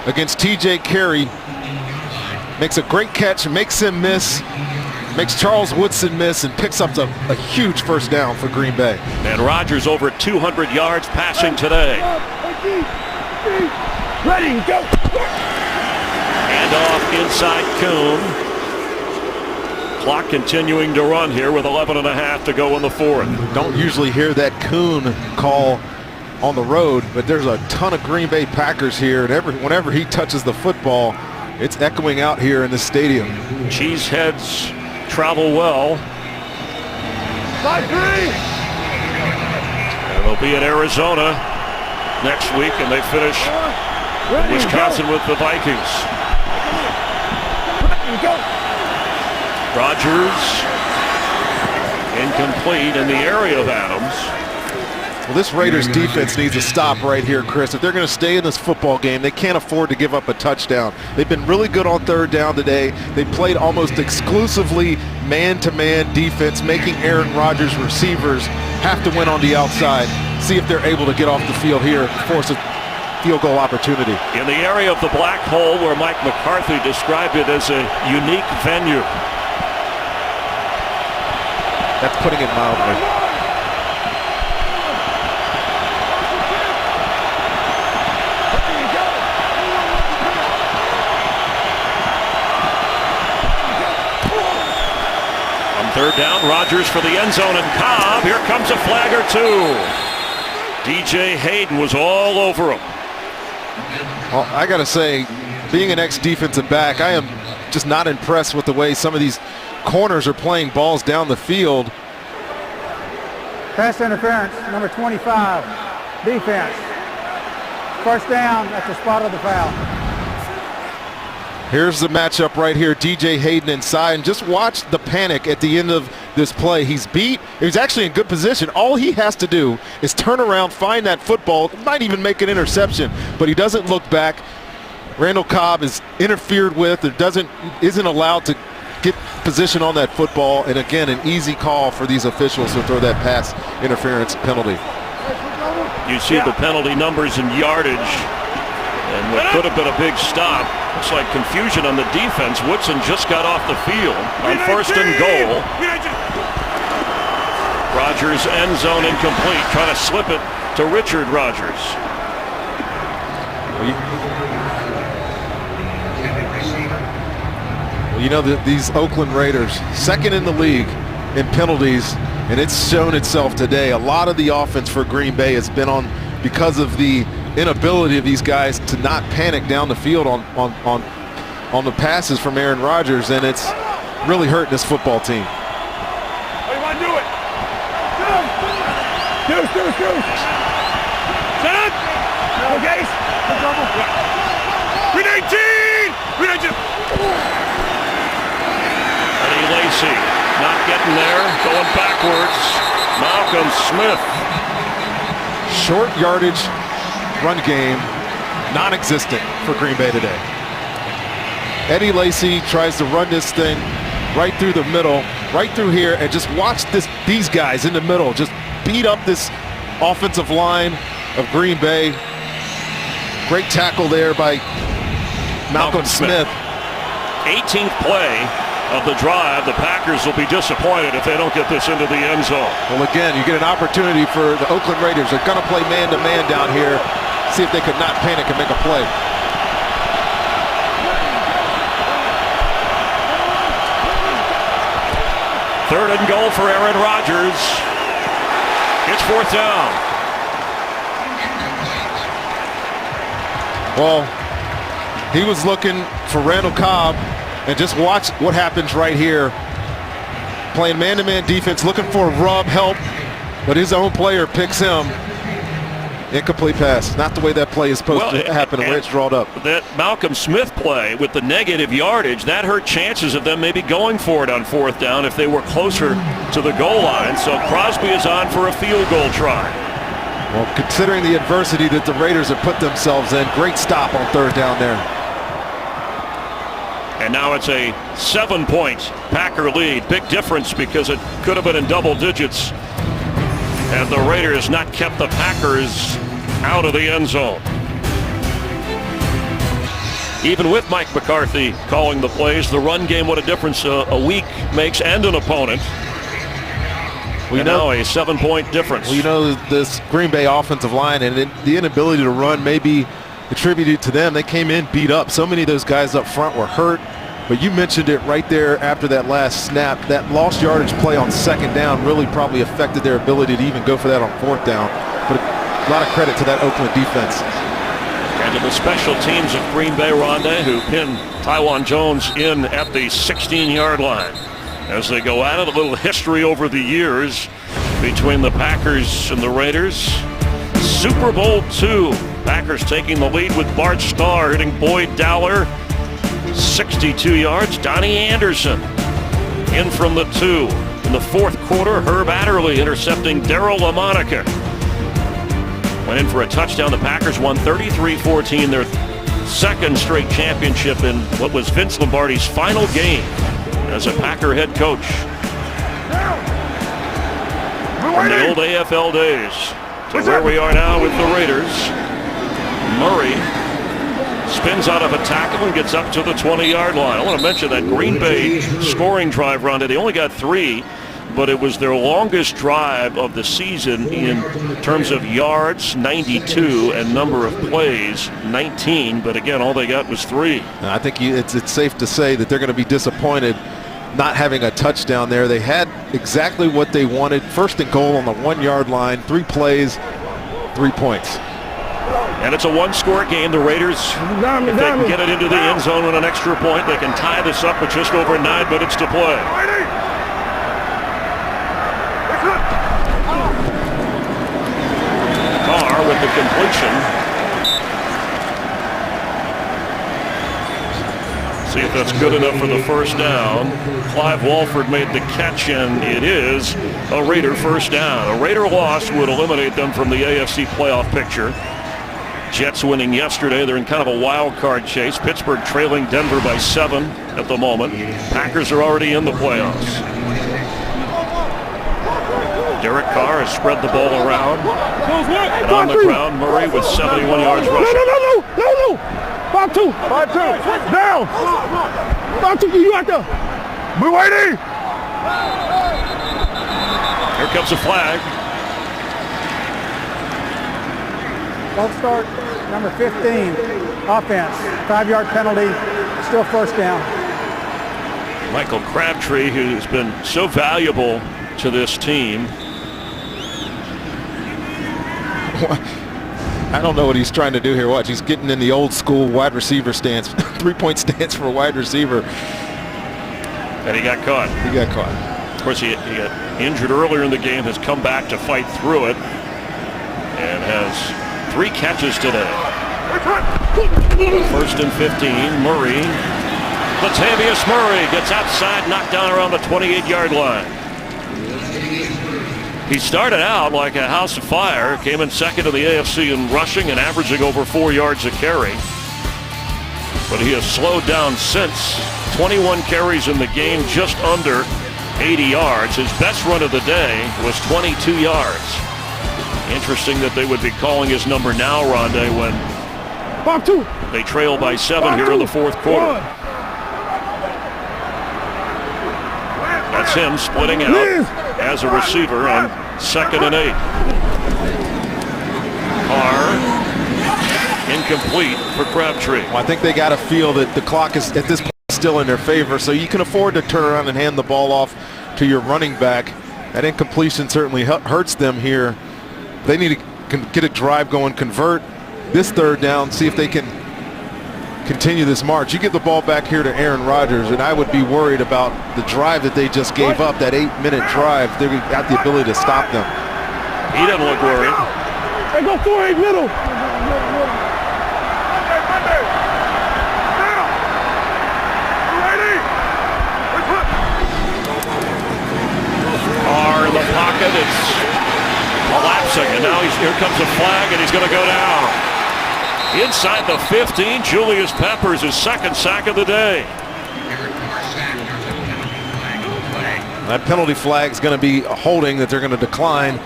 against TJ Carey. Makes a great catch, makes him miss, makes Charles Woodson miss, and picks up a huge first down for Green Bay. And Rodgers over 200 yards passing today. Ready, go. And off inside Kuhn. Clock continuing to run here with 11.5 to go in the 4th. Don't usually hear that Kuhn call on the road, but there's a ton of Green Bay Packers here, and whenever he touches the football, it's echoing out here in the stadium. Cheeseheads travel well. 5-3. And they'll be in Arizona next week, and they finish in Wisconsin with the Vikings. Rodgers incomplete in the area of Adams. Well, this Raiders defense needs to stop right here, Chris. If they're going to stay in this football game, they can't afford to give up a touchdown. They've been really good on 3rd down today. They played almost exclusively man-to-man defense, making Aaron Rodgers' receivers have to win on the outside. See if they're able to get off the field here, force a field goal opportunity. In the area of the black hole where Mike McCarthy described it as a unique venue. That's putting it mildly. On third down, Rodgers for the end zone, and Cobb. Here comes a flag or two. DJ Hayden was all over him. Well, I got to say, being an ex-defensive back, I am just not impressed with the way some of these corners are playing balls down the field. Pass interference, number 25, defense. First down at the spot of the foul. Here's the matchup right here. DJ Hayden inside, and just watch the panic at the end of this play. He's beat. He's actually in good position. All he has to do is turn around, find that football. Might even make an interception, but he doesn't look back. Randall Cobb is interfered with. Isn't allowed to get position on that football. And again, an easy call for these officials to throw that pass interference penalty. You see the penalty numbers and yardage, and what could have been a big stop. Looks like confusion on the defense. Woodson just got off the field on first and goal. Rodgers end zone incomplete. Trying to slip it to Richard Rodgers. Well, you know, these Oakland Raiders, second in the league in penalties, and it's shown itself today. A lot of the offense for Green Bay has been on because of the inability of these guys to not panic down the field on the passes from Aaron Rodgers, and it's really hurting this football team. What do you want to do it? Deuce. Set up. Okay. Green 18. Eddie Lacy not getting there, going backwards. Malcolm Smith. Short yardage run game, non-existent for Green Bay today. Eddie Lacy tries to run this thing right through the middle, right through here, and just watch these guys in the middle just beat up this offensive line of Green Bay. Great tackle there by Malcolm Smith. 18th play of the drive. The Packers will be disappointed if they don't get this into the end zone. Well, again, you get an opportunity for the Oakland Raiders. They're going to play man-to-man down here. See if they could not panic and make a play. Third and goal for Aaron Rodgers. It's fourth down. Well, he was looking for Randall Cobb, and just watch what happens right here. Playing man-to-man defense, looking for rub help, but his own player picks him. Incomplete pass. Not the way that play is supposed to happen, the way it's drawn up. That Malcolm Smith play with the negative yardage, that hurt chances of them maybe going for it on fourth down if they were closer to the goal line. So Crosby is on for a field goal try. Well, considering the adversity that the Raiders have put themselves in, great stop on third down there. And now it's a 7-point Packer lead. Big difference because it could have been in double digits had the Raiders not kept the Packers out of the end zone. Even with Mike McCarthy calling the plays, the run game, what a difference a week makes and an opponent. We know a 7-point difference. Well, you know, this Green Bay offensive line and the inability to run may be attributed to them. They came in beat up. So many of those guys up front were hurt. But you mentioned it right there after that last snap. That lost yardage play on second down really probably affected their ability to even go for that on fourth down. But a lot of credit to that Oakland defense. And to the special teams of Green Bay, Rondé, who pinned Taiwan Jones in at the 16-yard line. As they go at it, a little history over the years between the Packers and the Raiders. Super Bowl II. Packers taking the lead with Bart Starr hitting Boyd Dowler. 62 yards. Donnie Anderson in from the 2. In the fourth quarter, Herb Adderley intercepting Darryl LaMonica. Went in for a touchdown. The Packers won 33-14, their second straight championship in what was Vince Lombardi's final game as a Packer head coach. From the old AFL days to where we are now with the Raiders. Murray spins out of a tackle and gets up to the 20-yard line. I want to mention that Green Bay scoring drive run. They only got 3. but it was their longest drive of the season in terms of yards, 92, and number of plays, 19. But again, all they got was 3. I think it's safe to say that they're going to be disappointed not having a touchdown there. They had exactly what they wanted. First and goal on the 1-yard line, 3 plays, 3 points. And it's a one-score game. The Raiders, if they can get it into the end zone with an extra point, they can tie this up with just over 9 minutes to play. Carr with the completion. See if that's good enough for the first down. Clive Walford made the catch, and it is a Raider first down. A Raider loss would eliminate them from the AFC playoff picture. Jets winning yesterday. They're in kind of a wild card chase. Pittsburgh trailing Denver by 7 at the moment. Packers are already in the playoffs. Derek Carr has spread the ball around. And on the ground, Murray with 71 yards rushing. No. 5-2. Down. 5-2. You out there. We're waiting. Here comes a flag. False start, number 15, offense. 5-yard penalty, still first down. Michael Crabtree, who's been so valuable to this team. I don't know what he's trying to do here. Watch, he's getting in the old school wide receiver stance, 3-point stance for a wide receiver. And he got caught. Of course, he got injured earlier in the game, has come back to fight through it, and has 3 catches today. First and 15, Murray. Latavius Murray gets outside, knocked down around the 28-yard line. He started out like a house of fire, came in second in the AFC in rushing and averaging over 4 yards a carry. But he has slowed down since. 21 carries in the game, just under 80 yards. His best run of the day was 22 yards. Interesting that they would be calling his number now, Rondé, when they trail by 7 here in the fourth quarter. That's him splitting out as a receiver on 2nd and 8. Carr incomplete for Crabtree. Well, I think they got to feel that the clock is at this point still in their favor, so you can afford to turn around and hand the ball off to your running back. That incompletion certainly hurts them here. They need to get a drive going, convert this third down, see if they can continue this march. You get the ball back here to Aaron Rodgers, and I would be worried about the drive that they just gave up, that 8-minute drive. They got the ability to stop them. He doesn't look worried. They go 4-8 middle. Carr in the pocket. It's collapsing, and now here comes a flag, and he's going to go down. Inside the 15, Julius Peppers, his 2nd sack of the day. That penalty flag is going to be a holding that they're going to decline.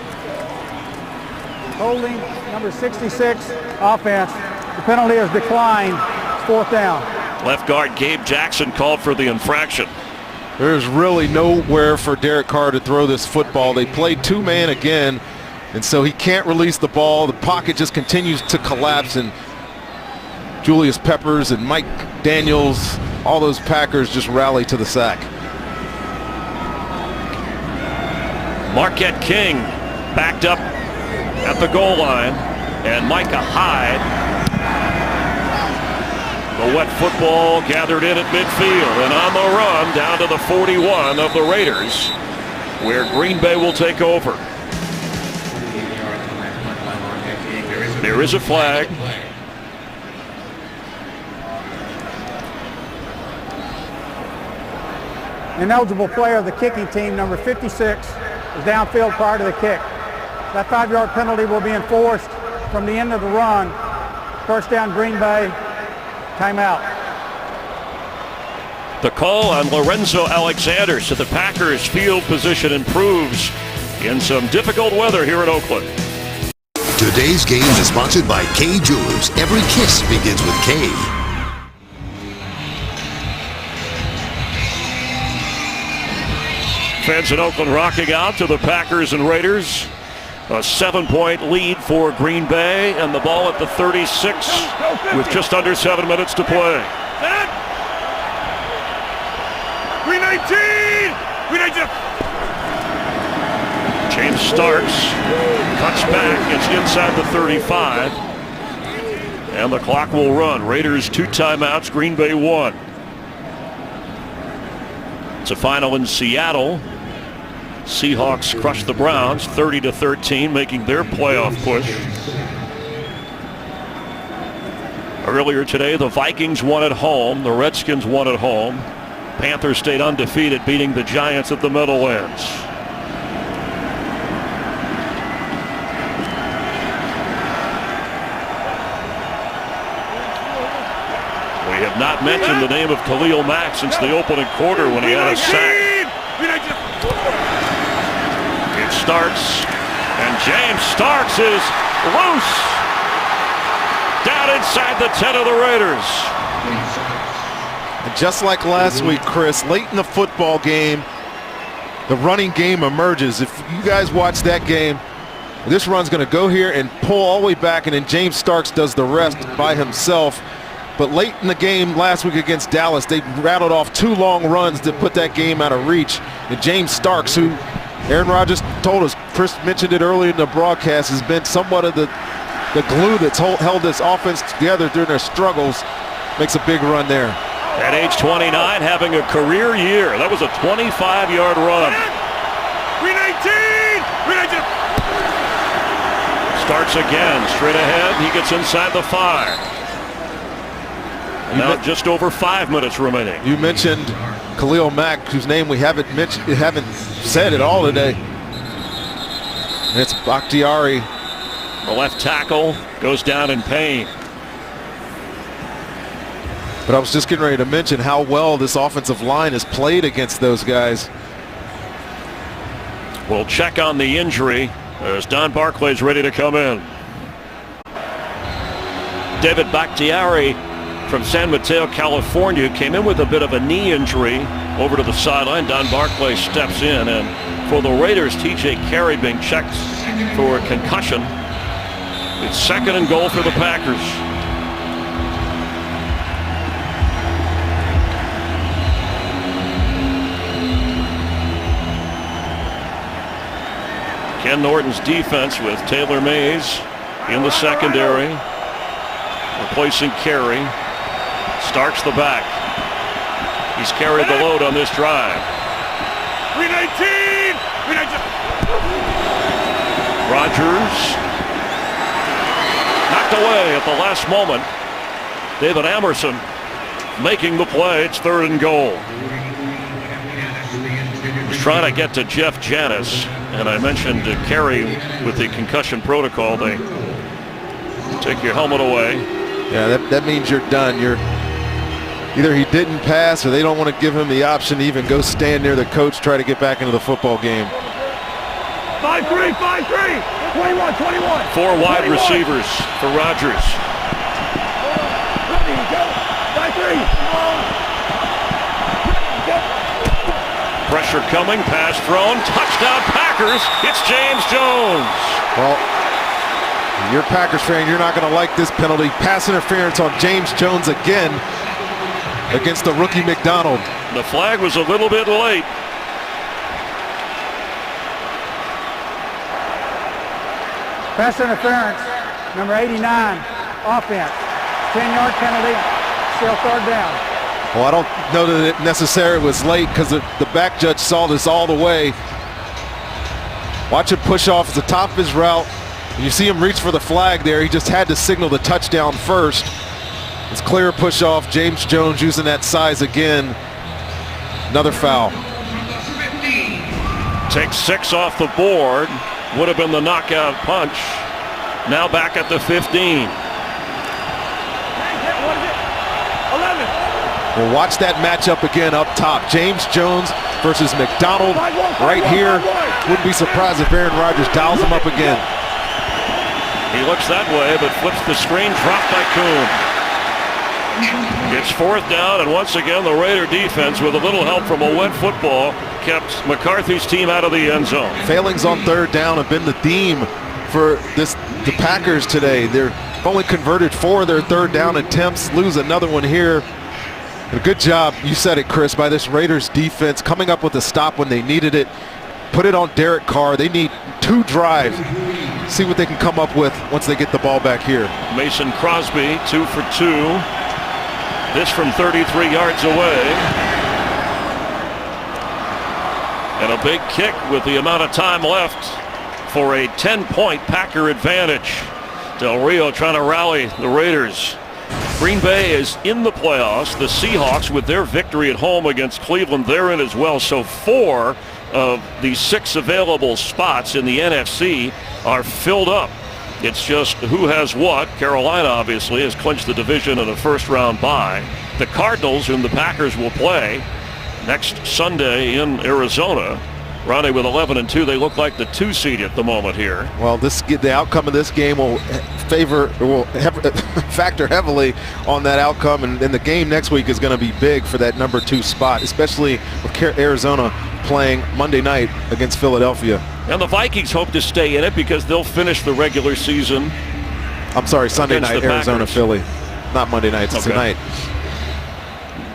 Holding, number 66, offense. The penalty is declined. It's 4th down. Left guard Gabe Jackson called for the infraction. There's really nowhere for Derek Carr to throw this football. They played 2-man again, and so he can't release the ball. The pocket just continues to collapse, and Julius Peppers and Mike Daniels, all those Packers just rally to the sack. Marquette King backed up at the goal line, and Micah Hyde. The wet football gathered in at midfield, and on the run down to the 41 of the Raiders, where Green Bay will take over. There is a flag. Ineligible player of the kicking team, number 56, is downfield prior to the kick. That 5-yard penalty will be enforced from the end of the run. First down, Green Bay. Timeout. The call on Lorenzo Alexander, so the Packers' field position improves in some difficult weather here in Oakland. Today's game is sponsored by Kay Jewelers. Every kiss begins with Kay. Fans in Oakland rocking out to the Packers and Raiders. A 7-point lead for Green Bay, and the ball at the 36 with just under 7 minutes to play. 319! 319! James Starks cuts back. It's inside the 35. And the clock will run. Raiders 2 timeouts, Green Bay 1. It's a final in Seattle. Seahawks crushed the Browns 30-13, making their playoff push. Earlier today, the Vikings won at home. The Redskins won at home. Panthers stayed undefeated, beating the Giants at the Meadowlands. We have not mentioned the name of Khalil Mack since the opening quarter when he had a sack. It starts, and James Starks is loose. Down inside the 10 of the Raiders. And just like last week, Chris, late in the football game, the running game emerges. If you guys watch that game, this run's going to go here and pull all the way back, and then James Starks does the rest by himself. But late in the game last week against Dallas, they rattled off 2 long runs to put that game out of reach. And James Starks, who Aaron Rodgers told us, Chris mentioned it earlier in the broadcast, has been somewhat of the glue that's held this offense together during their struggles, makes a big run there. At age 29, having a career year. That was a 25-yard run. 319! 319! Starts again, straight ahead. He gets inside the 5. Now just over 5 minutes remaining. You mentioned Khalil Mack, whose name we haven't said at all today. And it's Bakhtiari. The left tackle goes down in pain. But I was just getting ready to mention how well this offensive line has played against those guys. We'll check on the injury as Don Barclay's ready to come in. David Bakhtiari from San Mateo, California, came in with a bit of a knee injury over to the sideline. Don Barclay steps in, and for the Raiders, TJ Carey being checked for a concussion. It's 2nd and goal for the Packers. Ken Norton's defense with Taylor Mays in the secondary, replacing Carey. Starks the back. He's carried the load on this drive. 319! 319! Rodgers knocked away at the last moment. David Amerson making the play. It's 3rd and goal. He's trying to get to Jeff Janis, and I mentioned Carey with the concussion protocol. They take your helmet away. Yeah, that means you're done. Either he didn't pass or they don't want to give him the option to even go stand near the coach, try to get back into the football game. 5-3, 5-3, 21, 21. 4 wide receivers for Rodgers. Ready, go. 5-3. Pressure coming, pass thrown, touchdown Packers. It's James Jones. Well, if you're a Packers fan, you're not going to like this penalty. Pass interference on James Jones again against the rookie McDonald. The flag was a little bit late. Pass interference, number 89, offense. 10-yard penalty, still 3rd down. Well, I don't know that it necessarily was late because the back judge saw this all the way. Watch him push off the top of his route. You see him reach for the flag there. He just had to signal the touchdown first. It's clear push off. James Jones using that size again. Another foul. Takes 6 off the board. Would have been the knockout punch. Now back at the 15. 11. We'll watch that matchup again up top. James Jones versus McDonald right here. Wouldn't be surprised if Aaron Rodgers dials him up again. He looks that way, but flips the screen, dropped by Kuhn. It's 4th down, and once again the Raider defense with a little help from a wet football kept McCarthy's team out of the end zone. Failings on third down have been the theme for the Packers today. They're only converted 4 of their third down attempts, lose another one here. A good job, you said it, Chris, by this Raiders defense coming up with a stop when they needed it. Put it on Derek Carr. They need 2 drives. See what they can come up with once they get the ball back here. Mason Crosby 2 for 2. This from 33 yards away. And a big kick with the amount of time left for a 10-point Packer advantage. Del Rio trying to rally the Raiders. Green Bay is in the playoffs. The Seahawks, with their victory at home against Cleveland, they're in as well. So 4 of the 6 available spots in the NFC are filled up. It's just who has what. Carolina obviously has clinched the division in a first-round bye. The Cardinals, whom the Packers will play next Sunday in Arizona, Ronnie with 11-2. They look like the 2 seed at the moment here. Well, the outcome of this game will factor heavily on that outcome, and the game next week is going to be big for that number 2 spot, especially with Arizona playing Monday night against Philadelphia. And the Vikings hope to stay in it because they'll finish the regular season. I'm sorry, Sunday night, Arizona, Philly. Not Monday night, it's tonight.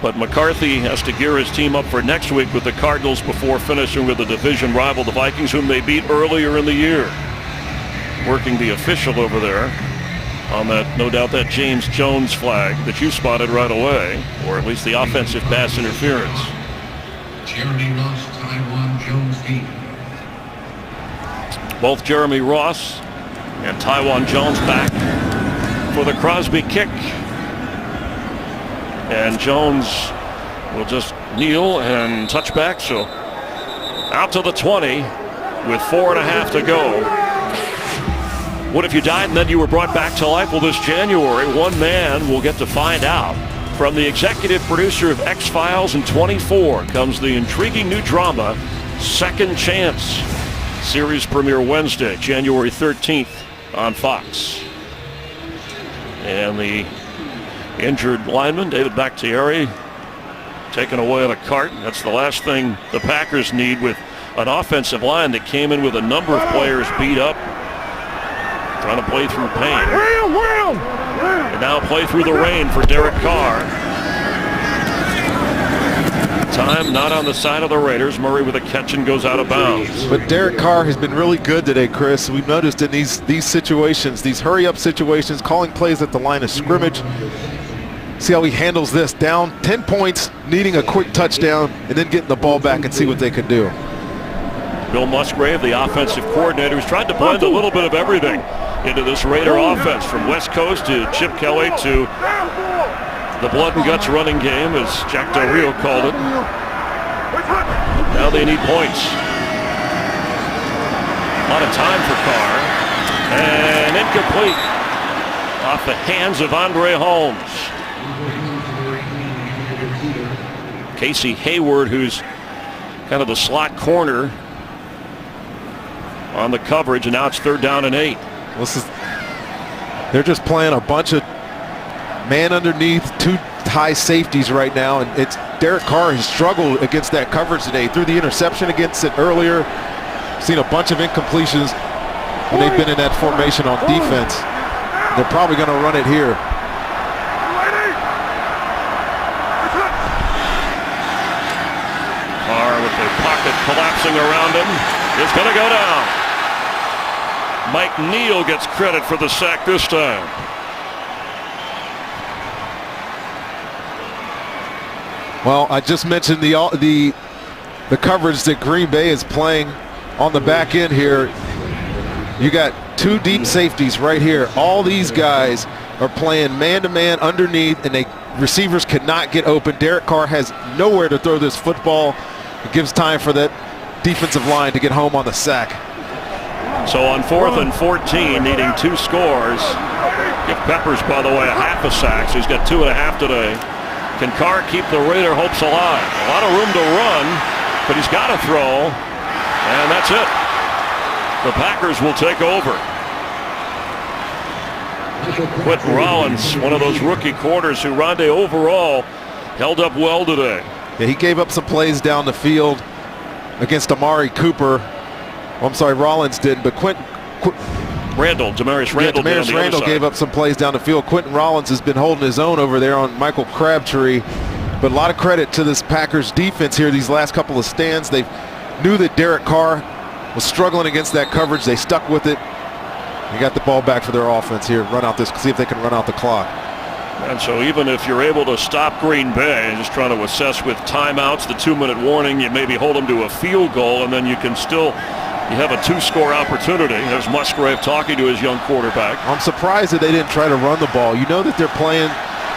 But McCarthy has to gear his team up for next week with the Cardinals before finishing with the division rival, the Vikings, whom they beat earlier in the year. Working the official over there on that, no doubt, that James Jones flag that you spotted right away, or at least the offensive pass interference. Jeremy Ross, Taiwan Jones game. Both Jeremy Ross and Taiwan Jones back for the Crosby kick. And Jones will just kneel and touch back. So out to the 20 with 4.5 to go. What if you died and then you were brought back to life? Well, this January, one man will get to find out. From the executive producer of X-Files and 24 comes the intriguing new drama, Second Chance. Series premiere Wednesday, January 13th on Fox. And the injured lineman, David Bakhtiari, taken away on a cart. That's the last thing the Packers need with an offensive line that came in with a number of players beat up, trying to play through pain. And now play through the rain for Derek Carr. Time not on the side of the Raiders. Murray with a catch and goes out of bounds. But Derek Carr has been really good today, Chris. We've noticed in these situations, these hurry-up situations, calling plays at the line of scrimmage. See how he handles this. Down 10 points, needing a quick touchdown, and then getting the ball back and see what they can do. Bill Musgrave, the offensive coordinator, who's tried to blend a little bit of everything into this Raider offense, from West Coast to Chip Kelly to the blood and guts running game, as Jack Del Rio called it. Now they need points. A lot of time for Carr. And incomplete. Off the hands of Andre Holmes. Casey Hayward, who's kind of the slot corner on the coverage, and now it's 3rd down and 8. They're just playing a bunch of man underneath, 2 high safeties right now, and it's Derek Carr has struggled against that coverage today. Threw the interception against it earlier. Seen a bunch of incompletions when they've been in that formation on defense. They're probably going to run it here. Carr with the pocket collapsing around him is going to go down. Mike Neal gets credit for the sack this time. Well, I just mentioned the coverage that Green Bay is playing on the back end here. You got 2 deep safeties right here. All these guys are playing man-to-man underneath, and receivers cannot get open. Derek Carr has nowhere to throw this football. It gives time for that defensive line to get home on the sack. So on 4th and 14, needing 2 scores. Give Peppers, by the way, a half a sack. So he's got 2.5 today. Can Carr keep the Raider hopes alive? A lot of room to run, but he's got to throw. And that's it. The Packers will take over. Quentin Rollins, one of those rookie corners who Rondé overall held up well today. Yeah, he gave up some plays down the field. against Amari Cooper. I'm sorry, Rollins did, but Demarius Randall, Demarius Randall gave up some plays down the field. Quentin Rollins has been holding his own over there on Michael Crabtree. But a lot of credit to this Packers defense here these last couple of stands. They knew that Derek Carr was struggling against that coverage. They stuck with it. They got the ball back for their offense here. See if they can run out the clock. And so even if you're able to stop Green Bay, just trying to assess with timeouts, the 2-minute warning, you maybe hold them to a field goal, and then you have a 2-score opportunity. There's Musgrave talking to his young quarterback. I'm surprised that they didn't try to run the ball. You know that they're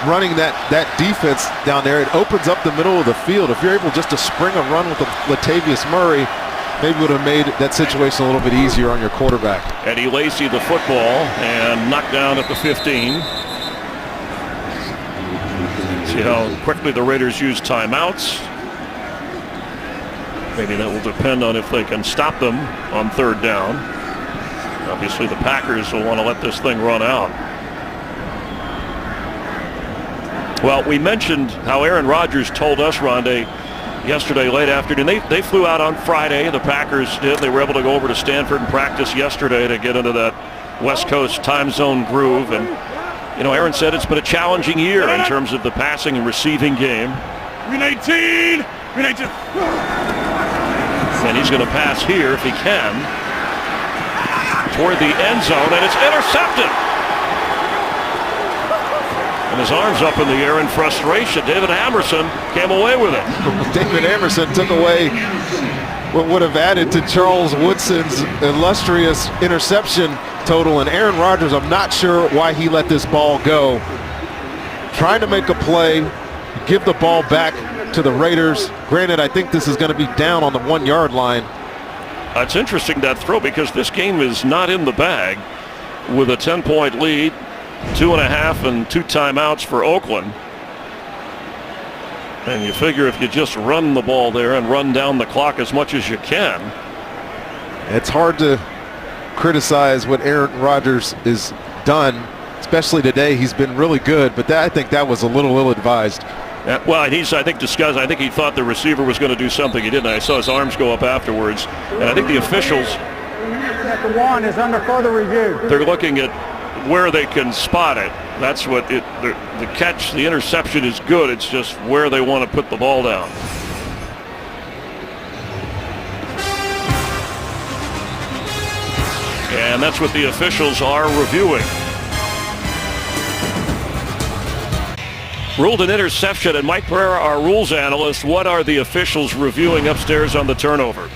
running that defense down there. It opens up the middle of the field. If you're able just to spring a run with Latavius Murray, maybe would have made that situation a little bit easier on your quarterback. Eddie Lacy the football and knocked down at the 15. See how quickly the Raiders use timeouts. Maybe that will depend on if they can stop them on 3rd down. Obviously the Packers will want to let this thing run out. Well, we mentioned how Aaron Rodgers told us, Rondé, yesterday late afternoon. They flew out on Friday. The Packers did. They were able to go over to Stanford and practice yesterday to get into that West Coast time zone groove. And, Aaron said it's been a challenging year in terms of the passing and receiving game. Green 18! Green 18! And he's going to pass here if he can toward the end zone, and it's intercepted. And his arms up in the air in frustration. David Amerson came away with it. David Amerson took away what would have added to Charles Woodson's illustrious interception total. And Aaron Rodgers, I'm not sure why he let this ball go. Trying to make a play, give the ball back to the Raiders. Granted, I think this is going to be down on the 1-yard line. It's interesting, that throw, because this game is not in the bag with a 10-point lead, 2.5 and 2 timeouts for Oakland. And you figure if you just run the ball there and run down the clock as much as you can. It's hard to criticize what Aaron Rodgers has done, especially today. He's been really good, but I think that was a little ill-advised. Well, he's, I think, discussed. I think he thought the receiver was going to do something he didn't. I saw his arms go up afterwards. And I think the officials, At the 1 is under further review. They're looking at where they can spot it. That's what the catch, the interception is good. It's just where they want to put the ball down. And that's what the officials are reviewing. Ruled an interception, and Mike Pereira, our rules analyst, what are the officials reviewing upstairs on the turnover?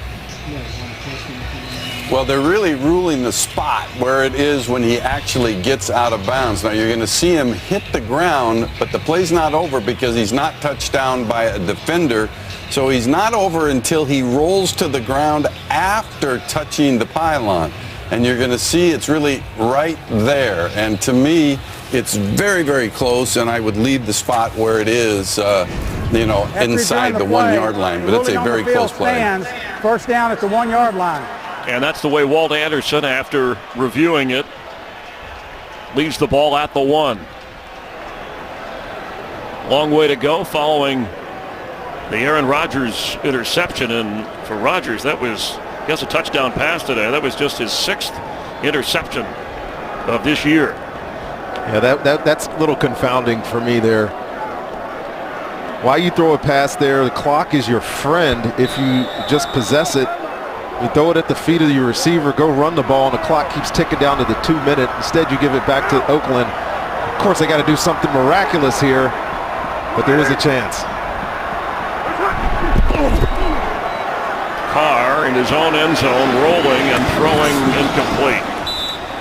Well, they're really ruling the spot where it is when he actually gets out of bounds. Now, you're going to see him hit the ground, but the play's not over because he's not touched down by a defender. So he's not over until he rolls to the ground after touching the pylon. And you're going to see it's really right there. And to me, it's very, very close, and I would leave the spot where it is, inside the 1-yard line. But it's a very close play. First down at the 1-yard line. And that's the way Walt Anderson, after reviewing it, leaves the ball at the 1. Long way to go following the Aaron Rodgers interception. And for Rodgers, that was, he has a touchdown pass today. That was just his 6th interception of this year. Yeah, that's a little confounding for me there. Why you throw a pass there? The clock is your friend if you just possess it. You throw it at the feet of your receiver, go run the ball, and the clock keeps ticking down to the 2-minute. Instead, you give it back to Oakland. Of course, they got to do something miraculous here, but there is a chance. Carr in his own end zone, rolling and throwing incomplete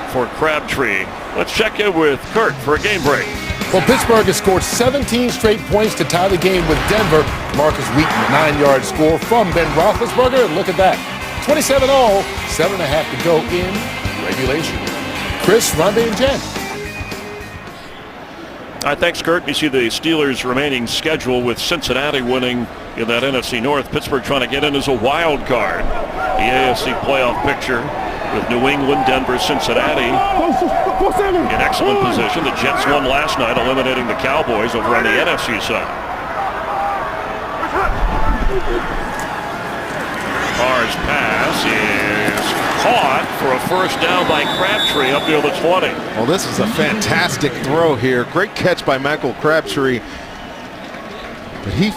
for Crabtree. Let's check in with Kurt for a game break. Well, Pittsburgh has scored 17 straight points to tie the game with Denver. Marcus Wheaton, 9-yard score from Ben Roethlisberger. And look at that. 27-all, 7.5 to go in regulation. Chris, Rondé, and Jen. Thanks, Kurt. You see the Steelers' remaining schedule with Cincinnati winning in that NFC North. Pittsburgh trying to get in as a wild card. The AFC playoff picture with New England, Denver, Cincinnati in excellent position. The Jets won last night, eliminating the Cowboys over on the NFC side. Carr's pass is caught for a first down by Crabtree up near the 20. Well, this is a fantastic throw here. Great catch by Michael Crabtree. But he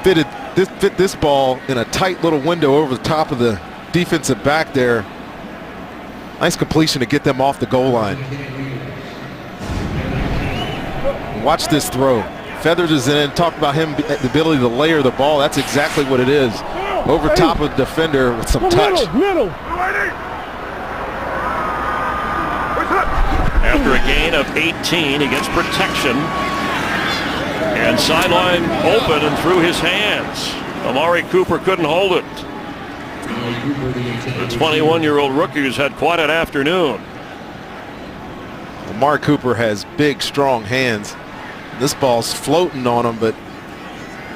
fit this ball in a tight little window over the top of the defensive back there. Nice completion to get them off the goal line. Watch this throw. Feathers is in. Talk about him, the ability to layer the ball. That's exactly what it is. Over top of the defender with some touch. After a gain of 18, he gets protection. And sideline open and through his hands. Amari Cooper couldn't hold it. The 21-year-old rookie has had quite an afternoon. Amari Cooper has big, strong hands. This ball's floating on him, but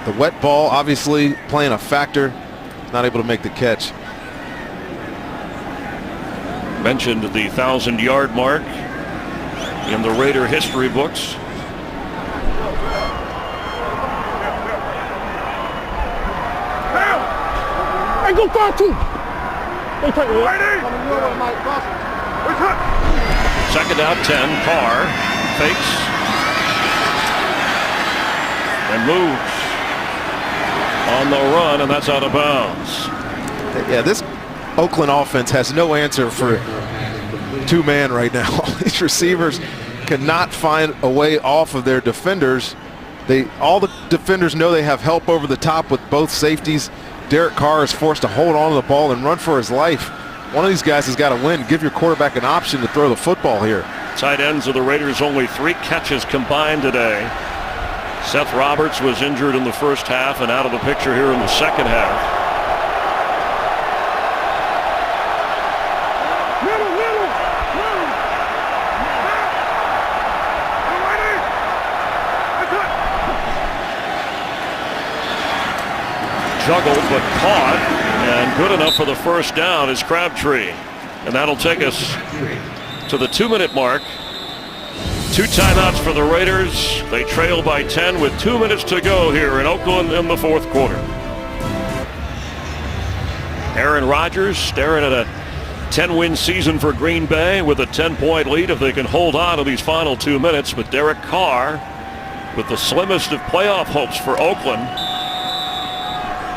the wet ball obviously playing a factor. Not able to make the catch. Mentioned the 1,000-yard mark in the Raider history books. Hey, go far too. Second out 10. Carr fakes and moves on the run, and that's out of bounds. Yeah, this Oakland offense has no answer for two-man right now. These receivers cannot find a way off of their defenders. All the defenders know they have help over the top with both safeties. Derek Carr is forced to hold on to the ball and run for his life. One of these guys has got to win. Give your quarterback an option to throw the football here. Tight ends of the Raiders, only 3 catches combined today. Seth Roberts was injured in the first half and out of the picture here in the second half. Juggled but caught, and good enough for the first down is Crabtree. And that'll take us to the 2-minute mark. 2 timeouts for the Raiders. They trail by 10 with 2 minutes to go here in Oakland in the fourth quarter. Aaron Rodgers staring at a 10-win season for Green Bay with a 10-point lead if they can hold on to these final 2 minutes. But Derek Carr with the slimmest of playoff hopes for Oakland,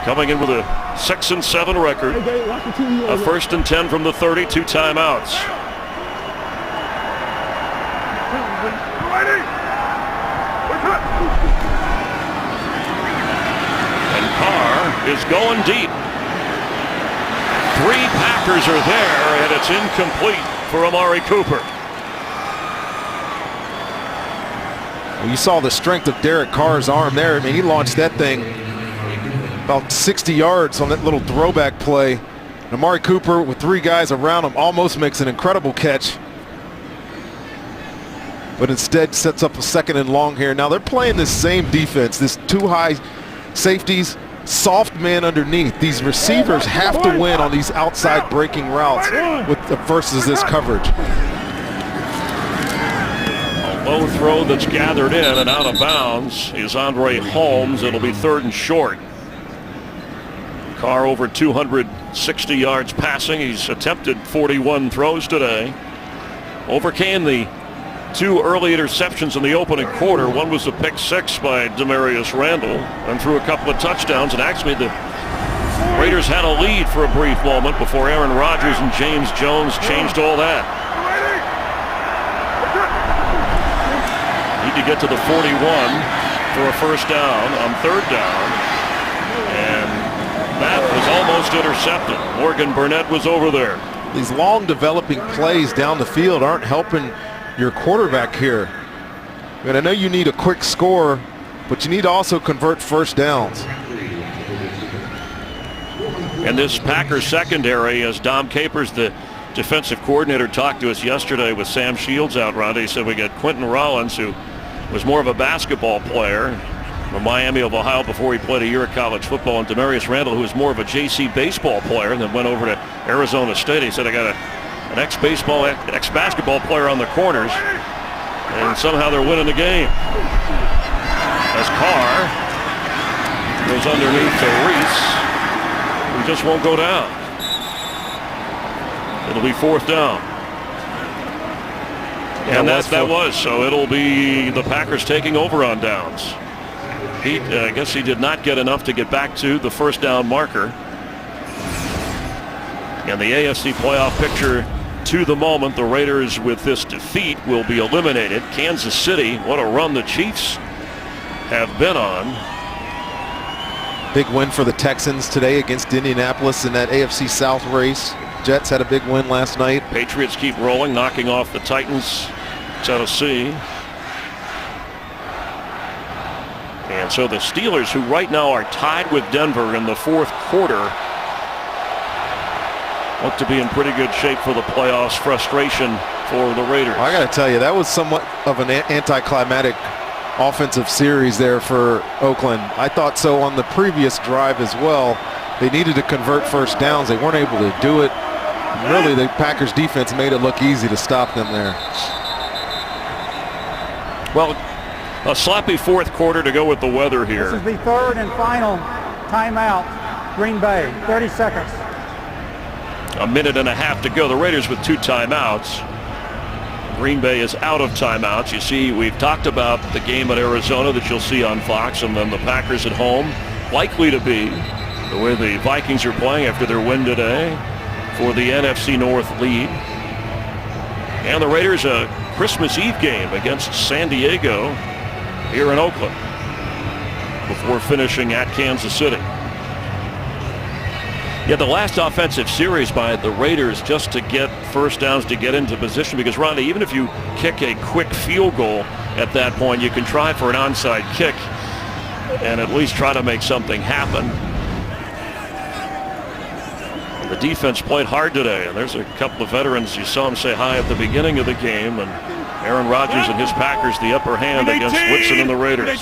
coming in with a 6-7 record. A 1st and 10 from the 30, 2 timeouts. And Carr is going deep. 3 Packers are there, and it's incomplete for Amari Cooper. Well, you saw the strength of Derek Carr's arm there. I mean, he launched that thing about 60 yards on that little throwback play. And Amari Cooper, with 3 guys around him, almost makes an incredible catch, but instead sets up a 2nd and long here. Now they're playing this same defense, this 2 high safeties, soft man underneath. These receivers have to win on these outside breaking routes versus this coverage. A low throw that's gathered in and out of bounds is Andre Holmes. It'll be 3rd and short. Carr over 260 yards passing. He's attempted 41 throws today. Overcame the 2 early interceptions in the opening quarter. One was a pick 6 by Demarius Randall and threw a couple of touchdowns. And actually the Raiders had a lead for a brief moment before Aaron Rodgers and James Jones changed all that. Need to get to the 41 for a first down on 3rd down. And that was almost intercepted. Morgan Burnett was over there. These long developing plays down the field aren't helping your quarterback here. And I know you need a quick score, but you need to also convert first downs. And this Packers secondary, as Dom Capers, the defensive coordinator, talked to us yesterday with Sam Shields out, Ronnie. He said we got Quentin Rollins, who was more of a basketball player from Miami of Ohio before he played a year of college football, and Demarius Randall, who was more of a JC baseball player and then went over to Arizona State. He said, I got an ex-baseball, ex-basketball player on the corners, and somehow they're winning the game. As Carr goes underneath to Reese, He just won't go down. It'll be 4th down. And that was, so it'll be the Packers taking over on downs. I guess he did not get enough to get back to the 1st down marker. And the AFC playoff picture to the moment, the Raiders with this defeat will be eliminated. Kansas City, what a run the Chiefs have been on. Big win for the Texans today against Indianapolis in that AFC South race. Jets had a big win last night. Patriots keep rolling, knocking off the Titans, Tennessee. And so the Steelers, who right now are tied with Denver in the 4th quarter, look to be in pretty good shape for the playoffs. Frustration for the Raiders. Well, I got to tell you, that was somewhat of an anticlimactic offensive series there for Oakland. I thought so on the previous drive as well. They needed to convert 1st downs. They weren't able to do it. Really, the Packers defense made it look easy to stop them there. Well, a sloppy 4th quarter to go with the weather here. This is the 3rd and final timeout. Green Bay, 30 seconds. A minute and a half to go. The Raiders with 2 timeouts. Green Bay is out of timeouts. You see, we've talked about the game at Arizona that you'll see on Fox, and then the Packers at home, likely to be the way the Vikings are playing after their win today for the NFC North lead. And the Raiders a Christmas Eve game against San Diego here in Oakland before finishing at Kansas City. Yeah, the last offensive series by the Raiders just to get 1st downs to get into position, because Rhonda, even if you kick a quick field goal at that point, you can try for an onside kick and at least try to make something happen. The defense played hard today, and there's a couple of veterans. You saw them say hi at the beginning of the game, and Aaron Rodgers and his Packers the upper hand against Woodson and the Raiders.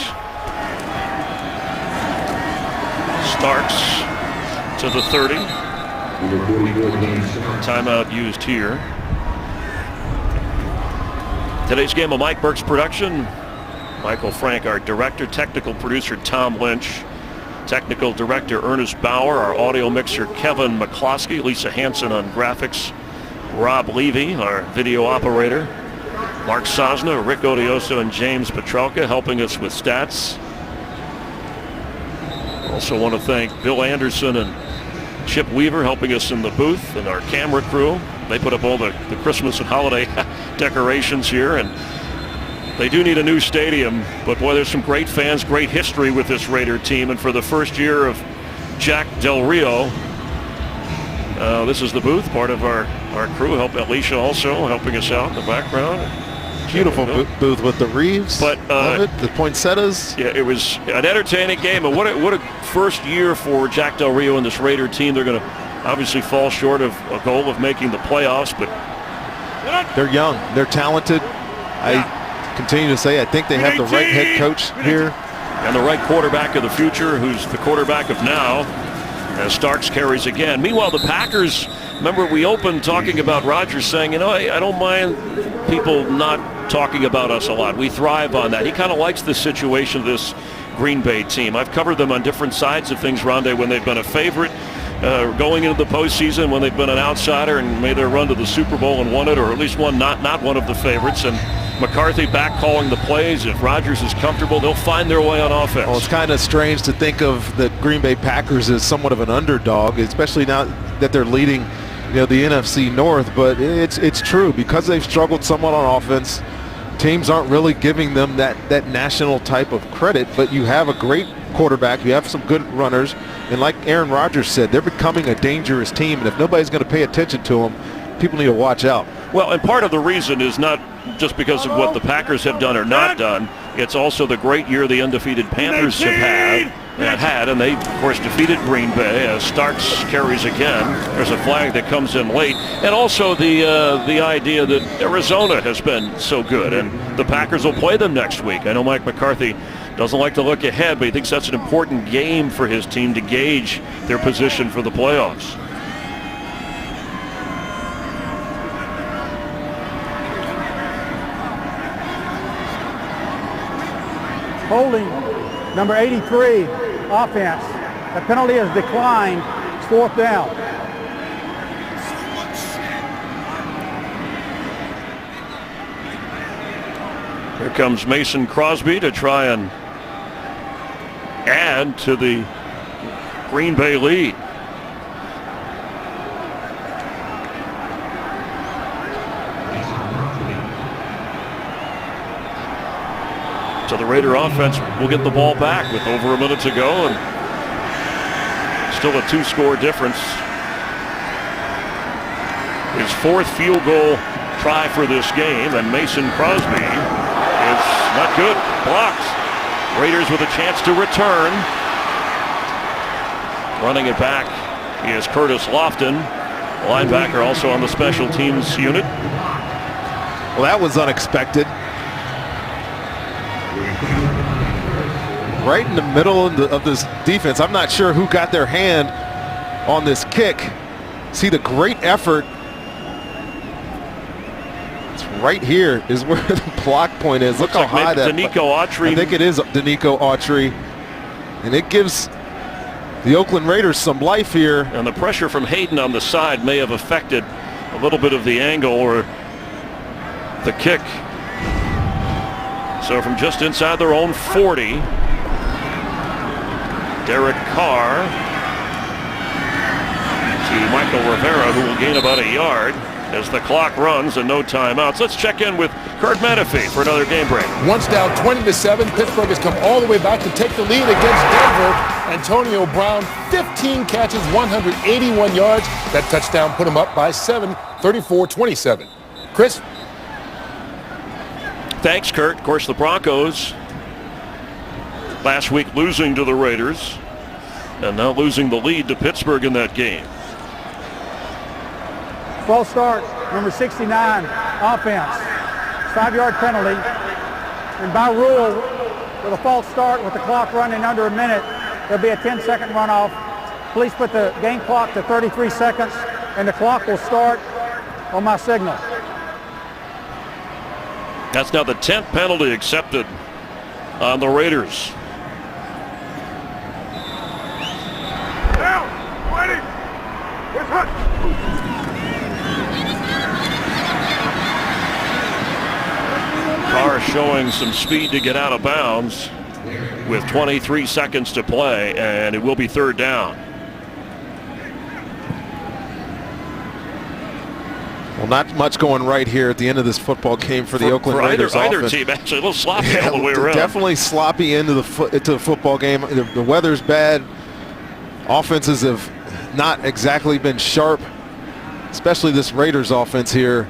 Starks to the 30. Timeout used here. Today's game, a Mike Burks production. Michael Frank, our director. Technical producer, Tom Lynch. Technical director, Ernest Bauer. Our audio mixer, Kevin McCloskey. Lisa Hanson on graphics. Rob Levy, our video operator. Mark Sosna, Rick Odioso, and James Petralka helping us with stats. Also want to thank Bill Anderson and Chip Weaver helping us in the booth, and our camera crew. They put up all the Christmas and holiday decorations here, and they do need a new stadium, but boy, there's some great fans, great history with this Raider team, and for the 1st year of Jack Del Rio, this is the booth, part of our crew. Alicia also helping us out in the background. Beautiful booth with the Reeves. But love it. The poinsettias. Yeah, it was an entertaining game, and what a 1st year for Jack Del Rio and this Raider team. They're going to obviously fall short of a goal of making the playoffs, but they're young, they're talented. I continue to say I think they have the right head coach here, and the right quarterback of the future, who's the quarterback of now, as Starks carries again. Meanwhile, the Packers, remember we opened talking about Rodgers saying, you know, I don't mind people not talking about us a lot. We thrive on that. He kind of likes the situation of this Green Bay team. I've covered them on different sides of things, Rondé, when they've been a favorite going into the postseason, when they've been an outsider and made their run to the Super Bowl and won it, or at least one not one of the favorites. And McCarthy back calling the plays. If Rodgers is comfortable, they'll find their way on offense. Well, it's kind of strange to think of the Green Bay Packers as somewhat of an underdog, especially now that they're leading, the NFC North. But it's true, because they've struggled somewhat on offense. Teams aren't really giving them that national type of credit, but you have a great quarterback, you have some good runners, and like Aaron Rodgers said, they're becoming a dangerous team, and if nobody's going to pay attention to them, people need to watch out. Well, and part of the reason is not just because of what the Packers have done or not done, it's also the great year the undefeated Panthers have had, and they, of course, defeated Green Bay as Starks carries again. There's a flag that comes in late, and also the idea that Arizona has been so good, and the Packers will play them next week. I know Mike McCarthy doesn't like to look ahead, but he thinks that's an important game for his team to gauge their position for the playoffs. Holding number 83, offense. The penalty has declined. 4th down. Here comes Mason Crosby to try and add to the Green Bay lead. So the Raider offense will get the ball back with over a minute to go and still a 2-score difference. His 4th field goal try for this game, and Mason Crosby is not good. Blocks. Raiders with a chance to return. Running it back is Curtis Lofton, linebacker also on the special teams unit. Well, that was unexpected. Right in the middle of this defense. I'm not sure who got their hand on this kick. See the great effort. It's right here is where the block point is. Look how high that. Danico Autry. I think it is Danico Autry. And it gives the Oakland Raiders some life here. And the pressure from Hayden on the side may have affected a little bit of the angle or the kick. So from just inside their own 40, Derek Carr to Michael Rivera, who will gain about a yard as the clock runs and no timeouts. Let's check in with Kurt Menefee for another game break. Once down 20-7, Pittsburgh has come all the way back to take the lead against Denver. Antonio Brown, 15 catches, 181 yards. That touchdown put him up by 7, 34-27. Chris? Thanks, Kurt. Of course, the Broncos last week losing to the Raiders and now losing the lead to Pittsburgh in that game. False start, number 69, offense. 5-yard penalty. And by rule, with a false start with the clock running under a minute, there'll be a 10-second runoff. Please put the game clock to 33 seconds, and the clock will start on my signal. That's now the 10th penalty accepted on the Raiders. Down, 20. It's hot. Carr showing some speed to get out of bounds with 23 seconds to play, and it will be 3rd down. Well, not much going right here at the end of this football game for the Oakland Raiders either offense. team, actually a little sloppy all the way around. Definitely sloppy into the football game. The weather's bad. Offenses have not exactly been sharp, especially this Raiders offense here.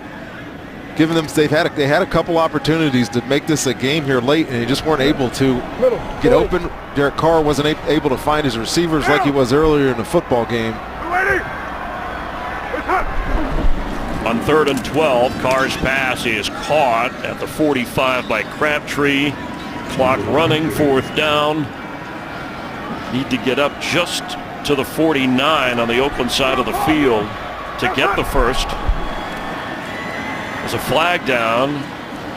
Given them, they had a couple opportunities to make this a game here late, and they just weren't able to get open. Derek Carr wasn't able to find his receivers like he was earlier in the football game. On 3rd and 12, Carr's pass is caught at the 45 by Crabtree. Clock running, 4th down. Need to get up just to the 49 on the Oakland side of the field to get the first. There's a flag down,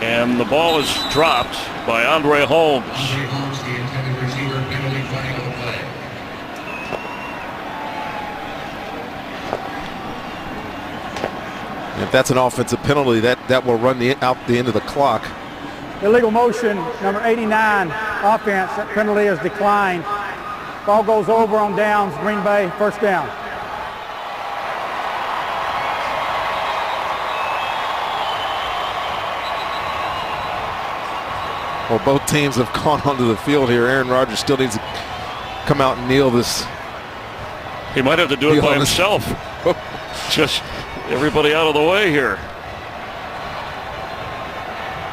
and the ball is dropped by Andre Holmes. Andre Holmes, the intended receiver, penalty flag on the play. If that's an offensive penalty, that will run out the end of the clock. Illegal motion, number 89, offense. That penalty is declined. Ball goes over on downs, Green Bay, 1st down. Well, both teams have gone onto the field here. Aaron Rodgers still needs to come out and kneel this. He might have to do it by himself. Just everybody out of the way here.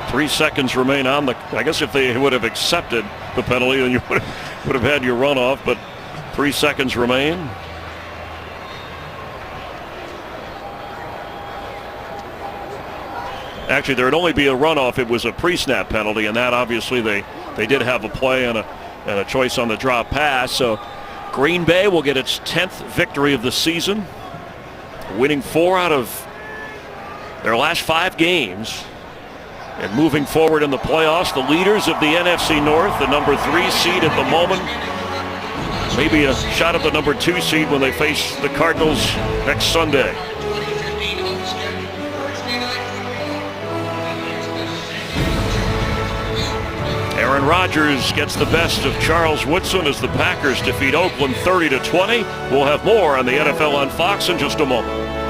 3 seconds remain on the. I guess if they would have accepted the penalty, then you would have had your runoff. But 3 seconds remain. Actually, there would only be a runoff. It was a pre-snap penalty, and that obviously they did have a play and a choice on the drop pass. So Green Bay will get its 10th victory of the season, winning 4 out of their last 5 games. And moving forward in the playoffs, the leaders of the NFC North, the number 3 seed at the moment, maybe a shot at the number 2 seed when they face the Cardinals next Sunday. Aaron Rodgers gets the best of Charles Woodson as the Packers defeat Oakland 30-20. We'll have more on the NFL on Fox in just a moment.